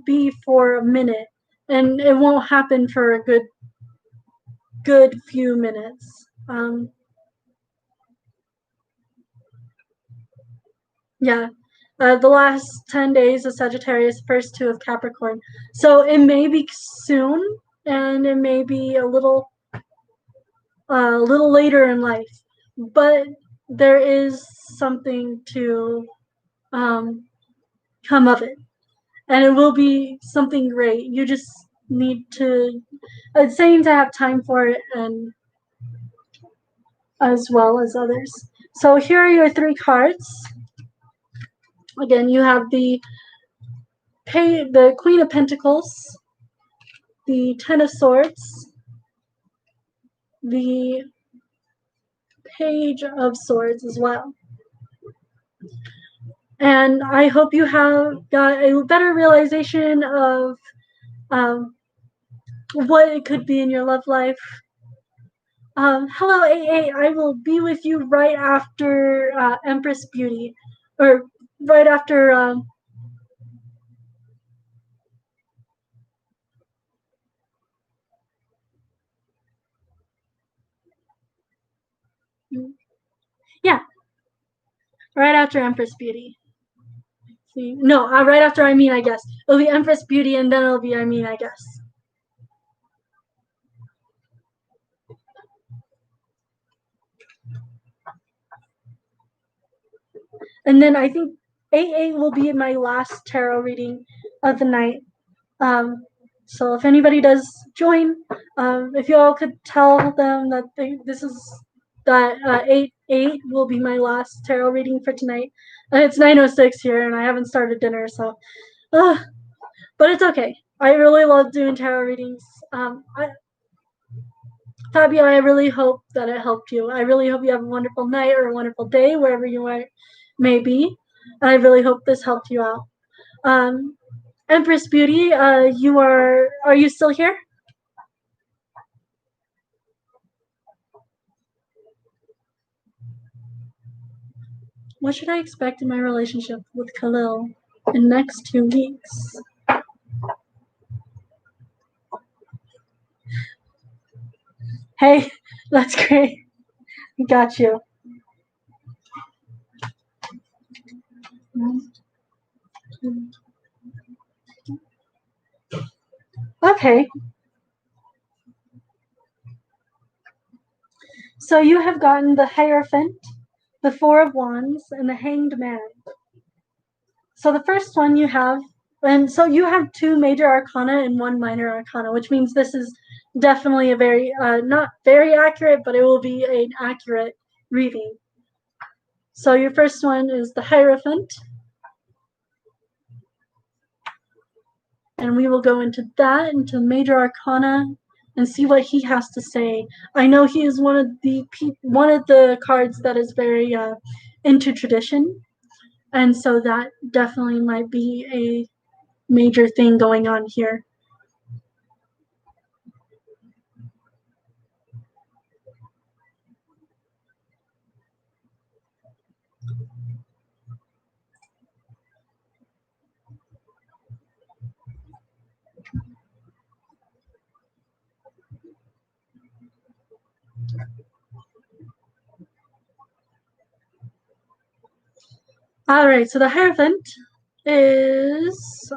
be for a minute and it won't happen for a good few minutes. Yeah. The last 10 days of Sagittarius, first 2 of Capricorn. So it may be soon and it may be a little later in life, but there is something to come of it, and it will be something great. You just need to, it's saying to have time for it, and as well as others. So here are your 3 cards. Again, you have the Queen of Pentacles, the Ten of Swords, the Page of Swords as well. And I hope you have got a better realization of what it could be in your love life. Hello, AA. I will be with you right after Empress Beauty, or right after. Yeah, right after Empress Beauty. See, no, right after I mean, I guess it'll be Empress Beauty, and then it'll be I mean, I guess. And then I think 8/8 will be my last tarot reading of the night. So if anybody does join, if you all could tell them that this is that 8/8 will be my last tarot reading for tonight. It's 9:06 here, and I haven't started dinner, so, but it's okay. I really love doing tarot readings. Fabio, I really hope that it helped you. I really hope you have a wonderful night or a wonderful day wherever you may be. I really hope this helped you out. Empress Beauty, are you still here? What should I expect in my relationship with Khalil in the next 2 weeks? Hey, that's great. Got you. Okay. So you have gotten the Hierophant, the Four of Wands, and the Hanged Man. So the first one you have, and so you have 2 major arcana and 1 minor arcana, which means this is definitely a very, not very accurate, but it will be an accurate reading. So your first one is the Hierophant. and we will go into that, into Major Arcana, and see what he has to say. I know he is one of the cards that is very into tradition, and so that definitely might be a major thing going on here. All right, so the Hierophant is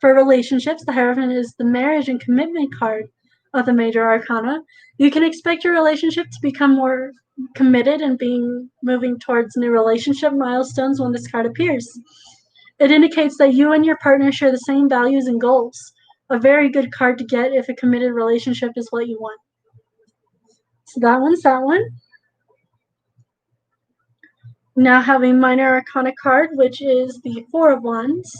for relationships. The Hierophant is the marriage and commitment card of the Major Arcana. You can expect your relationship to become more committed and moving towards new relationship milestones when this card appears. It indicates that you and your partner share the same values and goals. A very good card to get if a committed relationship is what you want. So that one's that one. Now have a Minor Arcana card, which is the Four of Wands.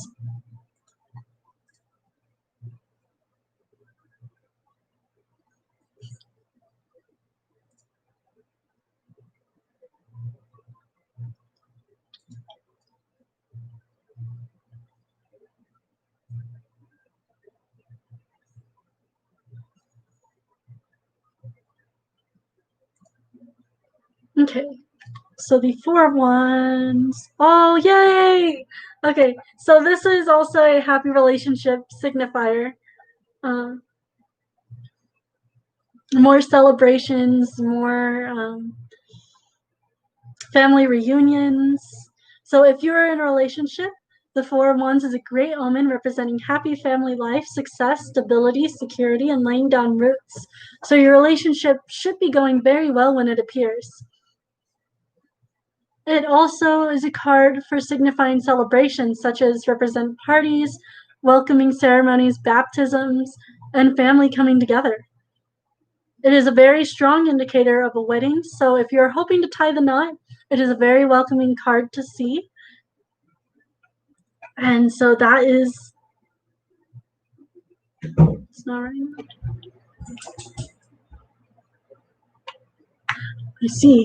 Okay, so the Four of Wands. Oh, yay! Okay, so this is also a happy relationship signifier. More celebrations, more family reunions. So if you're in a relationship, the Four of Wands is a great omen representing happy family life, success, stability, security, and laying down roots. So your relationship should be going very well when it appears. It also is a card for signifying celebrations, such as represent parties, welcoming ceremonies, baptisms, and family coming together. It is a very strong indicator of a wedding, so if you're hoping to tie the knot, it is a very welcoming card to see. And so that is... It's not right now. I see.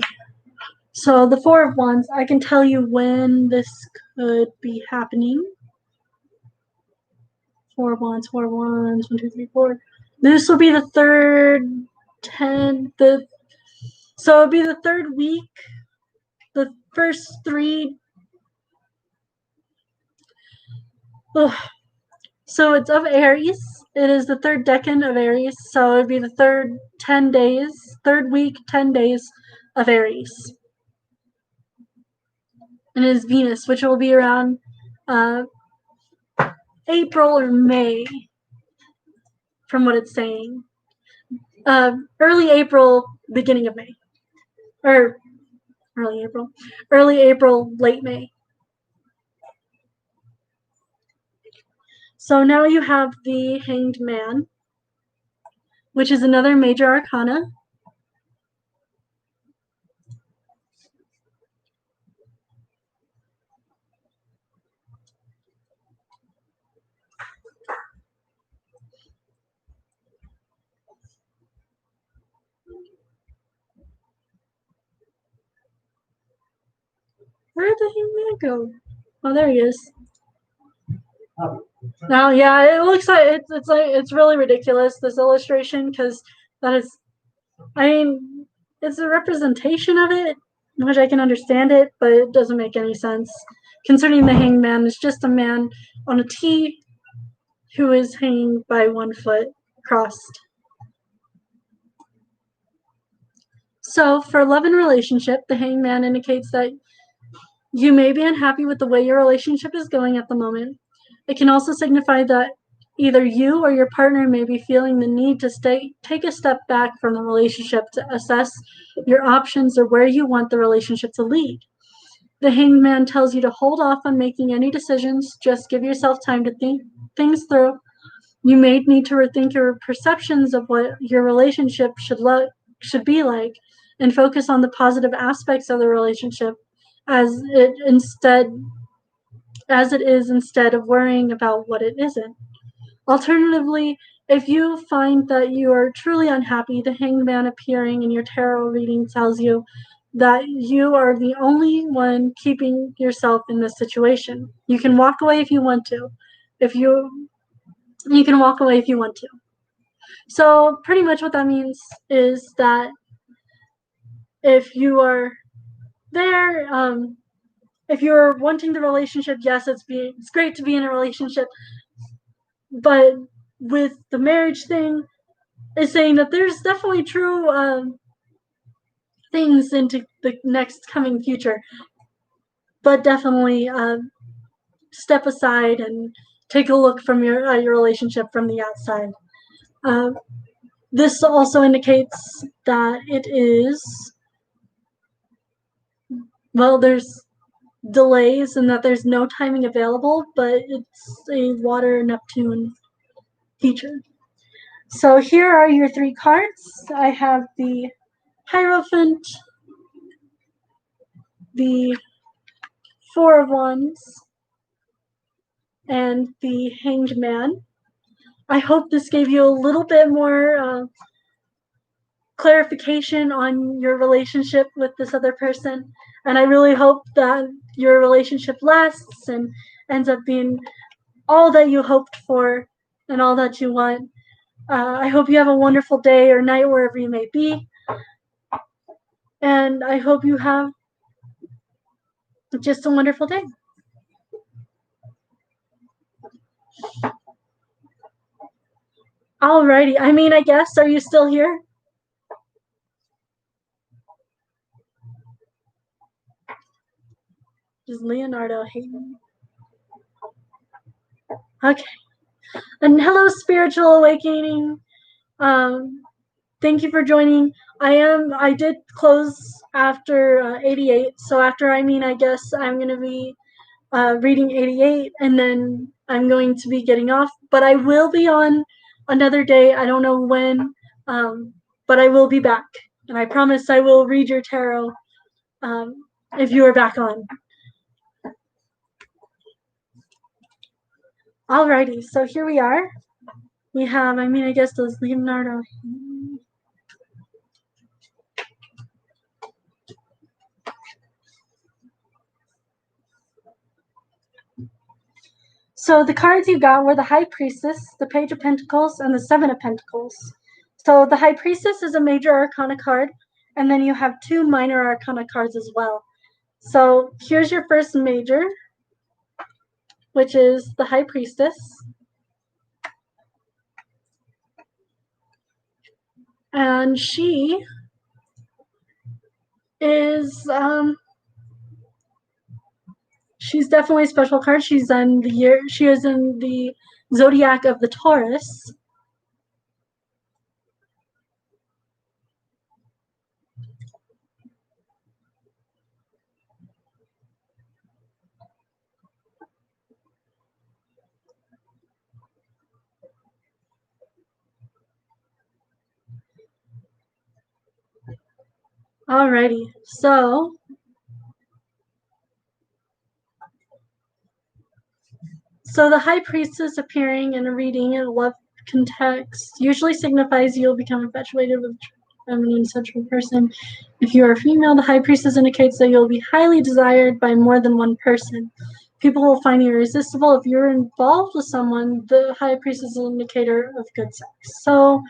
So the Four of Wands, I can tell you when this could be happening. Four of Wands, 1, 2, 3, 4. This will be the third 10. So it'll be the third week. The first 3. Ugh. So it's of Aries. It is the third decan of Aries. So it'd be the third 10 days, third week, 10 days of Aries. And it is Venus, which will be around April or May, from what it's saying. Early April, beginning of May. Or early April, late May. So now you have the Hanged Man, which is another Major Arcana. Where did the Hanged Man go? Oh, there he is. Now, yeah, it looks like it's really ridiculous, this illustration, because that is, I mean, it's a representation of it, which I can understand it, but it doesn't make any sense. Concerning the Hanged Man, it's just a man on a T who is hanging by one foot crossed. So for love and relationship, the Hanged Man indicates that you may be unhappy with the way your relationship is going at the moment. It can also signify that either you or your partner may be feeling the need to take a step back from the relationship to assess your options or where you want the relationship to lead. The Hanged Man tells you to hold off on making any decisions. Just give yourself time to think things through. You may need to rethink your perceptions of what your relationship should be like, and focus on the positive aspects of the relationship as it is instead of worrying about what it isn't. Alternatively, if you find that you are truly unhappy, the Hanged Man appearing in your tarot reading tells you that you are the only one keeping yourself in this situation. You can walk away if you want to. If you can walk away if you want to. So pretty much what that means is that if you are there, if you're wanting the relationship, yes, it's great to be in a relationship, but with the marriage thing, is saying that there's definitely true things into the next coming future, but definitely step aside and take a look from your relationship from the outside. Uh, this also indicates that it is, well, there's delays and that there's no timing available, but it's a water Neptune feature. So here are your 3 cards. I have the Hierophant, the Four of Wands, and the Hanged Man. I hope this gave you a little bit more clarification on your relationship with this other person, and I really hope that your relationship lasts and ends up being all that you hoped for and all that you want. I hope you have a wonderful day or night wherever you may be, and I hope you have just a wonderful day. Alrighty, I guess, are you still here? Does Leonardo hate me? Okay. And hello, Spiritual Awakening. Thank you for joining. I did close after 88, so after I guess I'm going to be reading 88, and then I'm going to be getting off, but I will be on another day. I don't know when, but I will be back, and I promise I will read your tarot if you are back on. Alrighty, so here we are. We have, I guess those Leonardo. So the cards you got were the High Priestess, the Page of Pentacles, and the Seven of Pentacles. So the High Priestess is a major arcana card, and then you have 2 minor arcana cards as well. So here's your first major, which is the High Priestess. And she is she's definitely a special card. She is in the zodiac of the Taurus. Alrighty, so the High Priestess appearing in a reading in a love context usually signifies you'll become infatuated with a feminine central person. If you are female, the High Priestess indicates that you'll be highly desired by more than one person. People will find you irresistible. If you're involved with someone, the High Priestess is an indicator of good sex. So,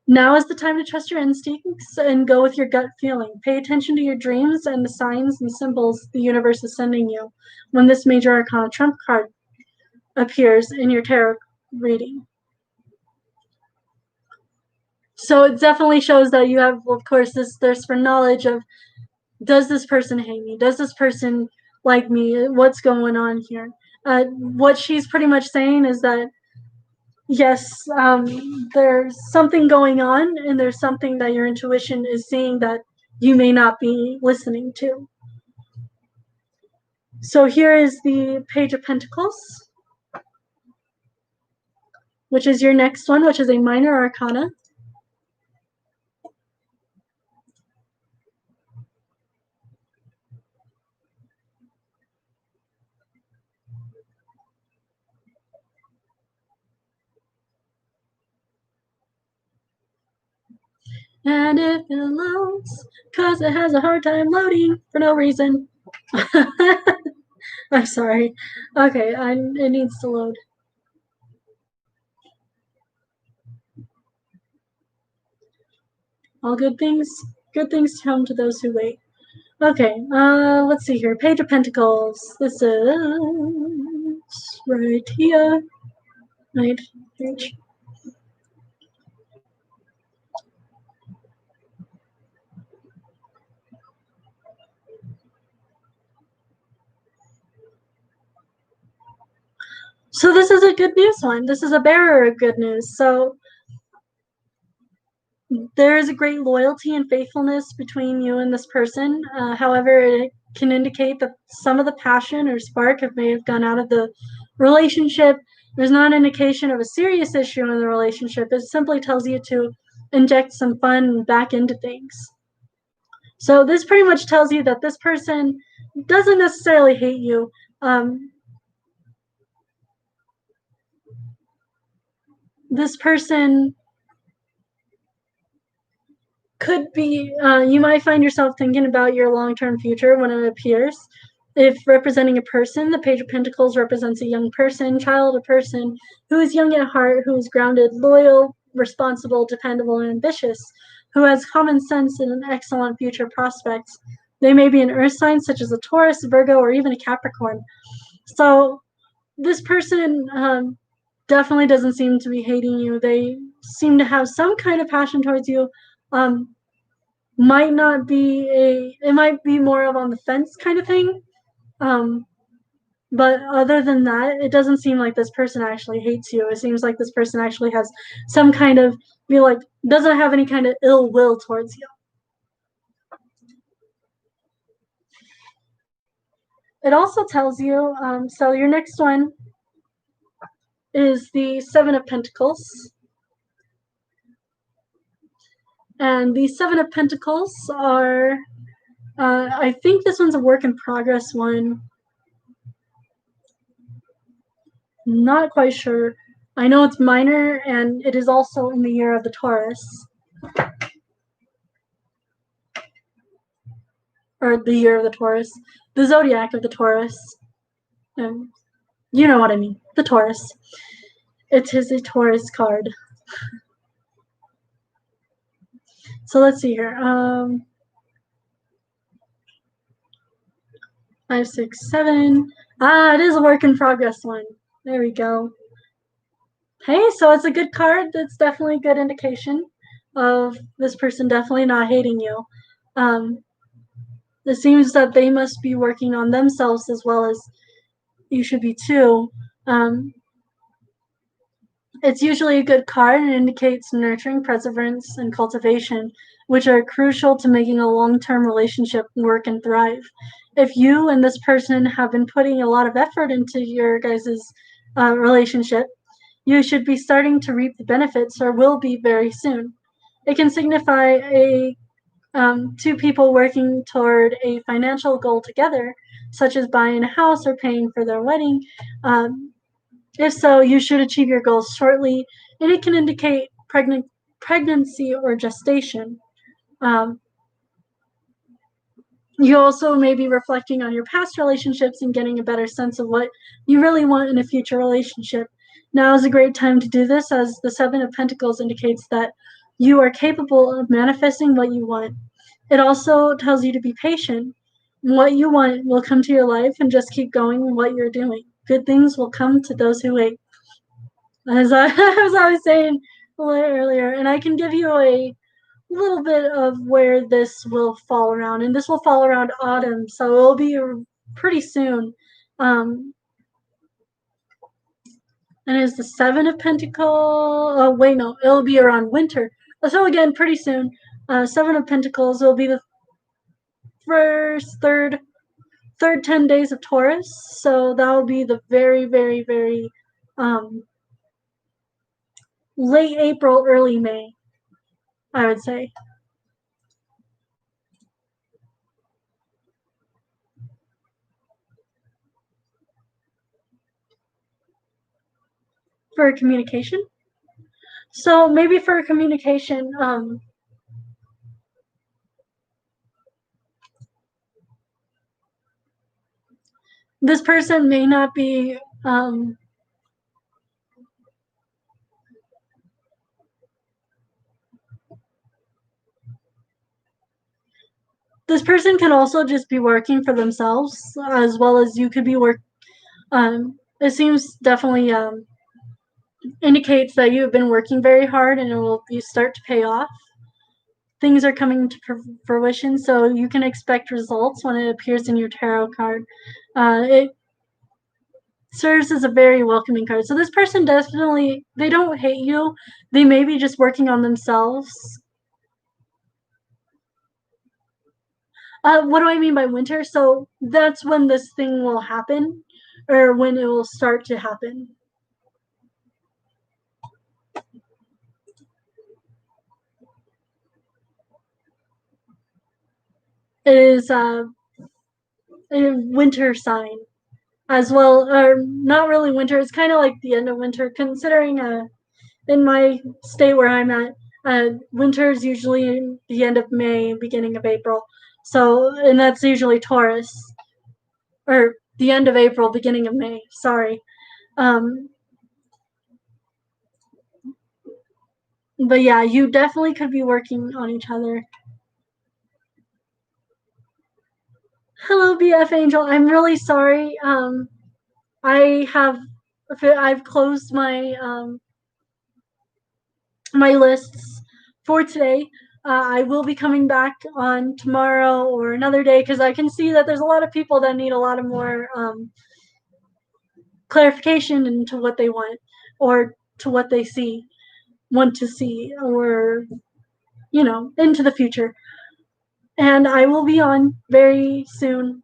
now is the time to trust your instincts and go with your gut feeling. Pay attention to your dreams and the signs and symbols the universe is sending you when this major arcana trump card appears in your tarot reading. So it definitely shows that you have, of course, this thirst for knowledge of, does this person hate me? Does this person like me? What's going on here? What she's pretty much saying is that yes, there's something going on, and there's something that your intuition is seeing that you may not be listening to. So here is the Page of Pentacles, which is your next one, which is a minor arcana. And if it loads, cause it has a hard time loading for no reason. I'm sorry. Okay, it needs to load. All good things come to those who wait. Okay, let's see here. Page of Pentacles. This is right here. Right, page. So this is a good news one. This is a bearer of good news. So there is a great loyalty and faithfulness between you and this person. However, it can indicate that some of the passion or spark may have gone out of the relationship. There's not an indication of a serious issue in the relationship. It simply tells you to inject some fun back into things. So this pretty much tells you that this person doesn't necessarily hate you. This person could be, you might find yourself thinking about your long-term future when it appears. If representing a person, the Page of Pentacles represents a young person, child, a person who is young at heart, who is grounded, loyal, responsible, dependable, and ambitious, who has common sense and an excellent future prospects. They may be an earth sign such as a Taurus, Virgo, or even a Capricorn. So this person definitely doesn't seem to be hating you. They seem to have some kind of passion towards you. Might not be it might be more of on the fence kind of thing. But other than that, it doesn't seem like this person actually hates you. It seems like this person actually has some kind of doesn't have any kind of ill will towards you. It also tells you, so your next one is the Seven of Pentacles. And the Seven of Pentacles are, I think this one's a work in progress one. Not quite sure. I know it's minor, and it is also in the year of the Taurus. Or the year of the Taurus. The zodiac of the Taurus. You know what I mean. The Taurus. It is a Taurus card. So let's see here. 5, 6, 7. It is a work in progress one. There we go. Hey, so it's a good card. That's definitely a good indication of this person definitely not hating you. It seems that they must be working on themselves as well as you should be too. It's usually a good card and indicates nurturing, perseverance, and cultivation, which are crucial to making a long-term relationship work and thrive. If you and this person have been putting a lot of effort into your guys' relationship, you should be starting to reap the benefits or will be very soon. It can signify two people working toward a financial goal together, such as buying a house or paying for their wedding. If so, you should achieve your goals shortly, and it can indicate pregnancy or gestation. You also may be reflecting on your past relationships and getting a better sense of what you really want in a future relationship. Now is a great time to do this, as the Seven of Pentacles indicates that you are capable of manifesting what you want. It also tells you to be patient. What you want will come to your life, and just keep going with what you're doing. Good things will come to those who wait. As I was saying a little earlier, and I can give you a little bit of where this will fall around, and this will fall around autumn, so it'll be pretty soon. And it's the Seven of Pentacles. Oh wait, no, it'll be around winter. So again, pretty soon. Seven of Pentacles will be the third 10 days of Taurus. So that will be the very, very, very late April, early May, I would say. For communication. So maybe for communication, this person may not be this person can also just be working for themselves as well as you could be it seems definitely indicates that you have been working very hard and it will start to pay off. Things are coming to fruition, so you can expect results when it appears in your tarot card. It serves as a very welcoming card. So this person definitely, they don't hate you. They may be just working on themselves. What do I mean by winter? So that's when this thing will happen, or when it will start to happen. It is a winter sign as well, or not really winter. It's kind of like the end of winter, considering in my state where I'm at, winter is usually the end of May, beginning of April. So, and that's usually Taurus, or the end of April, beginning of May. Sorry. But yeah, you definitely could be working on each other. Hello, BF Angel. I'm really sorry. I've closed my lists for today. I will be coming back on tomorrow or another day because I can see that there's a lot of people that need a lot of more clarification into what they want or to what they want to see, or into the future. And I will be on very soon,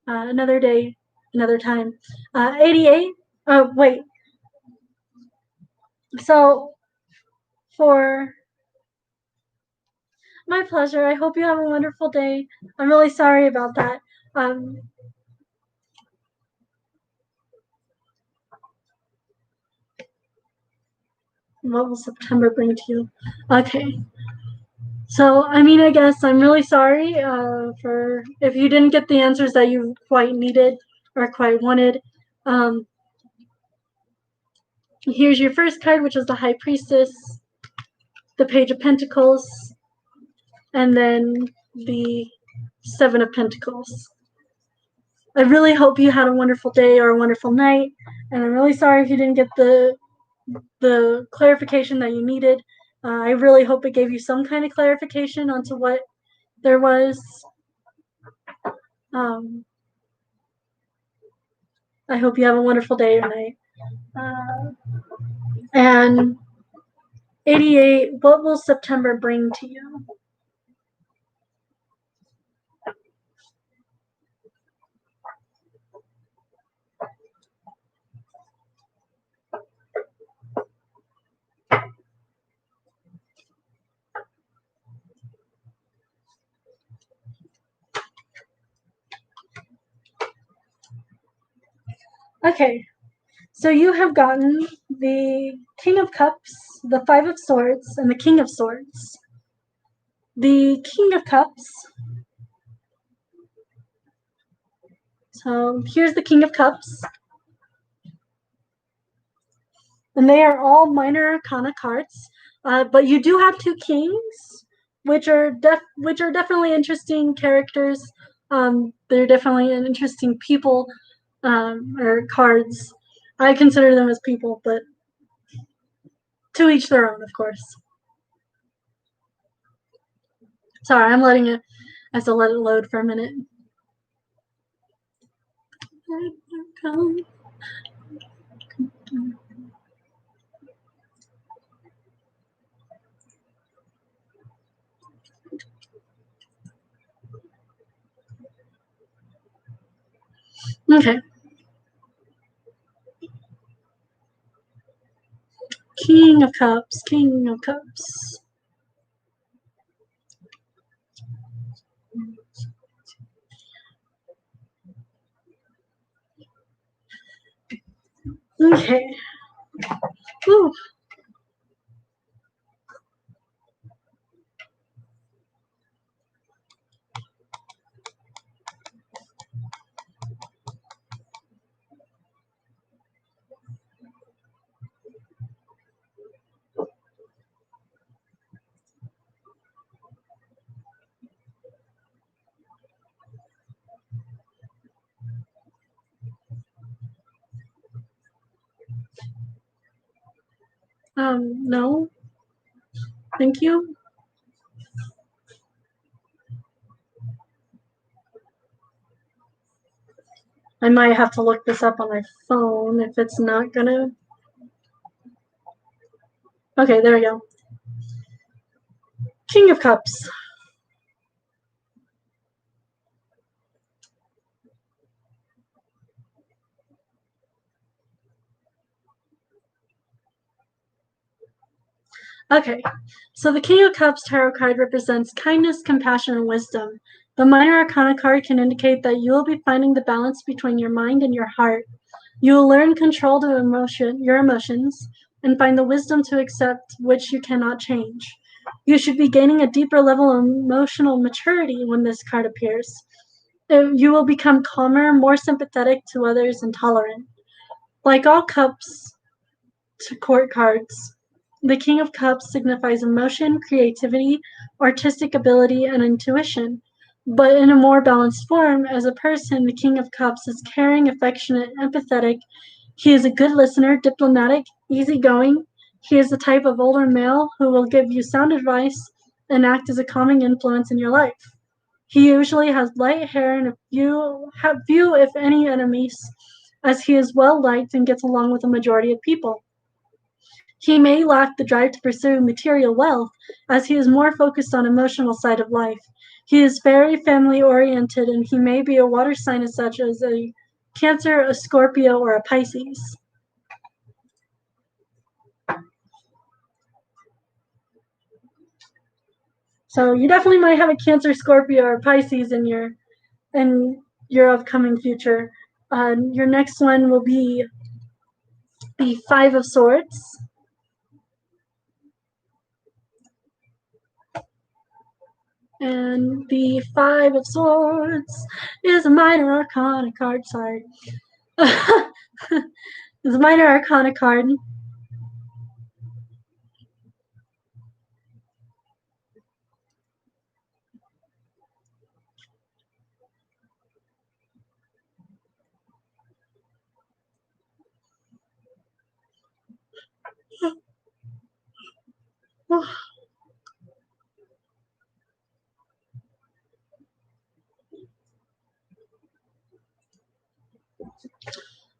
another day, another time. 88. Wait. So for my pleasure. I hope you have a wonderful day. I'm really sorry about that. Um, what will September bring to you? Okay. So, I mean, I guess I'm really sorry for if you didn't get the answers that you quite needed or quite wanted. Um, Here's your first card, which is the High Priestess, the Page of Pentacles, and then the Seven of Pentacles. I really hope you had a wonderful day or a wonderful night, and I'm really sorry if you didn't get the clarification that you needed. I really hope it gave you some kind of clarification onto what there was. I hope you have a wonderful day or night. And 88, what will September bring to you? Okay, so you have gotten the King of Cups, the Five of Swords, and the King of Swords. The King of Cups. So here's the King of Cups. And they are all minor arcana cards. But you do have two kings, which are definitely interesting characters. They're definitely an interesting people, or cards. I consider them as people, but to each their own, of course. Sorry, I'm letting it. I have to let it load for a minute. Okay. King of Cups, King of Cups. Okay. Ooh. No. Thank you. I might have to look this up on my phone if it's not gonna. Okay, there we go. King of Cups. Okay, so the King of Cups tarot card represents kindness, compassion, and wisdom. The Minor Arcana card can indicate that you will be finding the balance between your mind and your heart. You will learn control to your emotions, and find the wisdom to accept which you cannot change. You should be gaining a deeper level of emotional maturity when this card appears. You will become calmer, more sympathetic to others, and tolerant. Like all cups to court cards, the King of Cups signifies emotion, creativity, artistic ability, and intuition. But in a more balanced form, as a person, the King of Cups is caring, affectionate, empathetic. He is a good listener, diplomatic, easygoing. He is the type of older male who will give you sound advice and act as a calming influence in your life. He usually has light hair and few, if any, enemies, as he is well liked and gets along with the majority of people. He may lack the drive to pursue material wealth, as he is more focused on emotional side of life. He is very family oriented, and he may be a water sign such as a Cancer, a Scorpio, or a Pisces. So you definitely might have a Cancer, Scorpio, or Pisces in your upcoming future. Your next one will be the Five of Swords. And the Five of Swords is a minor arcana card. Sorry. It's a minor arcana card.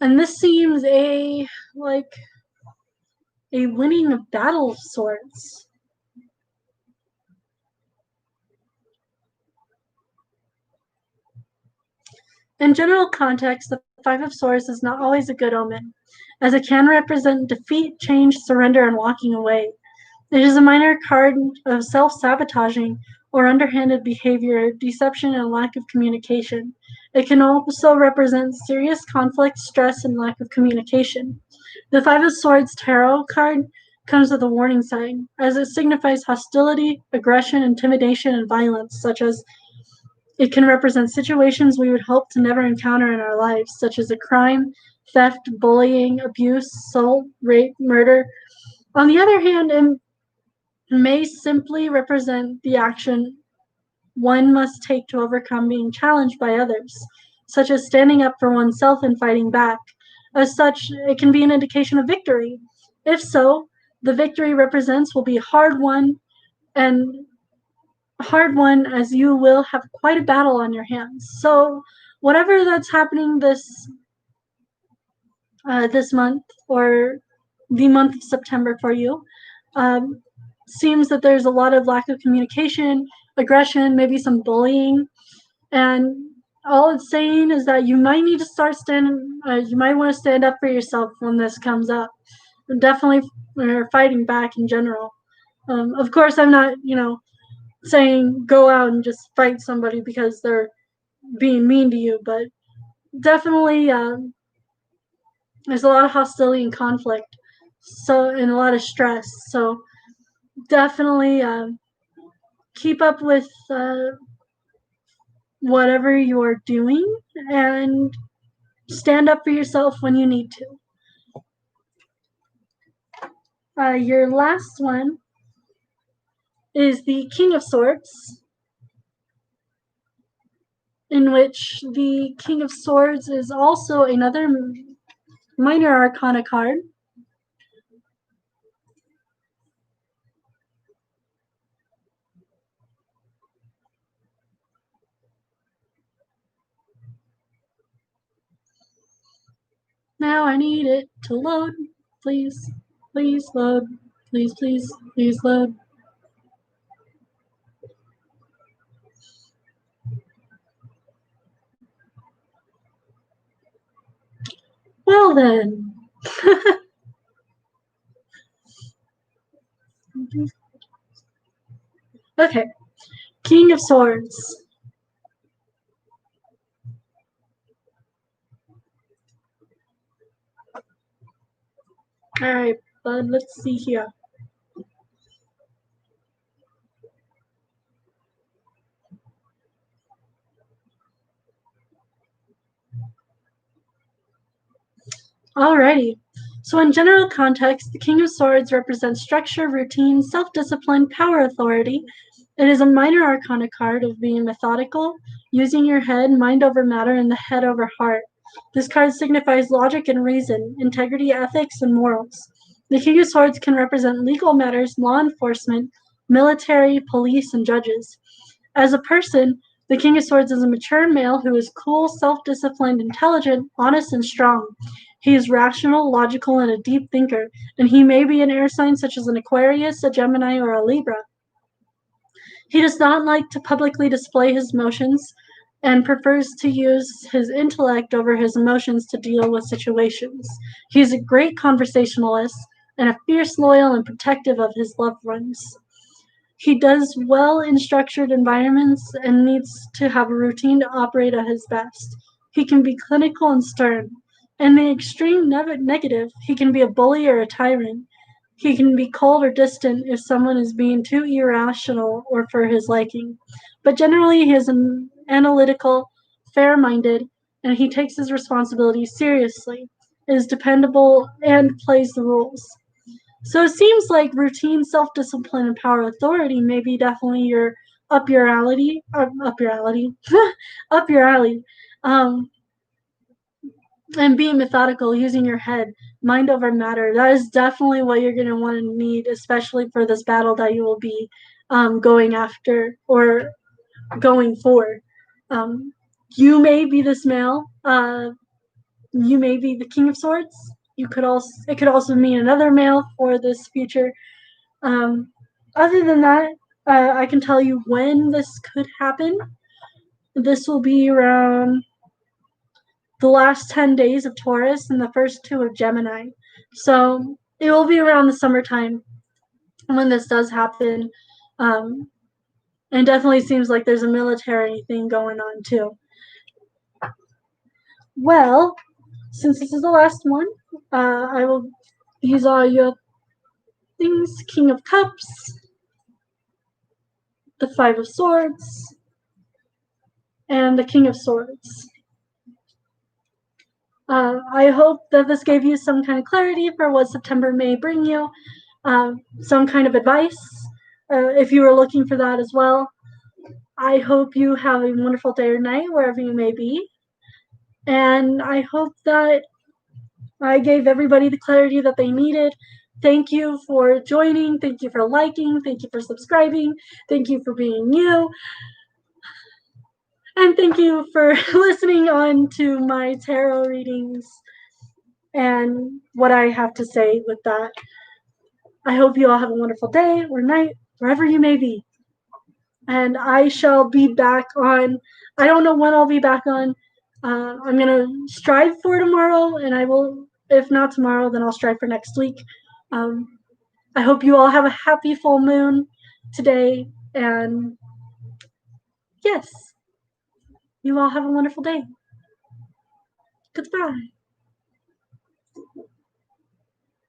And this seems a winning battle of sorts. In general context, the Five of Swords is not always a good omen, as it can represent defeat, change, surrender, and walking away. It is a minor card of self-sabotaging or underhanded behavior, deception, and lack of communication. It can also represent serious conflict, stress, and lack of communication. The Five of Swords tarot card comes with a warning sign, as it signifies hostility, aggression, intimidation, and violence, such as it can represent situations we would hope to never encounter in our lives, such as a crime, theft, bullying, abuse, assault, rape, murder. On the other hand, it may simply represent the action one must take to overcome being challenged by others, such as standing up for oneself and fighting back. As such, it can be an indication of victory. If so, the victory represents will be hard won as you will have quite a battle on your hands. So whatever that's happening this month or the month of September for you, seems that there's a lot of lack of communication, aggression, maybe some bullying, and all it's saying is that you might need to start standing. You might want to stand up for yourself when this comes up. Definitely, fighting back in general. Of course, I'm not, saying go out and just fight somebody because they're being mean to you, but definitely there's a lot of hostility and conflict, and a lot of stress. So definitely keep up with whatever you're doing and stand up for yourself when you need to. Your last one is the King of Swords, in which the King of Swords is also another minor arcana card. Now I need it to load. Please, please load. Please, please, please load. Well then. Okay. King of Swords. Alright, bud, let's see here. Alrighty. So in general context, the King of Swords represents structure, routine, self-discipline, power, authority. It is a minor arcana card of being methodical, using your head, mind over matter, and the head over heart. This card signifies logic and reason, integrity, ethics, and morals. The King of Swords can represent legal matters, law enforcement, military, police, and judges. As a person, the King of Swords is a mature male who is cool, self-disciplined, intelligent, honest, and strong. He is rational, logical, and a deep thinker, and he may be an air sign such as an Aquarius, a Gemini, or a Libra. He does not like to publicly display his emotions and prefers to use his intellect over his emotions to deal with situations. He is a great conversationalist and a fierce, loyal, and protective of his loved ones. He does well in structured environments and needs to have a routine to operate at his best. He can be clinical and stern. In the extreme negative, he can be a bully or a tyrant. He can be cold or distant if someone is being too irrational or for his liking. But generally, he is analytical, fair-minded, and he takes his responsibilities seriously, is dependable, and plays the rules. So it seems like routine, self-discipline, and power authority may be definitely your up your alley, up your alley, up your alley. Um, and being methodical, using your head, mind over matter. That is definitely what you're going to want to need, especially for this battle that you will be going after or going for. You may be this male. You may be the King of Swords. It could also mean another male for this future. Other than that, I can tell you when this could happen. This will be around the last 10 days of Taurus and the first 2 of Gemini. So it will be around the summertime when this does happen. And definitely seems like there's a military thing going on too. Well, since this is the last one, I will use all your things. King of Cups, the Five of Swords, and the King of Swords. I hope that this gave you some kind of clarity for what September may bring you, some kind of advice, if you were looking for that as well. I hope you have a wonderful day or night wherever you may be, and I hope that I gave everybody the clarity that they needed. Thank you for joining. Thank you for liking. Thank you for subscribing. Thank you for being you. And thank you for listening on to my tarot readings and what I have to say with that. I hope you all have a wonderful day or night, wherever you may be. And I shall be back on, I don't know when I'll be back on. I'm going to strive for tomorrow, and I will, if not tomorrow, then I'll strive for next week. I hope you all have a happy full moon today, and yes, you all have a wonderful day. Goodbye.